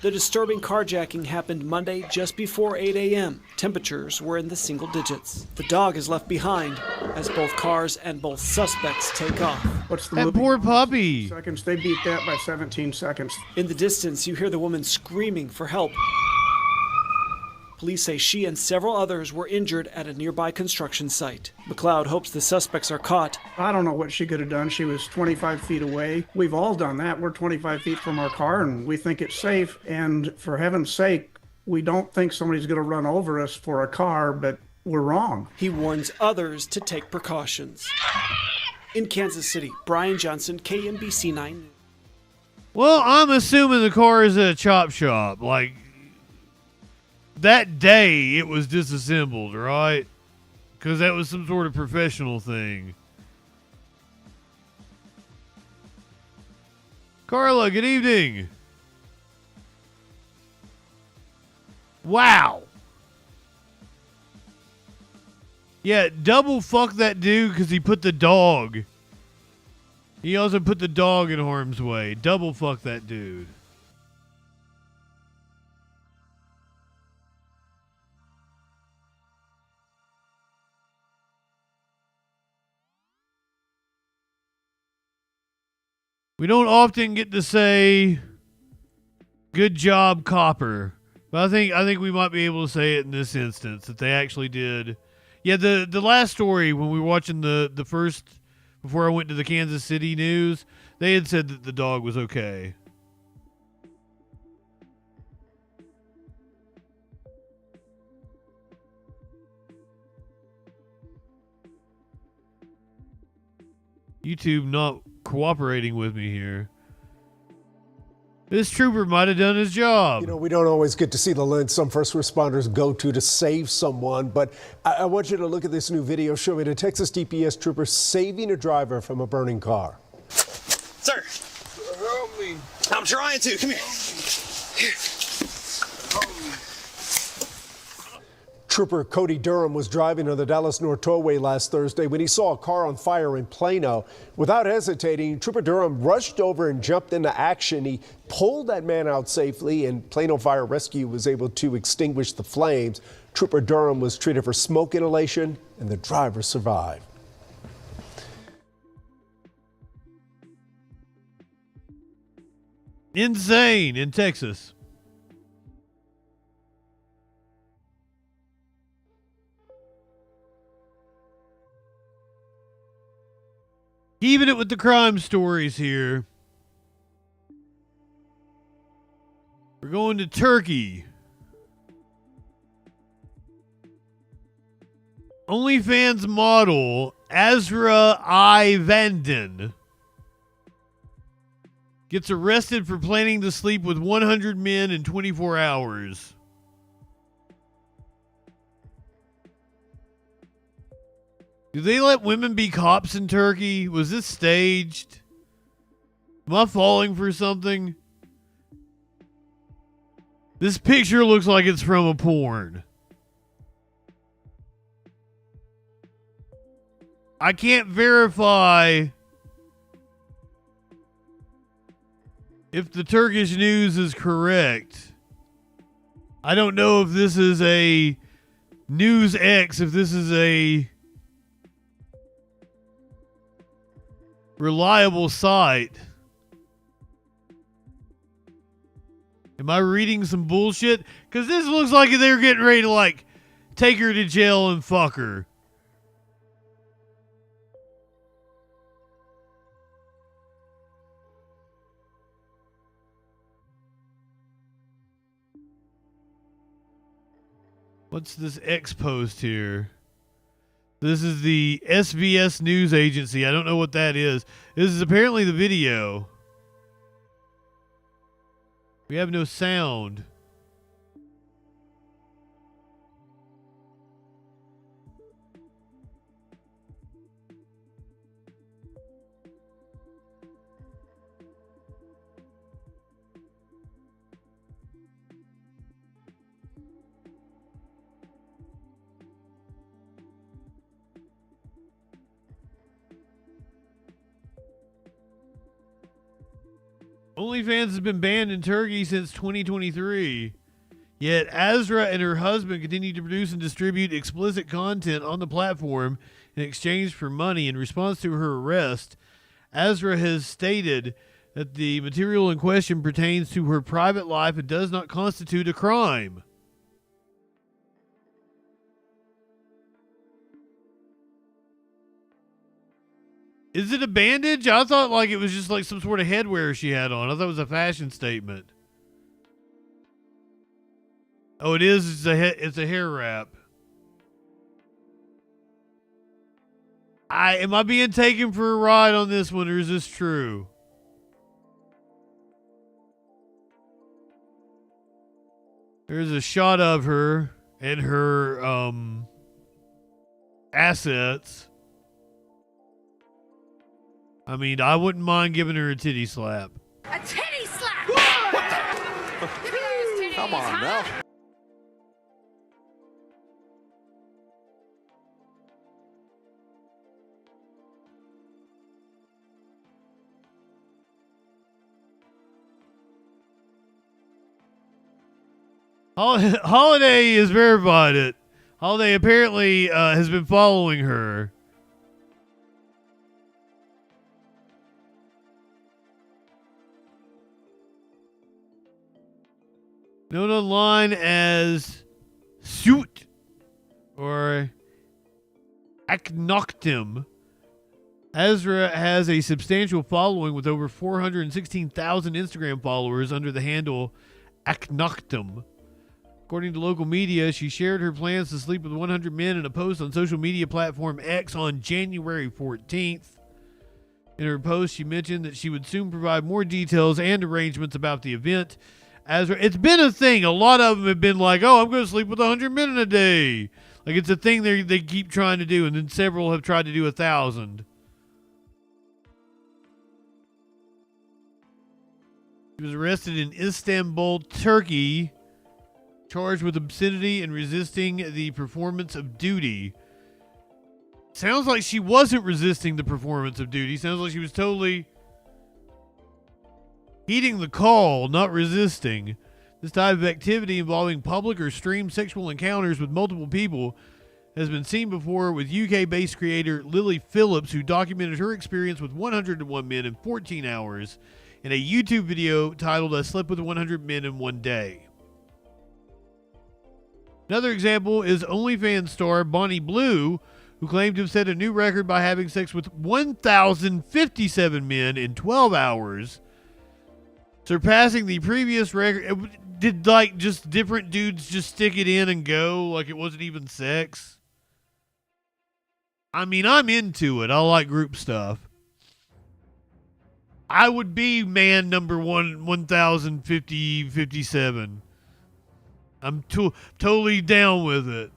The disturbing carjacking happened Monday just before 8 a.m. Temperatures were in the single digits. The dog is left behind as both cars and both suspects take off. What's the that poor puppy? Seconds. They beat that by 17 seconds. In the distance, you hear the woman screaming for help. Police say she and several others were injured at a nearby construction site. McLeod hopes the suspects are caught. I don't know what she could have done. She was 25 feet away. We've all done that. We're 25 feet from our car and we think it's safe. And for heaven's sake, we don't think somebody's going to run over us for a car, but we're wrong. He warns others to take precautions. In Kansas City, Brian Johnson, KMBC 9. Well, I'm assuming the car is at a chop shop. Like, that day it was disassembled, right? Because that was some sort of professional thing. Carla, good evening. Wow. Yeah, double fuck that dude because he put the dog. He also put the dog in harm's way. Double fuck that dude. We don't often get to say good job, copper. But I think we might be able to say it in this instance that they actually did. Yeah, the last story when we were watching the first before I went to the Kansas City news, they had said that the dog was okay. YouTube not cooperating with me here. This trooper might have done his job. You know, we don't always get to see the lengths some first responders go to save someone, but I want you to look at this new video showing a Texas DPS trooper saving a driver from a burning car. Sir, help me. I'm trying to. Come here. Here. Trooper Cody Durham was driving on the Dallas North Tollway last Thursday when he saw a car on fire in Plano. Without hesitating, Trooper Durham rushed over and jumped into action. He pulled that man out safely, and Plano Fire Rescue was able to extinguish the flames. Trooper Durham was treated for smoke inhalation, and the driver survived. Insane in Texas. Keeping it with the crime stories here. We're going to Turkey. OnlyFans model Azra I. Vanden gets arrested for planning to sleep with 100 men in 24 hours. Do they let women be cops in Turkey? Was this staged? Am I falling for something? This picture looks like it's from a porn. I can't verify if the Turkish news is correct. I don't know if this is a News X, if this is a reliable site. Am I reading some bullshit? Because this looks like they're getting ready to, like, take her to jail and fuck her. What's this X post here? This is the SVS News Agency. I don't know what that is. This is apparently the video. We have no sound. OnlyFans has been banned in Turkey since 2023. Yet Azra and her husband continue to produce and distribute explicit content on the platform in exchange for money. In response to her arrest, Azra has stated that the material in question pertains to her private life and does not constitute a crime. Is it a bandage? I thought like it was just like some sort of headwear she had on. I thought it was a fashion statement. Oh, it is. It's a hair wrap. Am I being taken for a ride on this one, or is this true? There's a shot of her and her assets. I mean, I wouldn't mind giving her a titty slap. A titty slap! What the? Come on now. Holiday has verified it. Holiday apparently has been following her. Known online as Suit or Aknoktim, Azra has a substantial following with over 416,000 Instagram followers under the handle Aknoktim. According to local media, she shared her plans to sleep with 100 men in a post on social media platform X on January 14th. In her post, she mentioned that she would soon provide more details and arrangements about the event. It's been a thing. A lot of them have been like, oh, I'm going to sleep with 100 men in a day. Like, it's a thing they keep trying to do, and then several have tried to do 1,000. He was arrested in Istanbul, Turkey, charged with obscenity and resisting the performance of duty. Sounds like she wasn't resisting the performance of duty. Sounds like she was totally heeding the call, not resisting. This type of activity involving public or streamed sexual encounters with multiple people has been seen before with UK-based creator Lily Phillips, who documented her experience with 101 men in 14 hours in a YouTube video titled I Slept with 100 Men in One Day. Another example is OnlyFans star Bonnie Blue, who claimed to have set a new record by having sex with 1,057 men in 12 hours, surpassing the previous record. Did like just different dudes just stick it in and go? Like it wasn't even sex? I mean, I'm into it. I like group stuff. I would be man number 1,057. I'm totally down with it.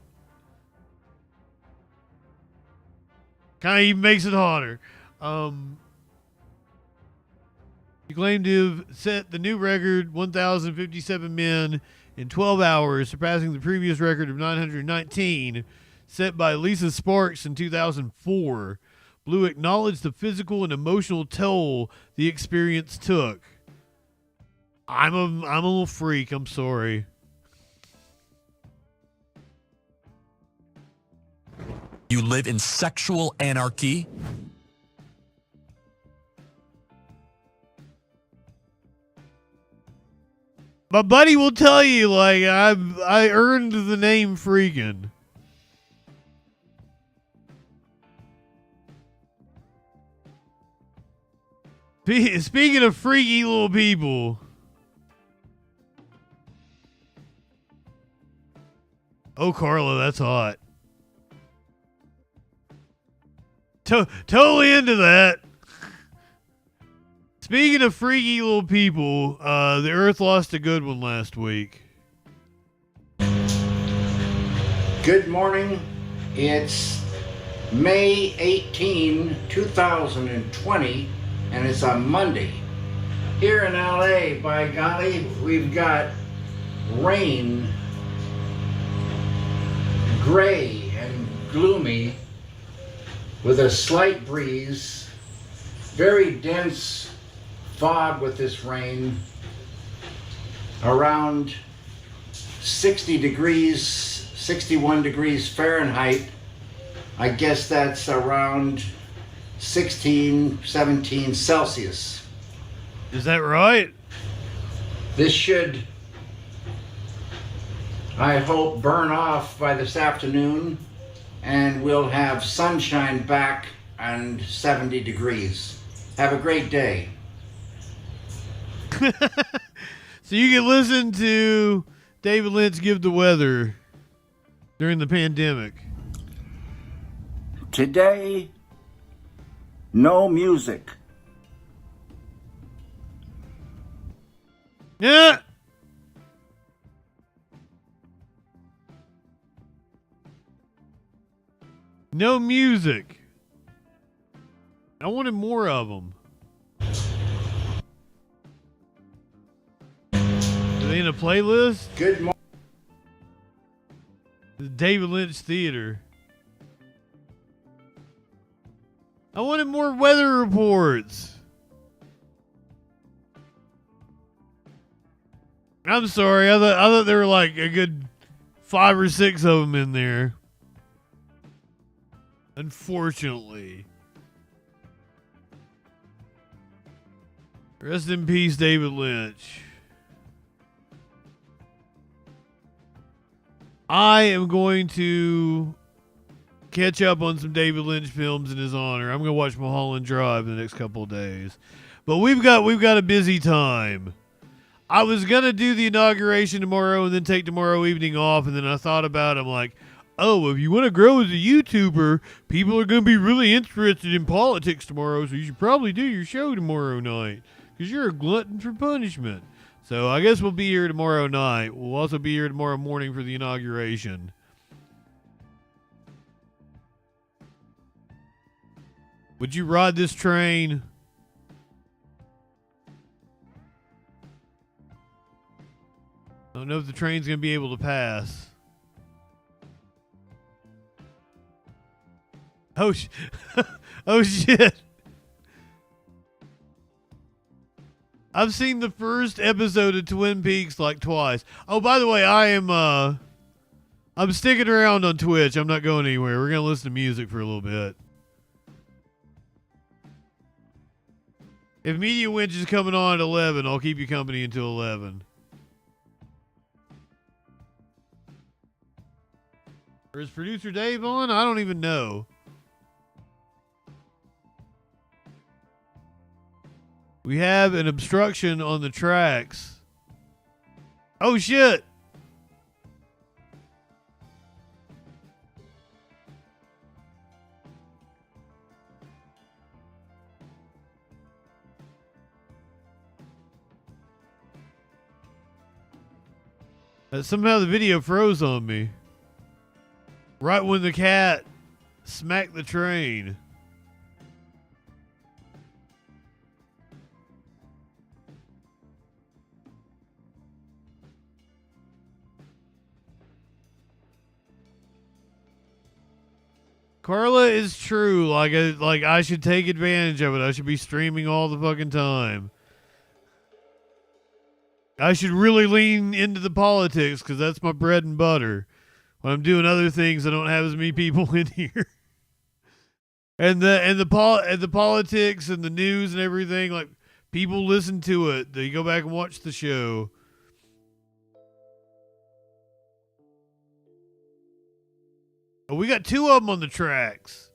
Kind of even makes it hotter. He claimed to have set the new record, 1,057 men in 12 hours, surpassing the previous record of 919, set by Lisa Sparks in 2004. Blue acknowledged the physical and emotional toll the experience took. I'm a little freak. I'm sorry. You live in sexual anarchy? My buddy will tell you, like, I earned the name Freakin. Speaking of freaky little people. Oh, Carla, that's hot. Totally into that. Speaking of freaky little people, the Earth lost a good one last week. Good morning. It's May 18, 2020, and it's a Monday. Here in LA, by golly, we've got rain, gray and gloomy, with a slight breeze, very dense fog with this rain, around 60 degrees, 61 degrees Fahrenheit. I guess that's around 16, 17 Celsius. Is that right? This should, I hope, burn off by this afternoon, and we'll have sunshine back and 70 degrees. Have a great day. So you can listen to David Lynch give the weather during the pandemic. Today, no music. Yeah. No music. I wanted more of them. Are they in a playlist? Good morning. The David Lynch Theater. I wanted more weather reports. I'm sorry. I thought there were like a good 5 or 6 of them in there. Unfortunately. Rest in peace, David Lynch. I am going to catch up on some David Lynch films in his honor. I'm going to watch Mulholland Drive in the next couple of days. But we've got a busy time. I was going to do the inauguration tomorrow and then take tomorrow evening off, and then I thought about it. I'm like, oh, if you want to grow as a YouTuber, people are going to be really interested in politics tomorrow, so you should probably do your show tomorrow night because you're a glutton for punishment. So I guess we'll be here tomorrow night. We'll also be here tomorrow morning for the inauguration. Would you ride this train? I don't know if the train's going to be able to pass. Oh, oh shit. I've seen the first episode of Twin Peaks like twice. Oh, by the way, I'm sticking around on Twitch. I'm not going anywhere. We're going to listen to music for a little bit. If Media Winch is coming on at 11, I'll keep you company until 11. Or is producer Dave on? I don't even know. We have an obstruction on the tracks. Oh, shit. Somehow the video froze on me. Right when the cat smacked the train. Carla is true. Like I should take advantage of it. I should be streaming all the fucking time. I should really lean into the politics because that's my bread and butter. When I'm doing other things, I don't have as many people in here. And the politics and the news and everything, like, people listen to it. They go back and watch the show. Oh, we got 2 of them on the tracks.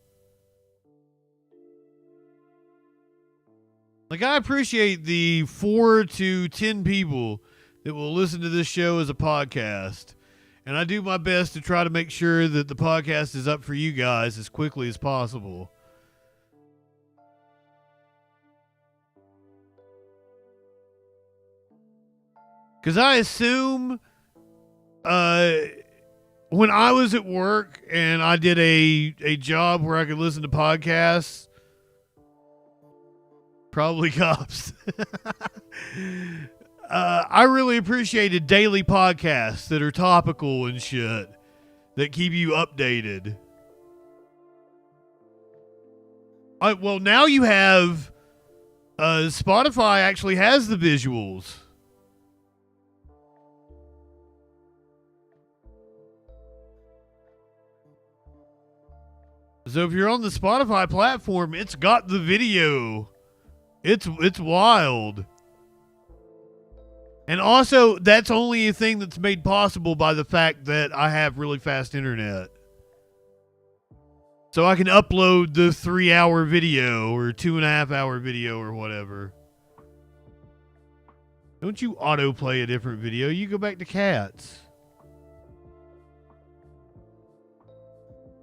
Like, I appreciate the 4 to 10 people that will listen to this show as a podcast. And I do my best to try to make sure that the podcast is up for you guys as quickly as possible. Because I assume when I was at work and I did a job where I could listen to podcasts, probably cops, I really appreciated daily podcasts that are topical and shit, that keep you updated. Well, now you have Spotify actually has the visuals. So if you're on the Spotify platform, it's got the video. It's wild. And also, that's only a thing that's made possible by the fact that I have really fast internet. So I can upload the 3-hour video or 2.5-hour video or whatever. Don't you autoplay a different video. You go back to cats.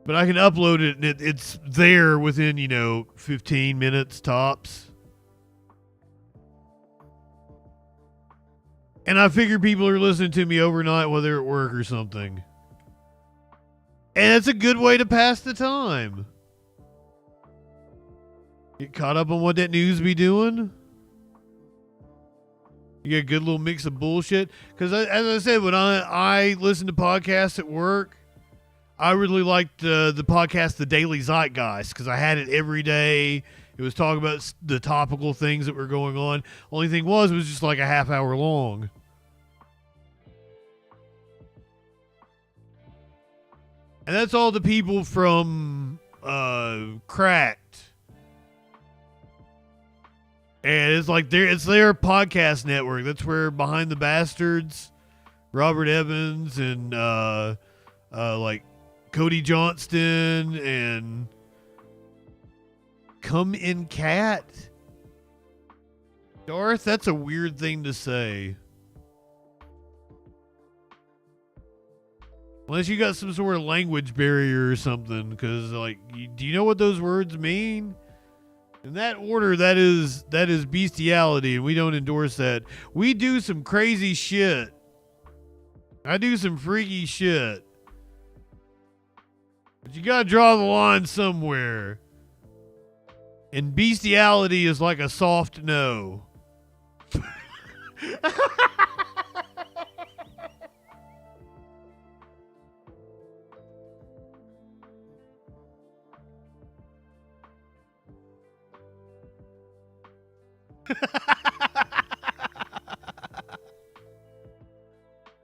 But I can upload it and it's there within, 15 minutes tops. And I figure people are listening to me overnight while they're at work or something. And it's a good way to pass the time. Get caught up on what that news be doing. You get a good little mix of bullshit. Because as I said, when I listen to podcasts at work, I really liked the podcast, The Daily Zeitgeist, because I had it every day. It was talking about the topical things that were going on. Only thing was, it was just like a half hour long. And that's all the people from Cracked. And it's like it's their podcast network. That's where Behind the Bastards, Robert Evans, and like Cody Johnston and Come In Cat. Darth, that's a weird thing to say. Unless you got some sort of language barrier or something, because do you know what those words mean? In that order, that is bestiality, and we don't endorse that. We do some crazy shit. I do some freaky shit. But you gotta draw the line somewhere. And bestiality is like a soft no.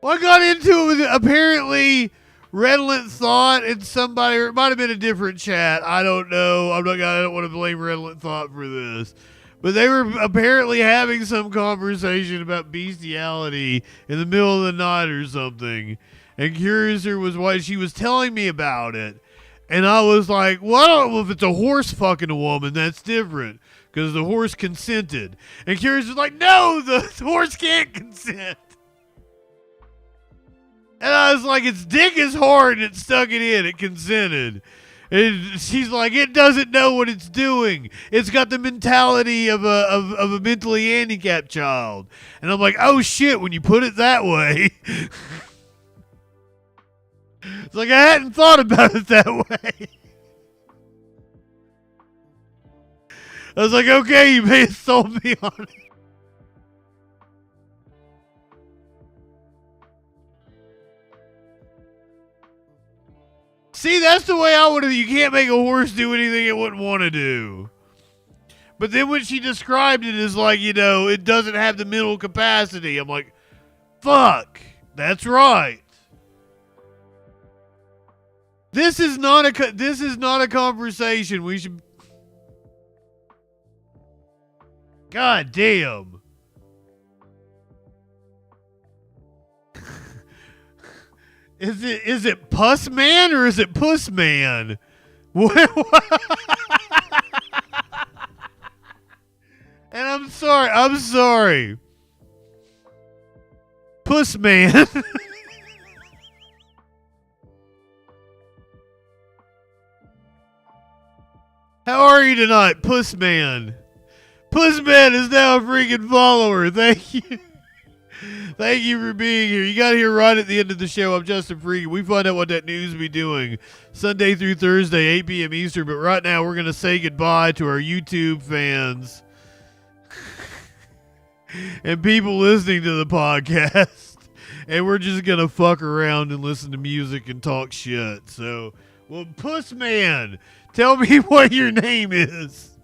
Well, I got into it with apparently Redolent Thought and somebody, or it might have been a different chat. I don't know. I don't want to blame Redolent Thought for this. But they were apparently having some conversation about bestiality in the middle of the night or something. And Curiouser was why she was telling me about it. And I was like, well, I don't know if it's a horse fucking a woman. That's different. Because the horse consented. And Curious was like, no, the horse can't consent. And I was like, its dick is hard and it stuck it in. It consented. And she's like, it doesn't know what it's doing. It's got the mentality of a mentally handicapped child. And I'm like, oh shit, when you put it that way. It's like, I hadn't thought about it that way. I was like, okay, you may have sold me on it. See, that's the way I would have. You can't make a horse do anything it wouldn't want to do. But then when she described it as like, it doesn't have the mental capacity, I'm like, fuck, that's right. This is not a conversation. We should. God damn. Is it Puss Man or is it Puss Man? What? And I'm sorry. Puss Man. How are you tonight, Puss Man? Puss Man is now a freaking follower. Thank you. Thank you for being here. You got here right at the end of the show. I'm Justin Freakin. We find out what that news be doing Sunday through Thursday, 8 p.m. Eastern. But right now, we're going to say goodbye to our YouTube fans and people listening to the podcast. And we're just going to fuck around and listen to music and talk shit. So, well, Puss Man, tell me what your name is.